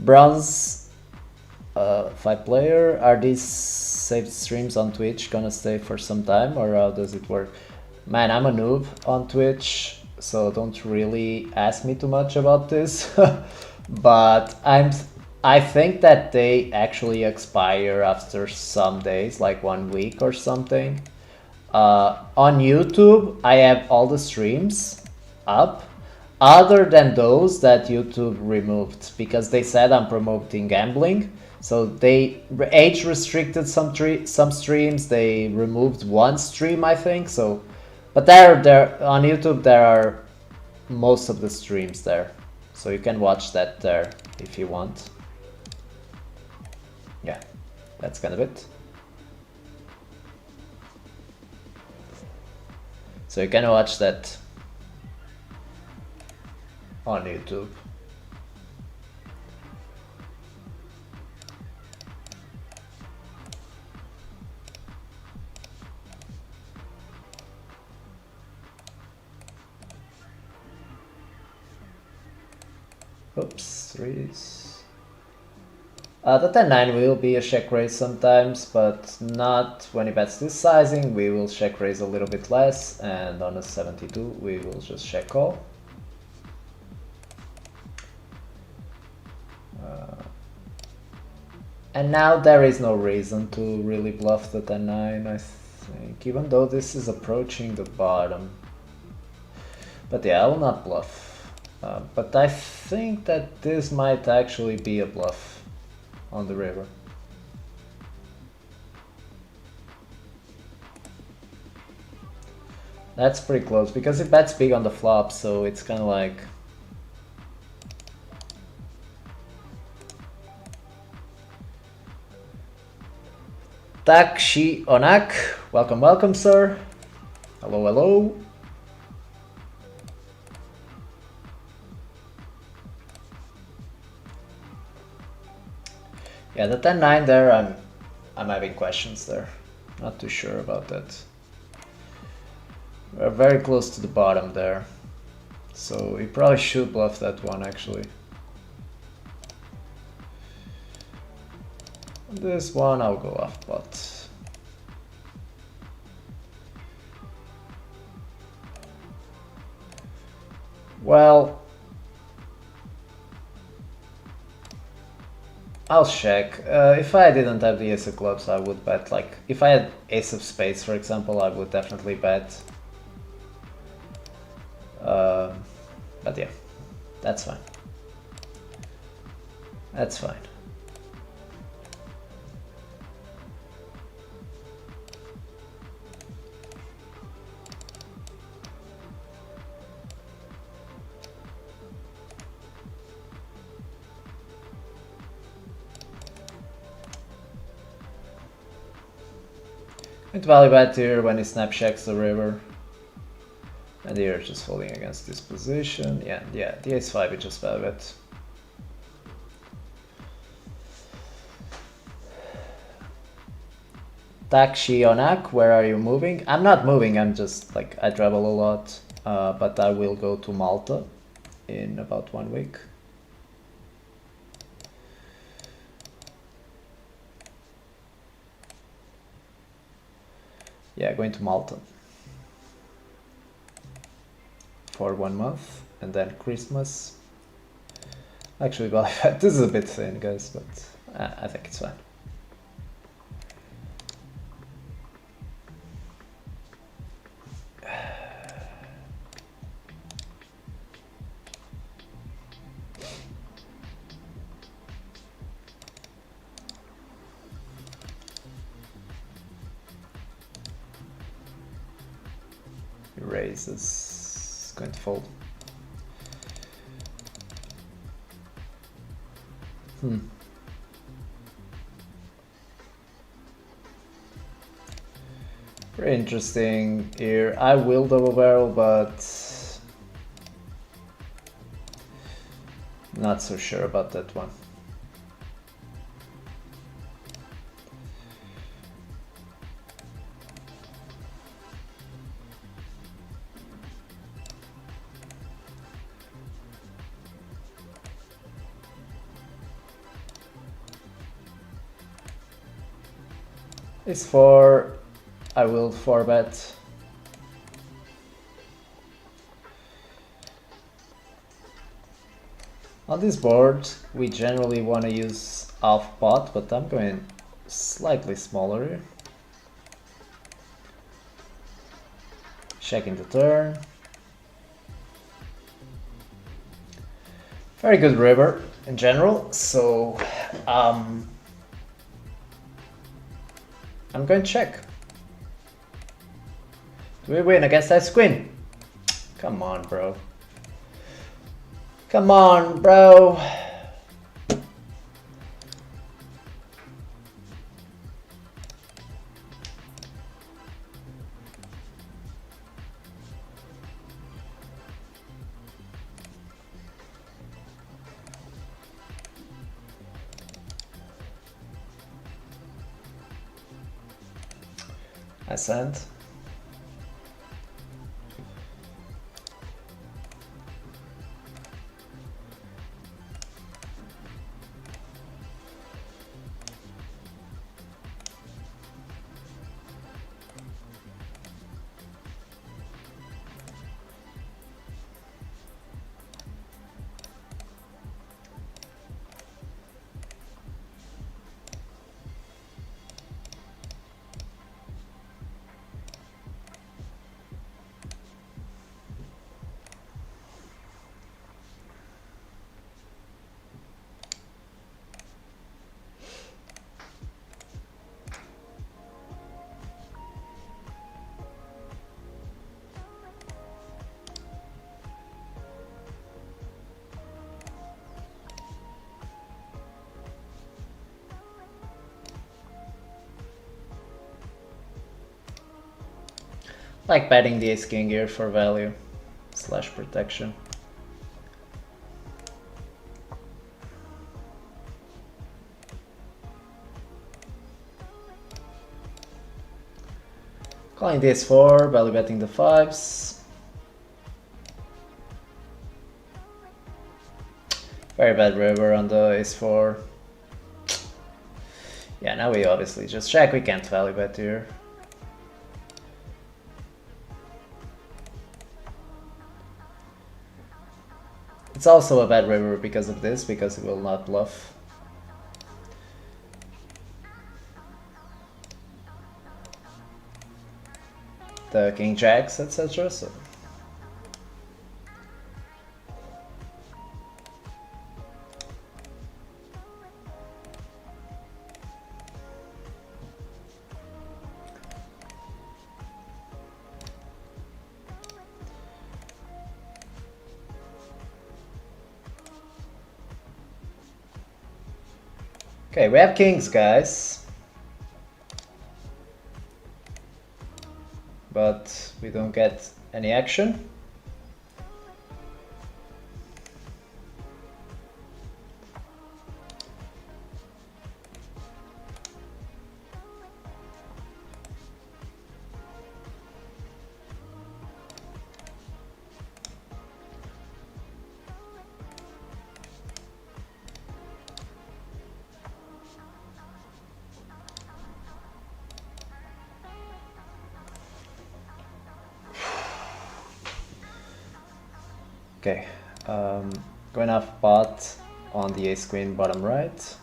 Bronze 5 player, are these saved streams on Twitch gonna stay for some time, or how does it work? Man, I'm a noob on Twitch, so don't really ask me too much about this. But I think that they actually expire after some days, like 1 week or something. On YouTube, I have all the streams up, other than those that YouTube removed, because they said I'm promoting gambling. So they age restricted some streams, they removed 1 stream, I think. So, but there on YouTube there are most of the streams there, so you can watch that there if you want. Yeah, that's kind of it. So you can watch that on YouTube. Oops, 3s. The 10-9 will be a check raise sometimes, but not when he bets this sizing. We will check raise a little bit less, and on a 72 we will just check call. And now there is no reason to really bluff the 10-9, I think, even though this is approaching the bottom. But yeah, I will not bluff. But I think that this might actually be a bluff on the river. That's pretty close because it bets big on the flop, so it's kind of like... Takshi Onak, welcome, welcome, sir. Hello, hello. Yeah, the 10-9 there, I'm having questions there. Not too sure about that. We're very close to the bottom there, so we probably should bluff that one actually. This one I'll go off pot. Well, I'll check. If I didn't have the ace of clubs, I would bet. Like, if I had ace of spades, for example, I would definitely bet. But yeah, that's fine. That's fine. With value bet here when he snap checks the river. And here just folding against this position. Yeah, the ace-5 is just value bet. Takshionak, where are you moving? I'm not moving, I'm just like, I travel a lot. But I will go to Malta in about 1 week. Yeah, going to Malta for 1 month and then Christmas. Actually, well, this is a bit thin, guys, but I think it's fine. Raises, going to fold. Very interesting here. I will double barrel, but not so sure about that one. Ace 4, I will 4-bet. On this board, we generally want to use half pot, but I'm going slightly smaller here. Checking the turn. Very good river in general, so I'm going to check. Do we win against Ice Queen? Come on, bro. Come on, bro. I send. Like betting the ace king here for value / protection. Calling the ace 4, value betting the 5s. Very bad river on the ace 4. Yeah, now we obviously just check, we can't value bet here. It's also a bad river because of this, because it will not bluff. The king jacks, etc. So okay, we have kings, guys. we don't get any action. Okay, going off pot on the ace queen bottom right.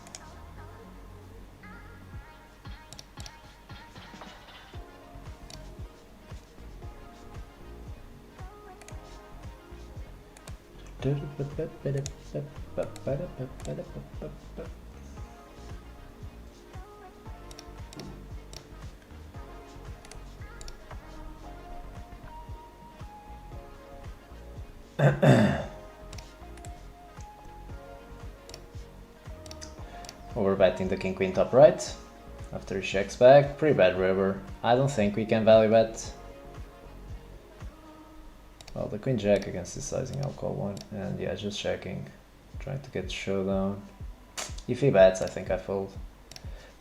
Overbetting the king queen top right after he checks back. Pretty bad river. I don't think we can value bet. Well, the queen jack against this sizing, I'll call one. And yeah, just checking, trying to get showdown. If he bets, I think I fold.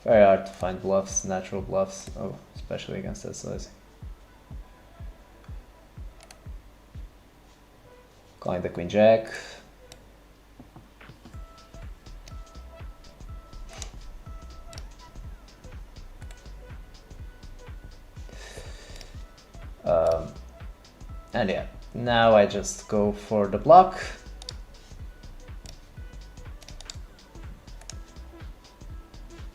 Very hard to find bluffs, natural bluffs. Oh, especially against that sizing. Calling the queen jack. And yeah, now I just go for the block.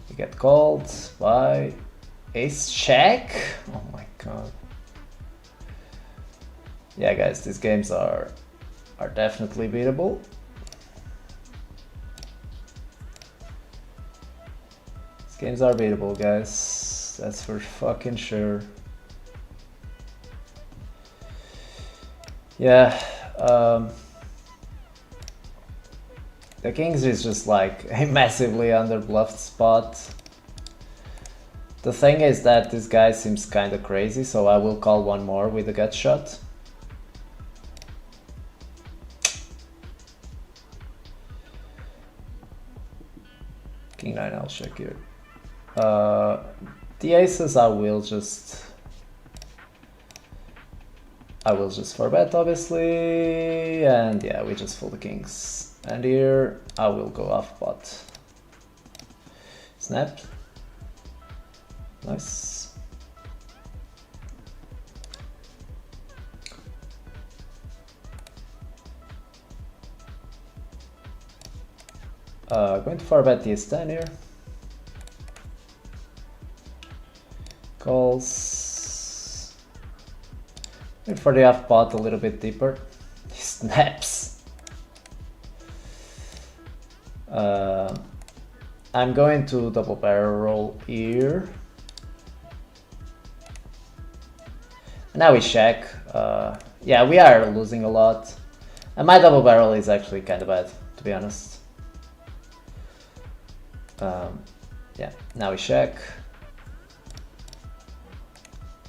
We get called by ace check. Oh my god. Yeah, guys, these games are definitely beatable. These games are beatable, guys. That's for fucking sure. Yeah, the kings is just like a massively underbluffed spot. The thing is that this guy seems kinda crazy, so I will call one more with a gut shot. King 9, I'll check here. The aces I will just 4-bet obviously, and yeah, we just fold the kings. And here I will go off pot. Snap. Nice. Going to 4-bet the ace-10 here. Calls. And for the off pot a little bit deeper. He snaps. I'm going to double barrel roll here. Now we check. Yeah, we are losing a lot. And my double barrel is actually kind of bad, to be honest. Yeah, now we check.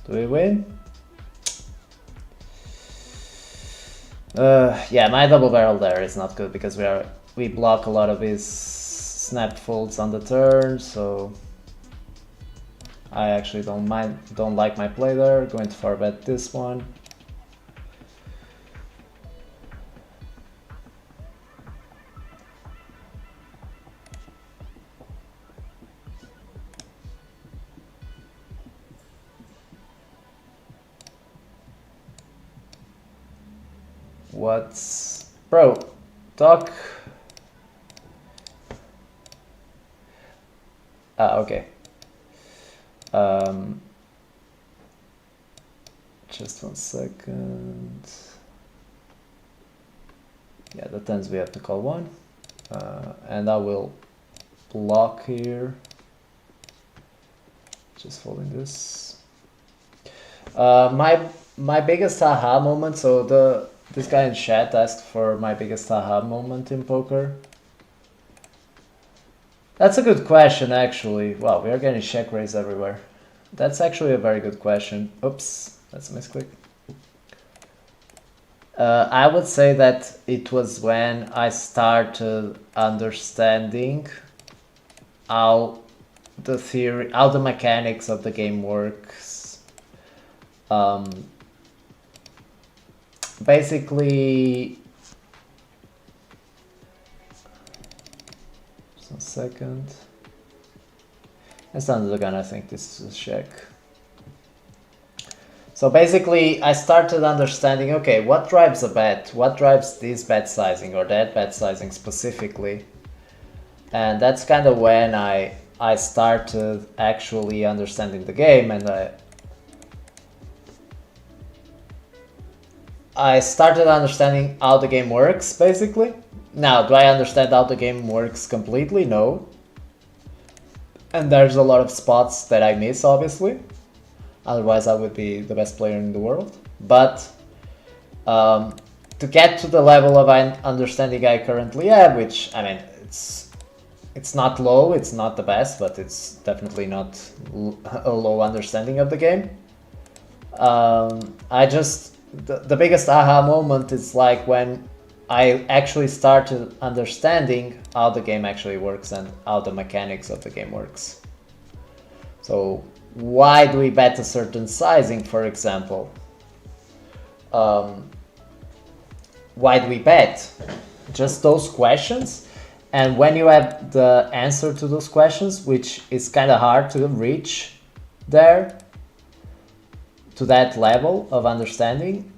Do we win? Yeah, my double barrel there is not good because we block a lot of his snap folds on the turn, so I actually don't like my play there. Going to 4-bet this one. What's... Bro, talk... okay. Just 1 second. Yeah, the tens we have to call one. And I will block here. Just folding this. My biggest aha moment, so this guy in chat asked for my biggest aha moment in poker. That's a good question, actually. Wow, we are getting check raise everywhere. That's actually a very good question. Oops, that's a misclick. I would say that it was when I started understanding how the theory, how the mechanics of the game works. Basically, just a second. It's under the gun, I think this is a check. So basically, I started understanding, okay, what drives a bet? What drives this bet sizing or that bet sizing specifically? And that's kind of when I started actually understanding the game, and I started understanding how the game works, basically. Now, do I understand how the game works completely? No. And there's a lot of spots that I miss, obviously. Otherwise, I would be the best player in the world. But to get to the level of understanding I currently have, which, I mean, it's not low, it's not the best, but it's definitely not a low understanding of the game. The biggest aha moment is like when I actually started understanding how the game actually works and how the mechanics of the game works. So why do we bet a certain sizing, for example? Why do we bet? Just those questions. And when you have the answer to those questions, which is kind of hard to reach there, to that level of understanding,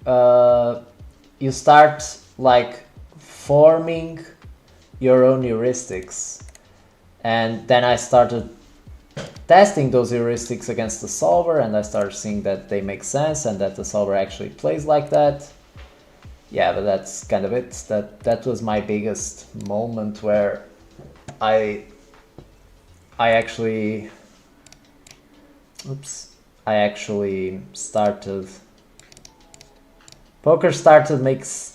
you start like forming your own heuristics. And then I started testing those heuristics against the solver, and I started seeing that they make sense and that the solver actually plays like that. Yeah, but that's kind of it. That was my biggest moment where I actually started, poker started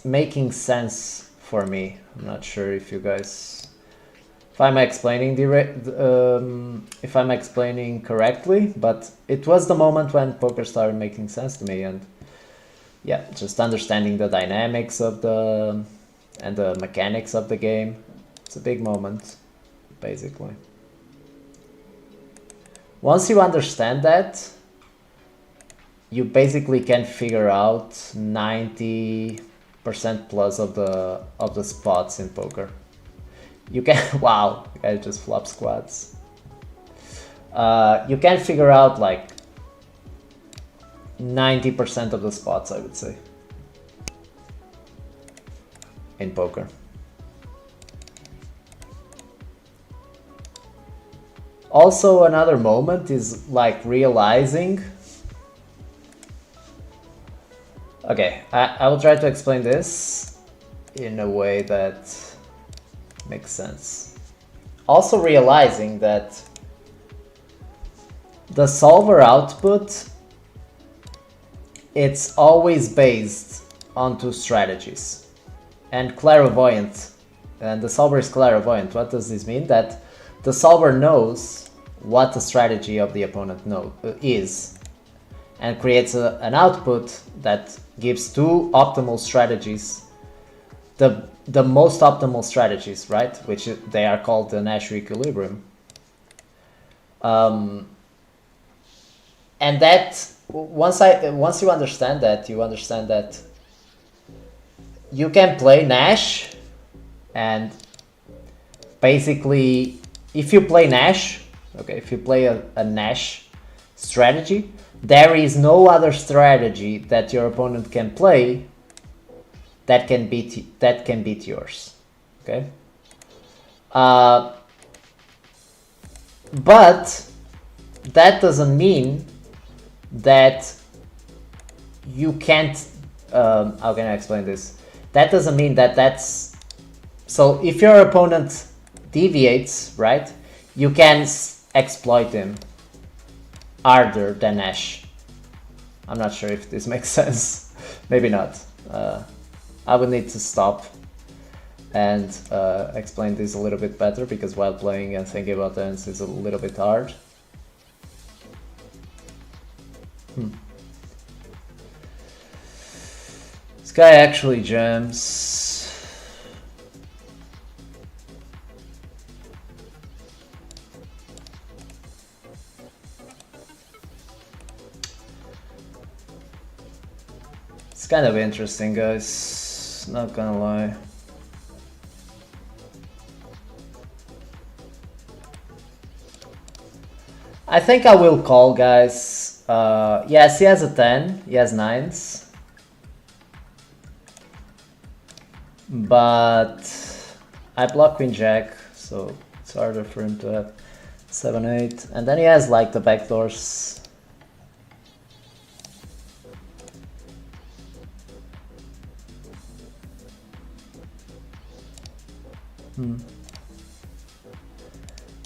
making sense for me. I'm not sure if you guys, if I'm explaining if I'm explaining correctly, but it was the moment when poker started making sense to me. And yeah, just understanding the dynamics of the mechanics of the game. It's a big moment, basically. Once you understand that, you basically can figure out 90% plus of the spots in poker. You can wow, the guy just flop squats. You can figure out like 90% of the spots, I would say, in poker. Also, another moment is like realizing. Okay, I will try to explain this in a way that makes sense. Also realizing that the solver output, it's always based on two strategies. And clairvoyant, and the solver is clairvoyant. What does this mean? That the solver knows what the strategy of the opponent is, and creates an output that gives two optimal strategies, the most optimal strategies, right? Which they are called the Nash equilibrium. And that once you understand that, you understand that you can play Nash, and basically, if you play Nash, okay, if you play a Nash strategy, there is no other strategy that your opponent can play that can beat yours. Okay. But that doesn't mean that you can't. How can I explain this? That doesn't mean that that's. So if your opponent deviates, right, you can exploit him harder than Nash. I'm not sure if this makes sense. Maybe not. I would need to stop and explain this a little bit better, because while playing and thinking about the ends is a little bit hard. This guy actually jams. It's kind of interesting, guys. Not gonna lie. I think I will call, guys. Yes, he has a 10. He has 9s. But I block Queen Jack, so it's harder for him to have 7, 8. And then he has like the backdoors.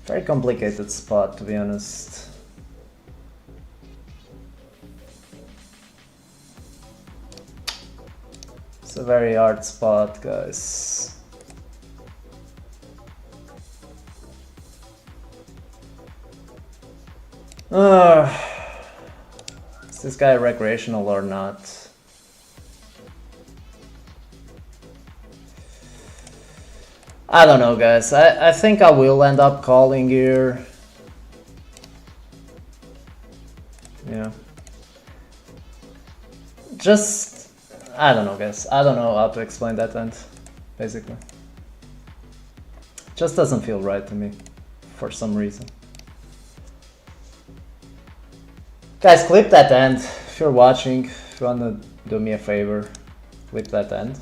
Very complicated spot, to be honest. It's a very hard spot, guys. Is this guy recreational or not? I don't know, guys. I think I will end up calling here. Yeah. Just, I don't know, guys. I don't know how to explain that end, basically. Just doesn't feel right to me, for some reason. Guys, clip that end. If you're watching, if you wanna do me a favor, clip that end.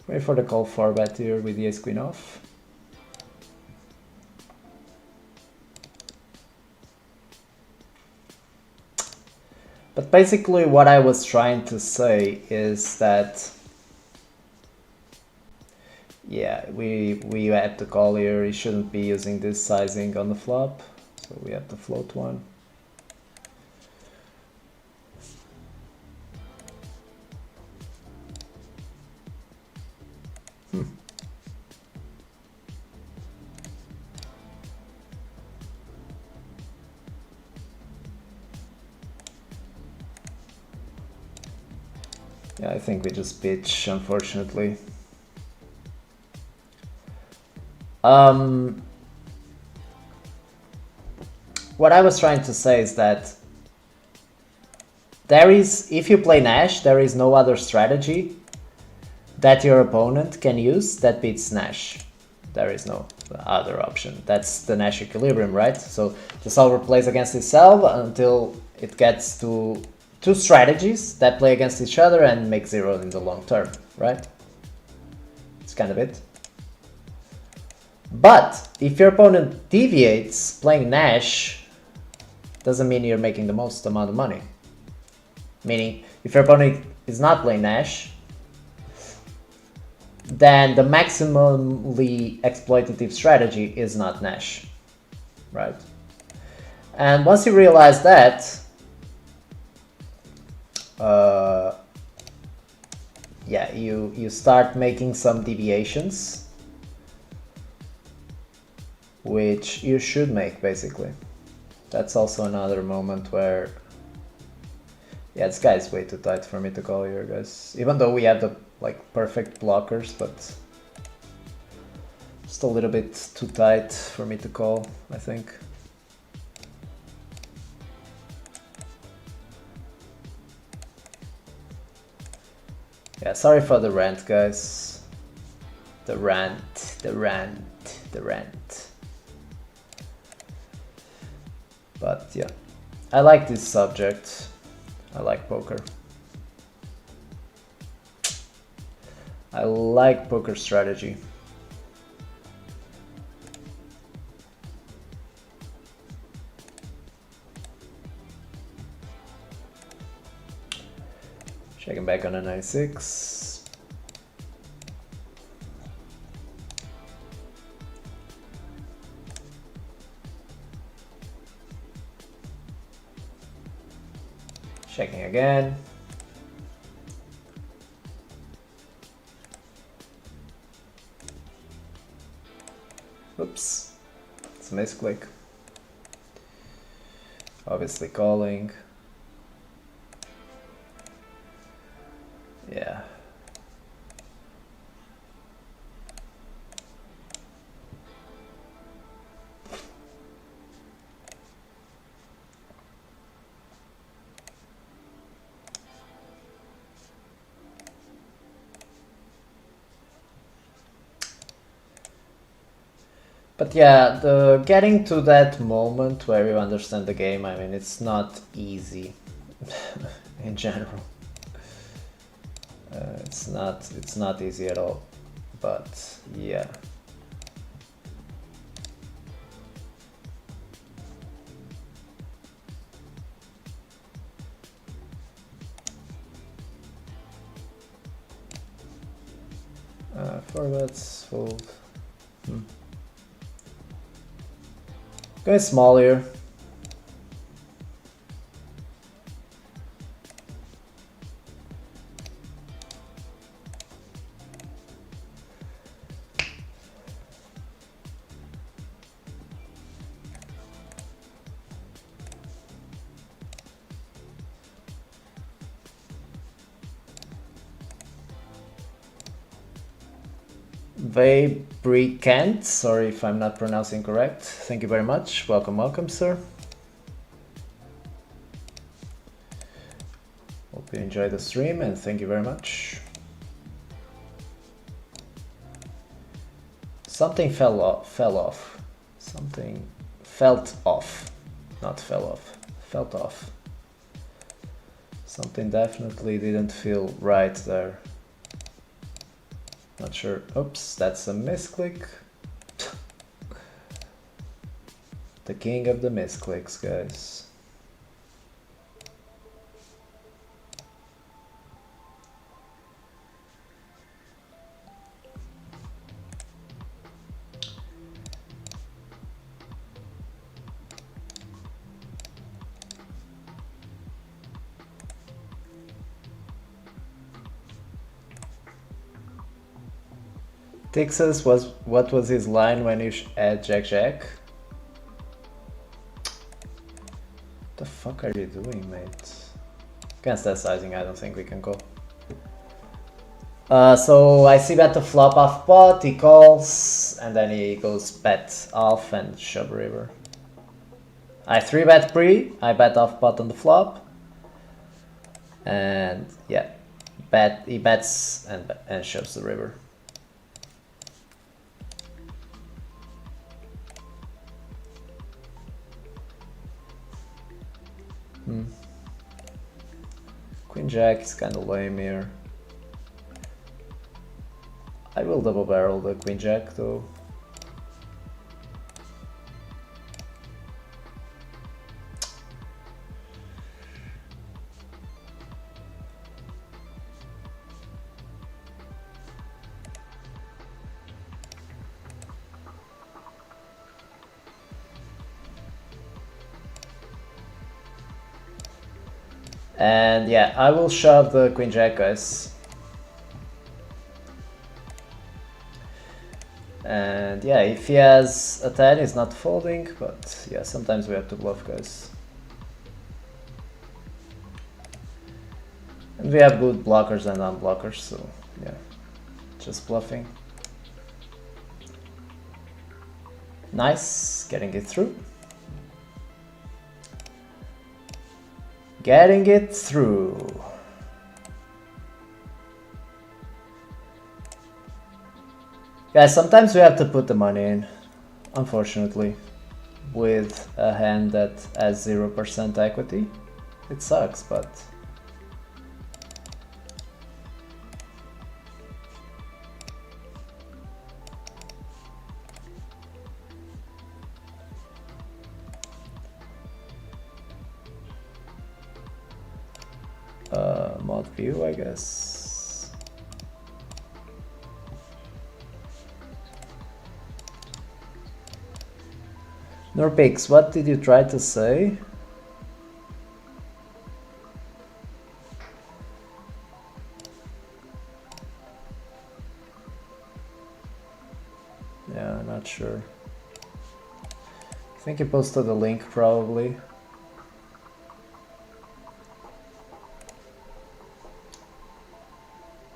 Wait for the call 4-bet here with the ace queen off. But basically what I was trying to say is that, yeah, we have to call here. He shouldn't be using this sizing on the flop, so we have to float one. Yeah, I think we just pitch, unfortunately. What I was trying to say is that there is, if you play Nash, there is no other strategy that your opponent can use that beats Nash. There is no other option. That's the Nash equilibrium, right? So the solver plays against itself until it gets to two strategies that play against each other and make zero in the long term, right? It's kind of it. But if your opponent deviates playing Nash, doesn't mean you're making the most amount of money. Meaning, if your opponent is not playing Nash, then the maximally exploitative strategy is not Nash, right? And once you realize that, yeah, you start making some deviations, which you should make, basically. That's also another moment where, yeah, this guy is way too tight for me to call here, guys. Even though we have the perfect blockers, but just a little bit too tight for me to call, I think. Yeah, sorry for the rant, guys. The rant. But yeah, I like this subject. I like poker. I like poker strategy. Checking back on a 96. Checking again. Oops, it's a misclick. Obviously calling. Yeah. But yeah, the getting to that moment where you understand the game, I mean, it's not easy in general. It's not easy at all. But yeah. Four bets, fold. Going small here. Kent, sorry if I'm not pronouncing correct. Thank you very much. Welcome, welcome, sir. Hope you enjoyed the stream and thank you very much. Something fell off. Something felt off. Not fell off. Felt off. Something definitely didn't feel right there. Not sure. Oops, that's a misclick. The king of the misclicks, guys. Tixas what was his line when you had Jack? What the fuck are you doing, mate? Against that sizing, I don't think we can go. So I see bet the flop off pot, he calls, and then he goes bet off and shove river. I 3-bet pre, I bet off pot on the flop. And yeah, he bets and shoves the river. Queen Jack is kind of lame here. I will double barrel the Queen Jack though. And yeah, I will shove the Queen Jack, guys. And yeah, if he has a 10, he's not folding, but yeah, sometimes we have to bluff, guys. And we have good blockers and non-blockers, so yeah, just bluffing. Nice, getting it through. Getting it through. Guys, sometimes we have to put the money in, unfortunately, with a hand that has 0% equity. It sucks, but... mod view, I guess. Norpix, what did you try to say? Yeah, not sure. I think he posted a link probably.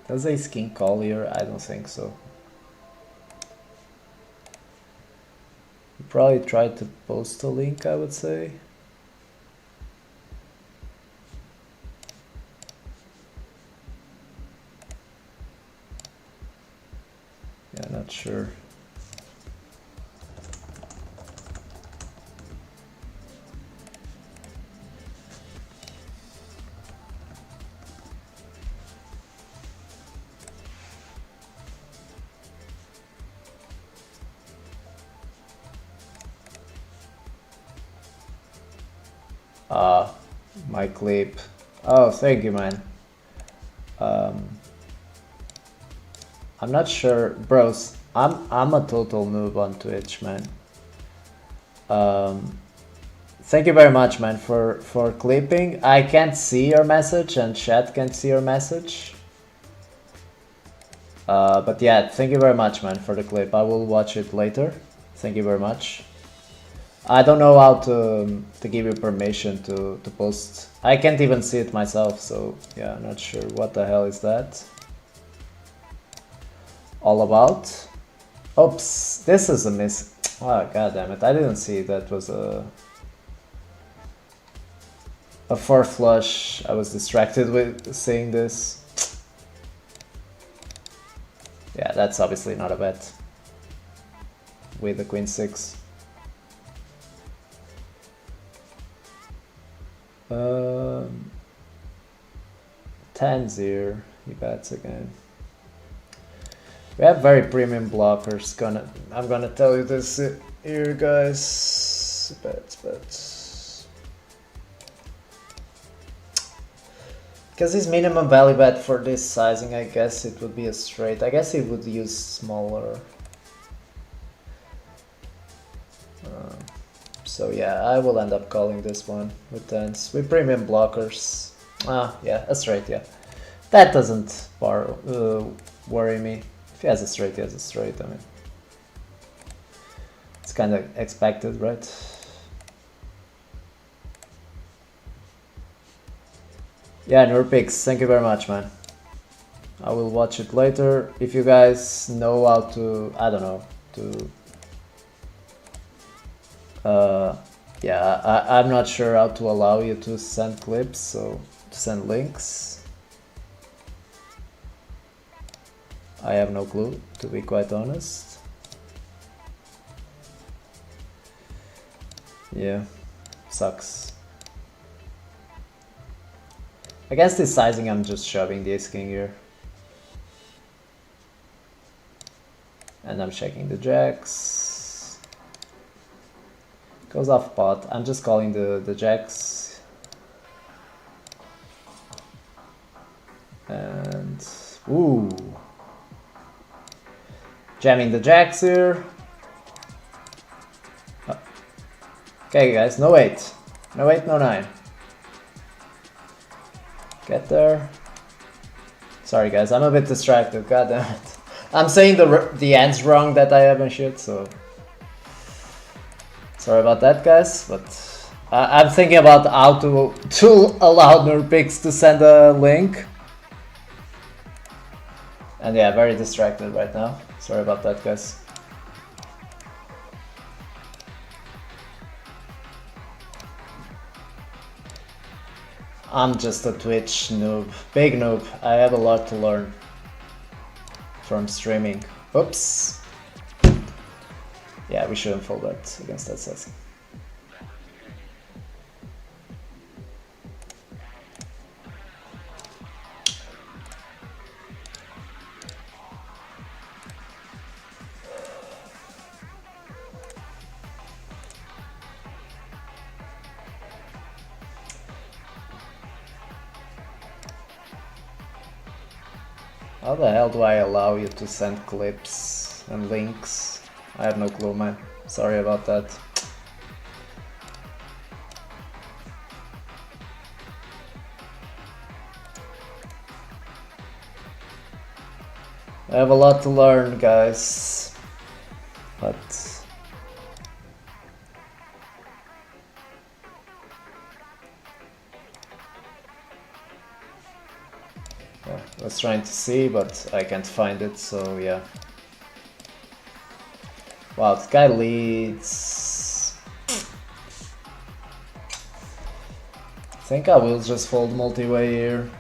Does Ace King call here? I don't think so. He probably tried to post a link, I would say. Yeah, not sure. My clip. Oh, thank you, man. I'm not sure, bros. I'm a total noob on Twitch, man. Thank you very much, man, for clipping. I can't see your message, and chat can't see your message. But yeah, thank you very much, man, for the clip. I will watch it later. Thank you very much. I don't know how to give you permission to post. I can't even see it myself, so yeah, I'm not sure what the hell is that all about. Oops, this is a miss. Oh, god damn it, I didn't see that was a 4 flush. I was distracted with seeing this. Yeah, that's obviously not a bet with the queen 6. 10-0, he bets again. We have very premium blockers. I'm gonna tell you this here, guys. Bets. Because his minimum value bet for this sizing, I guess it would be a straight. I guess he would use smaller. So yeah, I will end up calling this one with 10s. With premium blockers. Yeah, a straight, yeah. That doesn't worry me. If he has a straight, he has a straight, I mean. It's kind of expected, right? Yeah, Nurpix, thank you very much, man. I will watch it later. If you guys know how to, I don't know, to... yeah, I'm not sure how to allow you to send clips, so to send links. I have no clue, to be quite honest. Yeah, sucks. I guess this sizing I'm just shoving the ace king here. And I'm checking the jacks. Goes off pot. I'm just calling the jacks. And ooh. Jamming the jacks here. Oh. Okay guys, no 8. No 8, no 9. Get there. Sorry guys, I'm a bit distracted, god damn it. I'm saying the ends wrong that I have and shit, so... Sorry about that guys, but... I'm thinking about how to allow Nurpix to send a link. And yeah, very distracted right now. Sorry about that guys. I'm just a Twitch noob. Big noob. I have a lot to learn from streaming. Oops. Yeah, we shouldn't fold that against that sizing. How the hell do I allow you to send clips and links? I have no clue, man. Sorry about that. I have a lot to learn, guys. Yeah, I was trying to see, but I can't find it, so yeah. Wow, this guy leads. I think I will just fold multi-way here.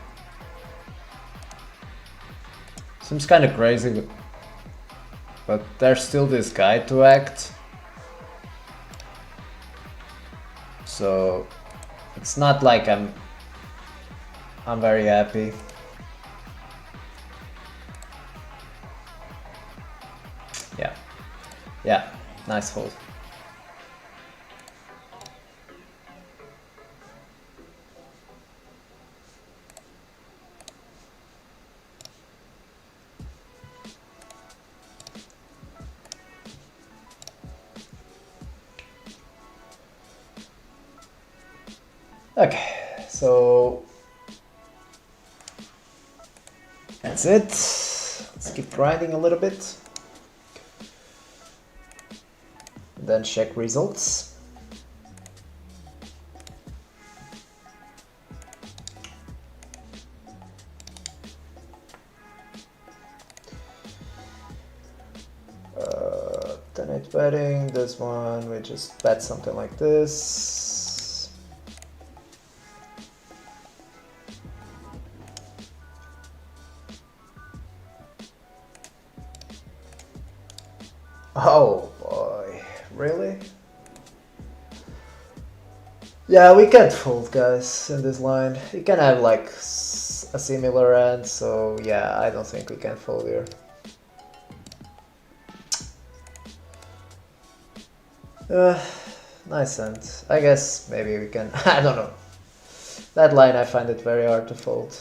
Seems kind of crazy, but there's still this guy to act. So it's not like I'm very happy. Yeah, nice fold. Okay, so that's it. Let's keep grinding a little bit. Then check results. Donate betting, this one, we just bet something like this. Oh boy, really? Yeah, we can't fold, guys, in this line. You can have like a similar end, so yeah, I don't think we can fold here. Nice end. I guess maybe we can. I don't know. That line I find it very hard to fold.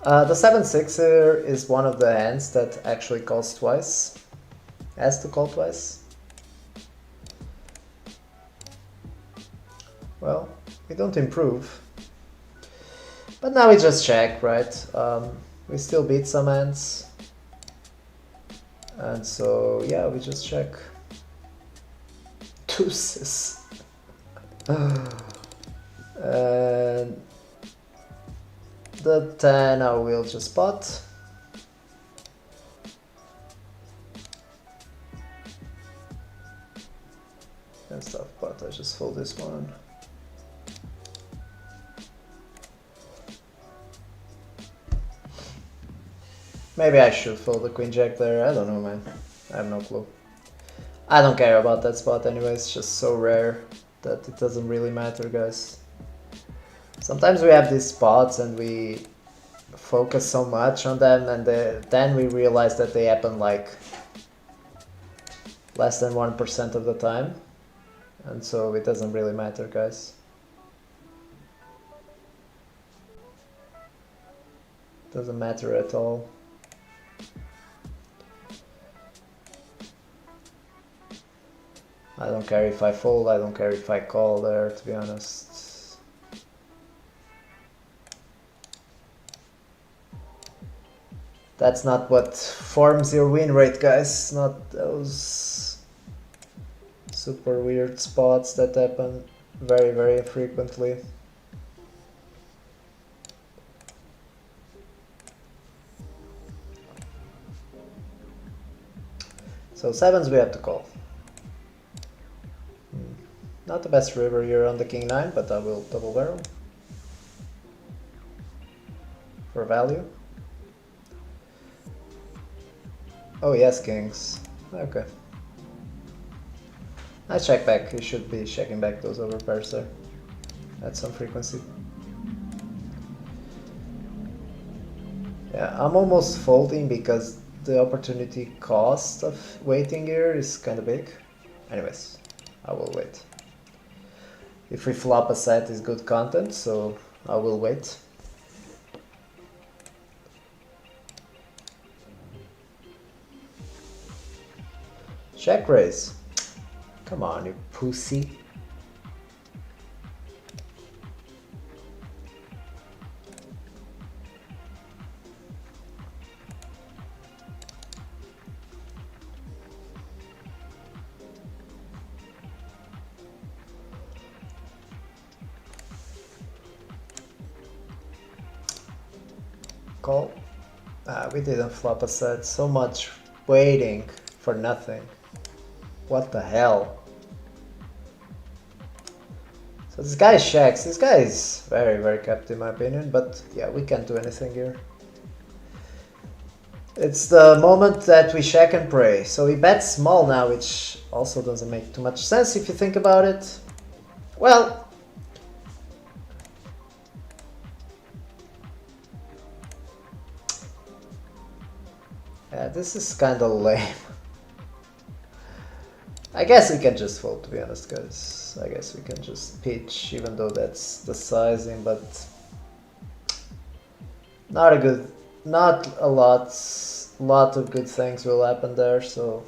The 7-6 here is one of the hands that actually calls twice. Has to call twice. Well, we don't improve. But now we just check, right? We still beat some hands. And so, yeah, we just check. Deuces. And the 10 I will just pot. And stuff, but I just fold this one. Maybe I should fold the queen jack there, I don't know, man. I have no clue. I don't care about that spot anyway, it's just so rare that it doesn't really matter, guys. Sometimes we have these spots and we focus so much on them and then we realize that they happen like less than 1% of the time. And so it doesn't really matter, guys. Doesn't matter at all. I don't care if I fold, I don't care if I call there, to be honest. That's not what forms your win rate, guys. Not those super weird spots that happen very, very frequently. So sevens we have to call. Not the best river here on the king 9, but I will double barrel for value. Oh yes, kings. Okay. I check back. You should be checking back those overpairs there at some frequency. Yeah, I'm almost folding because the opportunity cost of waiting here is kind of big. Anyways, I will wait. If we flop a set is good content, so I will wait. Check raise. Come on, you pussy. call. We didn't flop a set. So much waiting for nothing. What the hell? So this guy checks. This guy is very, very capped in my opinion, but yeah, we can't do anything here. It's the moment that we check and pray. So he bets small now, which also doesn't make too much sense if you think about it. Well, yeah, this is kind of lame. I guess we can just fold, to be honest, guys. I guess we can just pitch, even though that's the sizing, but not a lot of good things will happen there, so.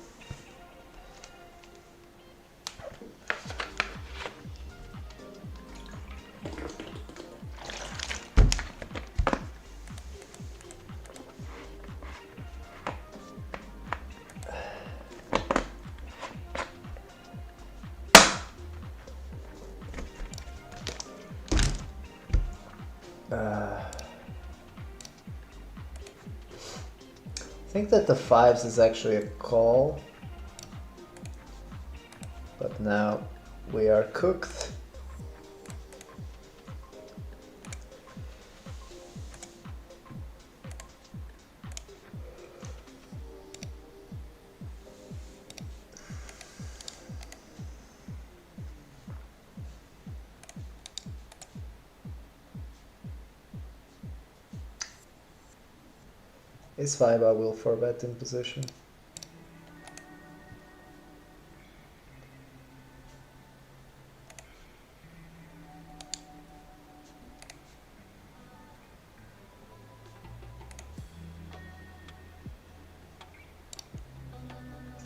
I think that the fives is actually a call, but now we are cooked. Ace 5 I will 4-bet in position.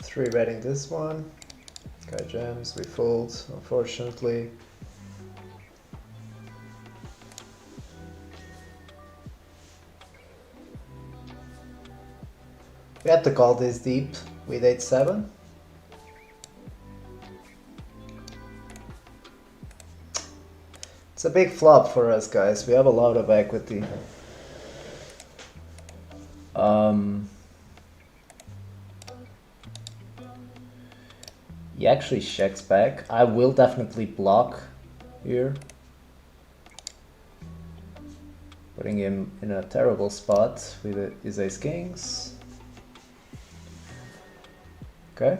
Three betting this one. Guy jams, we fold, unfortunately. We have to call this deep with 8-7. It's a big flop for us, guys. We have a lot of equity. He actually checks back. I will definitely block here, putting him in a terrible spot with his ace kings. Okay.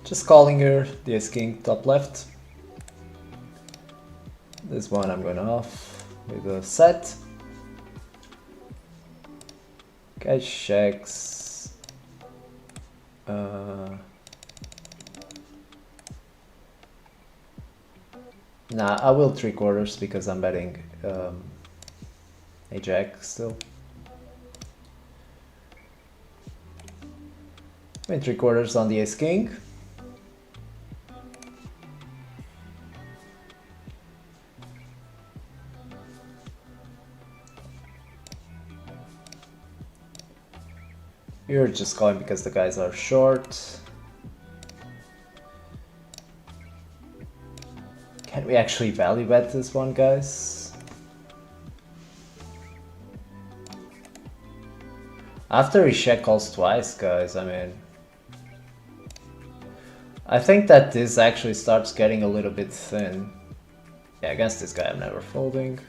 Just calling here, the ace king top left. This one I'm going off with a set. Guy checks. Nah, I will 3/4 because I'm betting a jack still. Win 3/4 on the ace king. You're just calling because the guys are short. Can we actually value bet this one, guys? After he check calls twice, guys, I mean, I think that this actually starts getting a little bit thin. Yeah, against this guy I'm never folding.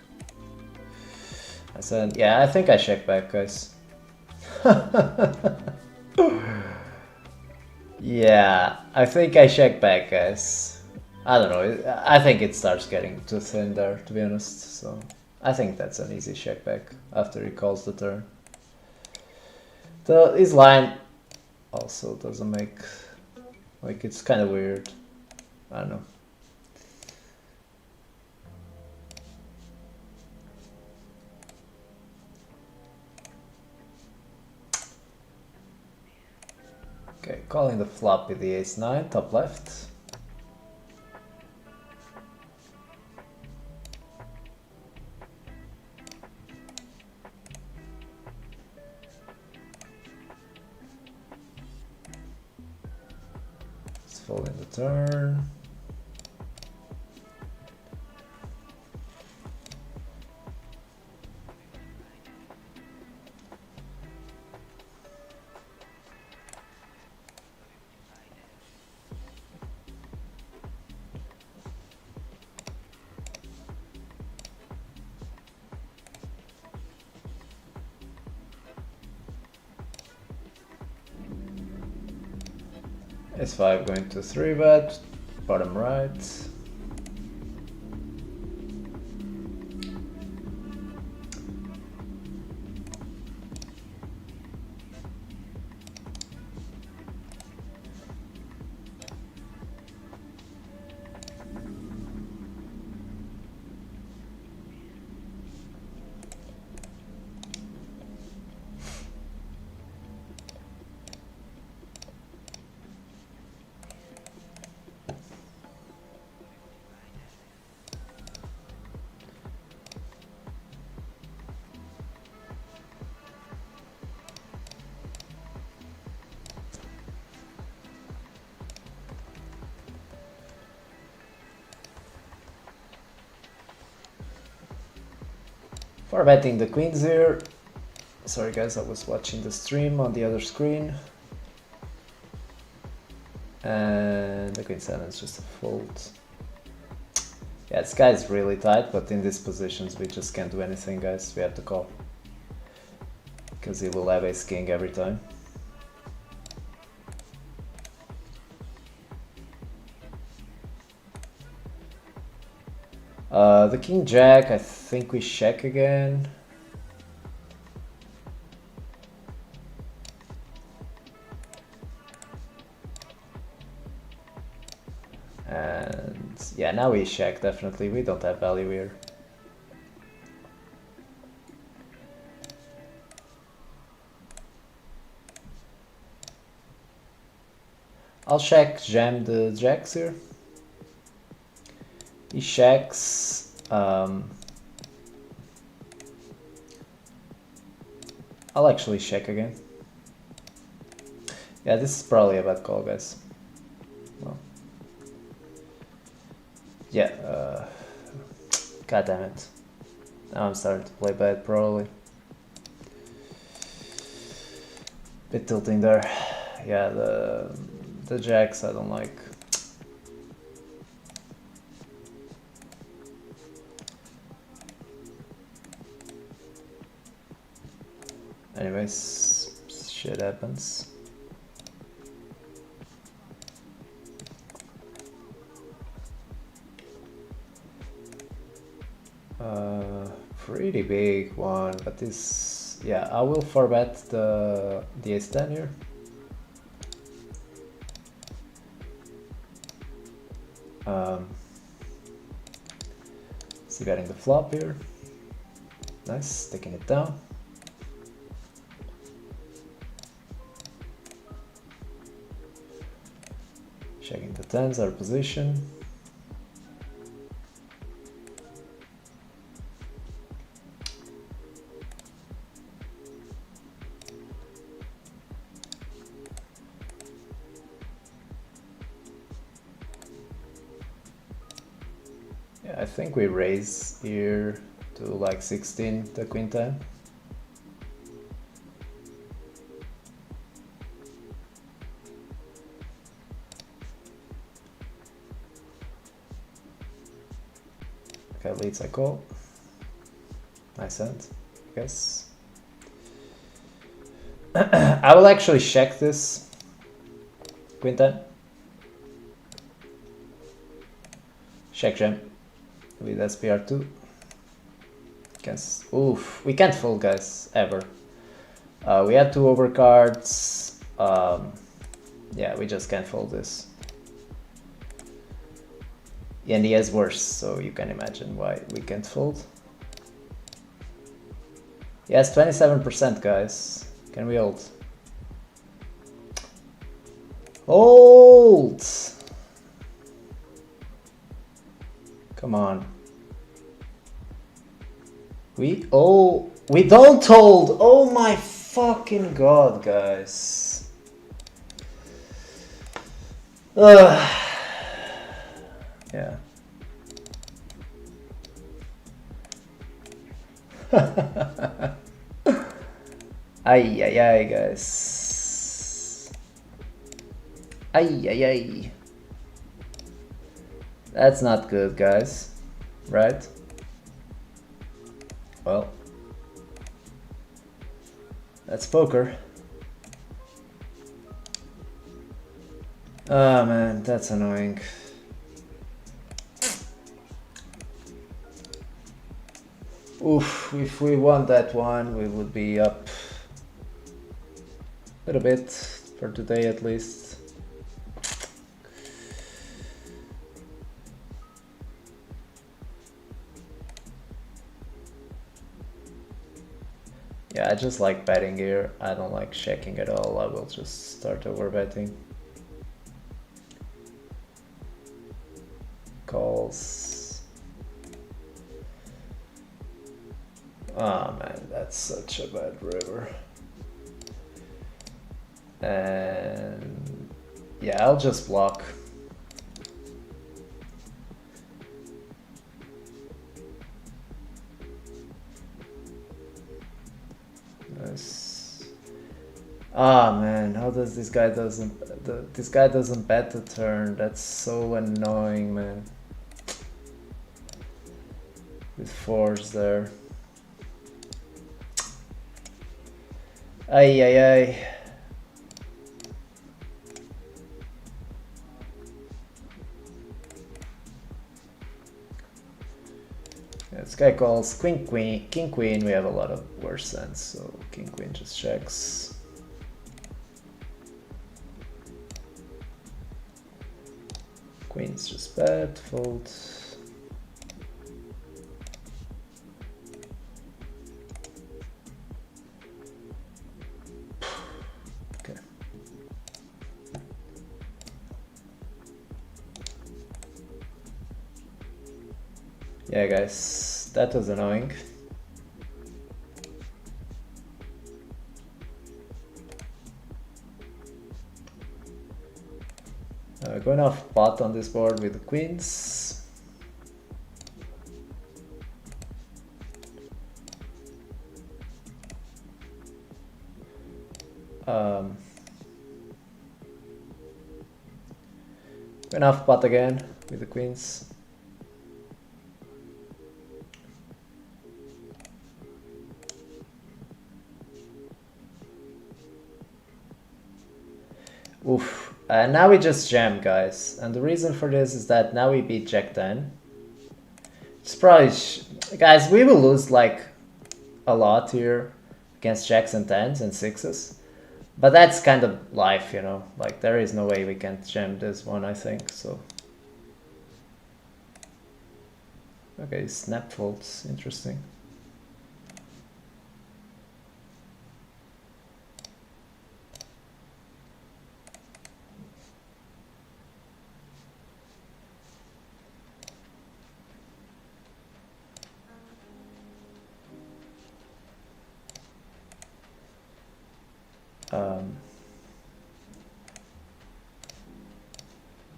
I said, yeah, I think I check back, guys. Yeah, I think I check back, guys. I don't know, I think it starts getting too thin there, to be honest, so I think that's an easy check back after he calls the turn. His line also doesn't make, like, it's kind of weird. I don't know. Okay, calling the flop with the ace-9, top left. fold in the turn. S5 going to 3-bet, bottom right. For betting the queens here. Sorry guys, I was watching the stream on the other screen. And the queen 7 is just a fold. Yeah, this guy is really tight, but in these positions we just can't do anything, guys. We have to call. Because he will have ace king every time. The king jack, I think we check again. And yeah, now we check, definitely. We don't have value here. I'll check jam the jacks here. He checks. I'll actually check again. Yeah, this is probably a bad call, guys. Well, yeah. God damn it. Now I'm starting to play bad, probably. Bit tilting there. Yeah, the jacks I don't like. Anyways, shit happens. Pretty big one, but this, yeah, I will 4-bet the ace 10 here. See betting the flop here. Nice, taking it down. Checking the 10s, our position. Yeah, I think we raise here to like 16, the queen 10. Okay, leads I call. Nice hand, I guess. I will actually check this. Queen 10. Check jam with SPR2. Guess. Oof, we can't fold, guys, ever. We had 2 overcards. Yeah, we just can't fold this. And he has worse, so you can imagine why we can't fold. Yes, 27%, guys. Can we hold? Hold! Come on. We don't hold! Oh my fucking god, guys. Yeah. Ay, ay, ay, guys. Ay, ay, ay. That's not good, guys. Right? Well, that's poker. Oh man, that's annoying. Oof, if we won that one, we would be up a little bit for today at least. Yeah, I just like betting here. I don't like checking at all. I will just start over betting. Calls. Oh man, that's such a bad river. And yeah, I'll just block. Nice. Ah man, how does this guy doesn't bet the turn? That's so annoying, man. With fours there. Ay ay ay. Yeah, this guy calls queen queen king queen. We have a lot of worse hands, so king queen just checks. Queen's just bad, fold. Okay. Yeah, guys, that was annoying. Going off pot on this board with the queens. Going off pot again with the queens. Oof. Now we just jam, guys. And the reason for this is that now we beat Jack 10. It's probably... guys, we will lose like a lot here against Jacks and 10s and 6s. But that's kind of life, you know. Like, there is no way we can't jam this one, I think, so... Okay, snap folds. Interesting.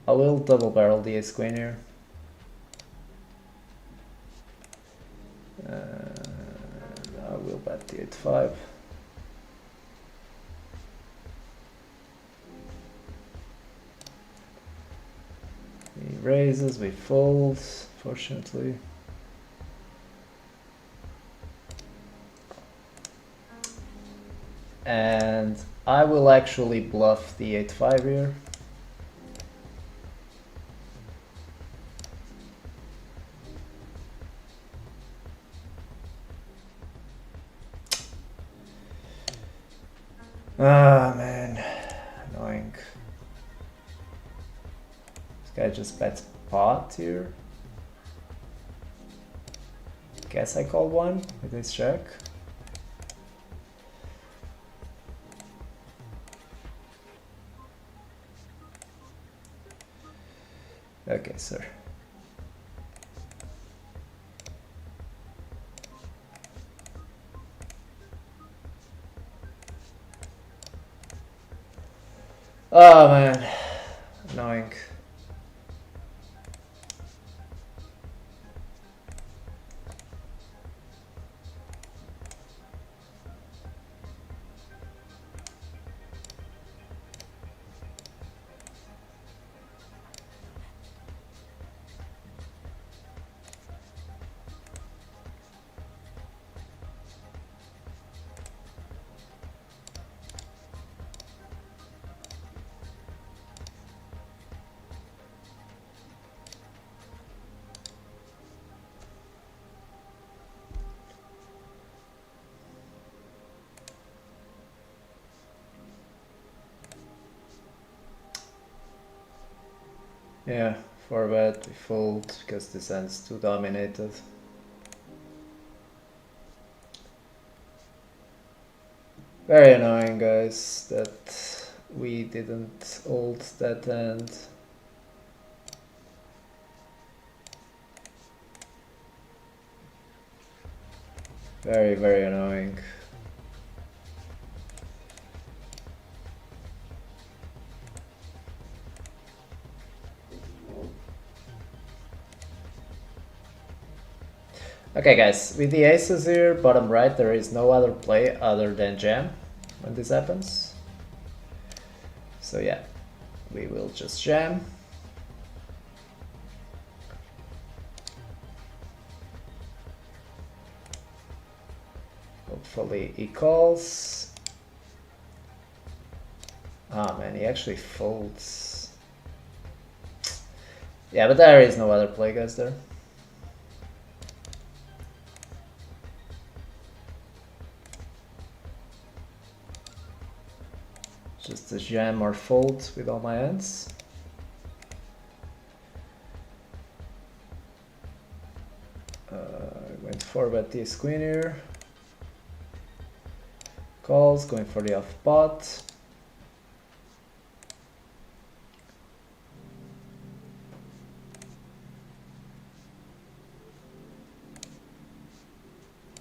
I will double barrel the ace queen here. I will bet the 8-5. He raises, we fold, fortunately. And I will actually bluff the 8-5 here. Ah, man. Annoying. This guy just bets pot here. Guess I called one with this check. Okay, sir. Oh man, annoying. Yeah, 4-bet, we fold because this end's too dominated. Very annoying, guys, that we didn't hold that end. Very, very annoying. Okay guys, with the aces here, bottom right, there is no other play other than jam when this happens. So yeah, we will just jam. Hopefully he calls. Ah man, he actually folds. Yeah, but there is no other play, guys, there. Just a jam or fold with all my hands. Going to 4-bet this queen here. Calls, going for the off pot.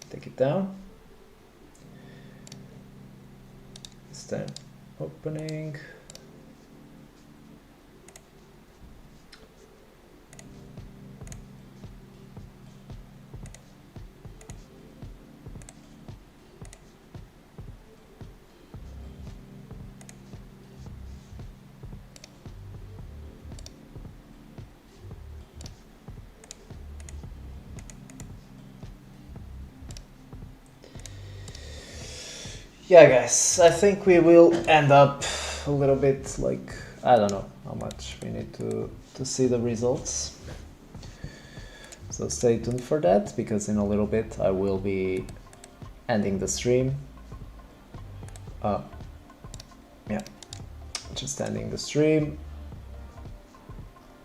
Take it down. This time opening. Yeah guys, I think we will end up a little bit like, I don't know how much we need to see the results. So stay tuned for that, because in a little bit I will be ending the stream. Yeah, just ending the stream.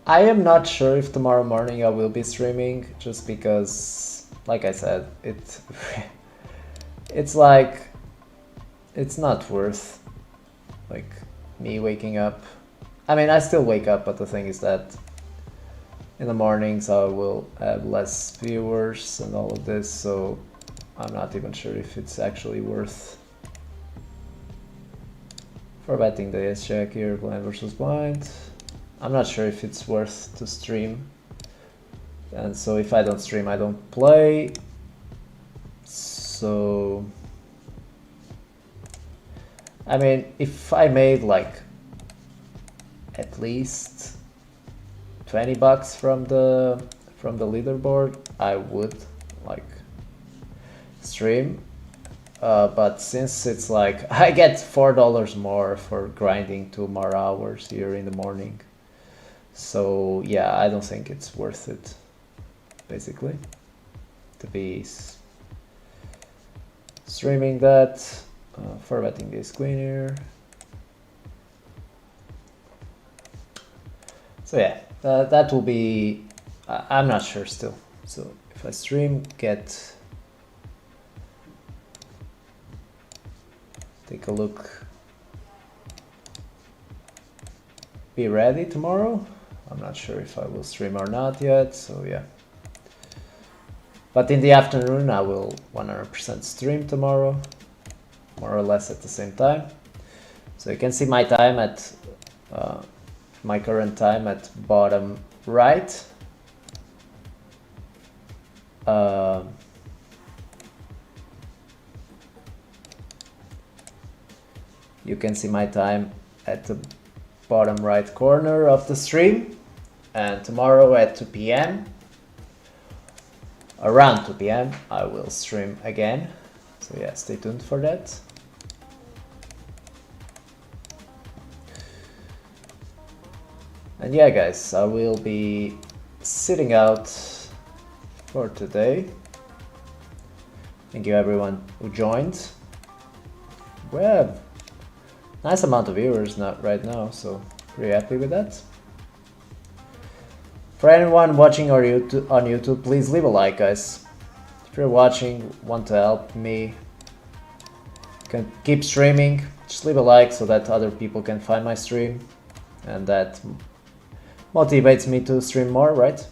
I am not sure if tomorrow morning I will be streaming, just because, like I said, it's like, it's not worth like me waking up. I mean, I still wake up, but the thing is that in the mornings I will have less viewers and all of this, so I'm not even sure if it's actually worth for betting the ace jack here, blind versus blind. I'm not sure if it's worth to stream, and so if I don't stream, I don't play. So I mean, if I made like at least 20 bucks from the leaderboard, I would like stream. But since it's like I get $4 more for grinding 2 more hours here in the morning, so yeah, I don't think it's worth it, basically, to be streaming that. For betting this queen here. So yeah, that will be, I'm not sure still. So if I stream, take a look, be ready tomorrow. I'm not sure if I will stream or not yet, so yeah. But in the afternoon I will 100% stream tomorrow, more or less at the same time. So you can see my time at my current time at bottom right. You can see my time at the bottom right corner of the stream, and tomorrow at 2 p.m. around 2 p.m. I will stream again. So yeah, stay tuned for that. And yeah guys, I will be sitting out for today. Thank you everyone who joined. We have a nice amount of viewers right now, so pretty happy with that. For anyone watching on YouTube, please leave a like, guys. If you're watching, want to help me can keep streaming, just leave a like so that other people can find my stream, and that motivates me to stream more, right?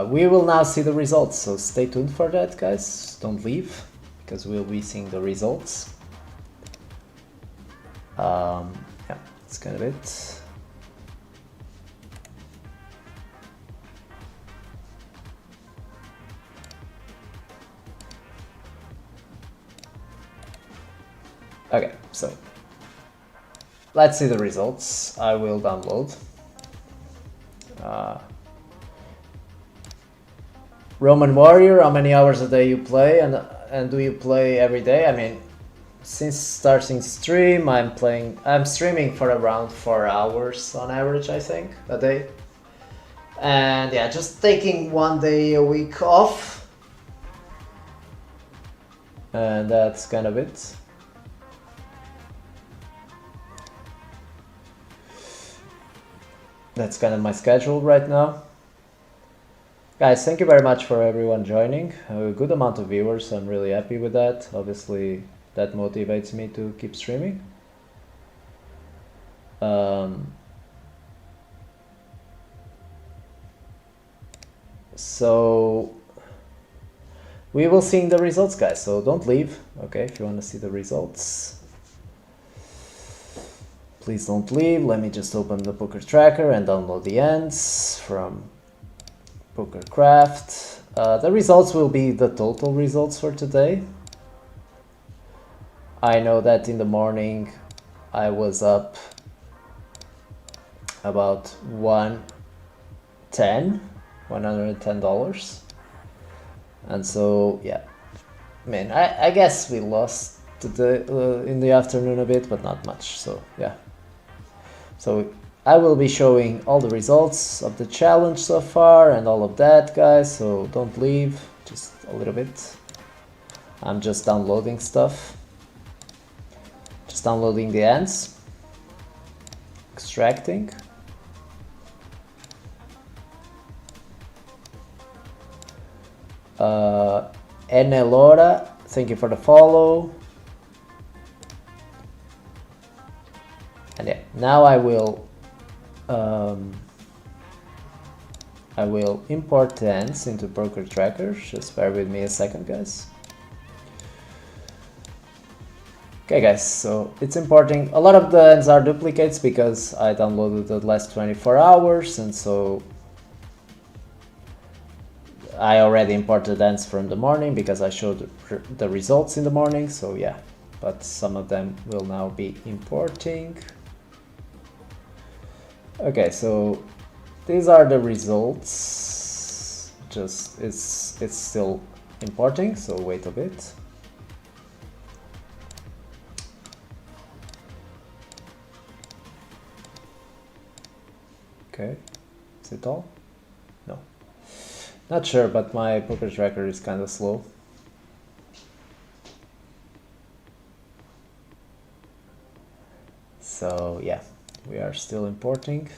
We will now see the results, so stay tuned for that, guys. Don't leave, because we'll be seeing the results. Yeah, that's kind of it. Okay, so let's see the results. I will download. Roman Warrior, how many hours a day you play, and do you play every day? I mean, since starting stream, I'm streaming for around 4 hours on average, I think, a day. And yeah, just taking 1 day a week off. And that's kind of it. That's kind of my schedule right now. Guys, thank you very much for everyone joining. A good amount of viewers, I'm really happy with that. Obviously, that motivates me to keep streaming. So we will see the results, guys, so don't leave, okay, if you want to see the results. Please don't leave. Let me just open the Poker Tracker and download the ends from PokerCraft. The results will be the total results for today. I know that in the morning I was up about $110. And so, yeah, man, I guess we lost today, in the afternoon a bit, but not much, so yeah. So I will be showing all the results of the challenge so far and all of that, guys, so don't leave, just a little bit. I'm just downloading stuff. Just downloading the ends. Extracting. Enelora, thank you for the follow. And yeah, now I will import the ends into Poker Tracker. Just bear with me a second, guys. Okay, guys, so it's importing. A lot of the ends are duplicates because I downloaded the last 24 hours, and so I already imported ends from the morning because I showed the results in the morning, so yeah, but some of them will now be importing. Okay, so these are the results. Just it's still importing, so wait a bit. Okay, is it all? No. Not sure, but my Poker Tracker is kind of slow. So yeah, we are still importing.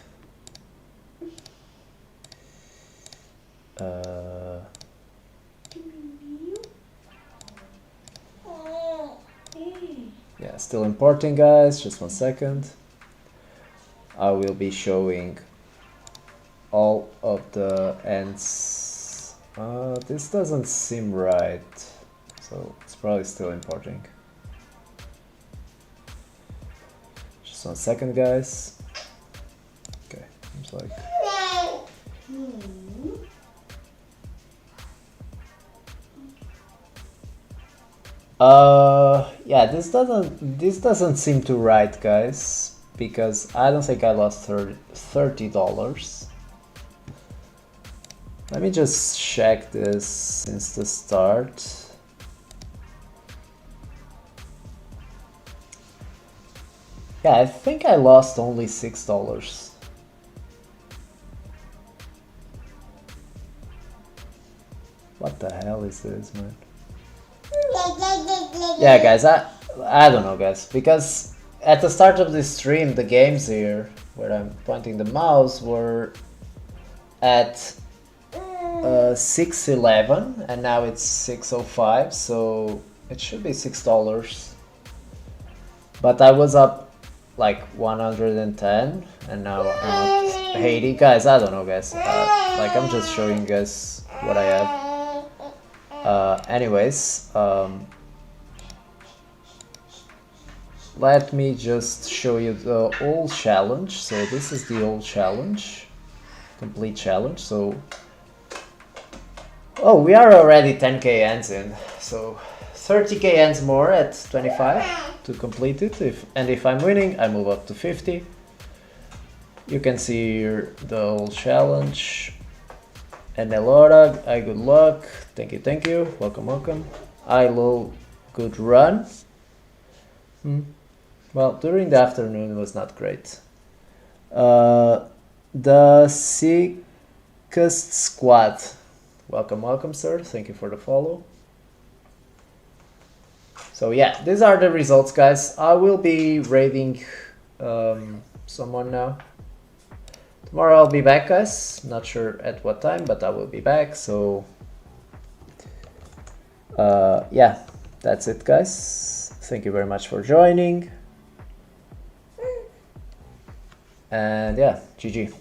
Yeah, still importing, guys, just 1 second. I will be showing all of the ends. This doesn't seem right, so it's probably still importing. Just 1 second, guys. Okay, seems like. Yeah, this doesn't seem to right, guys, because I don't think I lost $30. Let me just check this since the start. Yeah, I think I lost only $6. What the hell is this, man? Yeah, guys, I don't know, guys, because at the start of this stream, the games here, where I'm pointing the mouse, were at 6.11 and now it's 6.05, so it should be $6. But I was up like 110 and now I'm at 80. Guys, I don't know, guys. Like, I'm just showing you guys what I have. Anyways, let me just show you the old challenge. So this is the old challenge, complete challenge. So, oh, we are already 10k ends in, so 30k ends more at 25 to complete it. If I'm winning, I move up to 50. You can see here the old challenge. And Elora, I good luck. Thank you. Welcome. Ilo, good run. Well, during the afternoon was not great. The Sickest Squad. Welcome, sir. Thank you for the follow. So yeah, these are the results, guys. I will be raiding someone now. Tomorrow I'll be back, guys. Not sure at what time, but I will be back. So yeah, that's it, guys. Thank you very much for joining. And yeah, GG.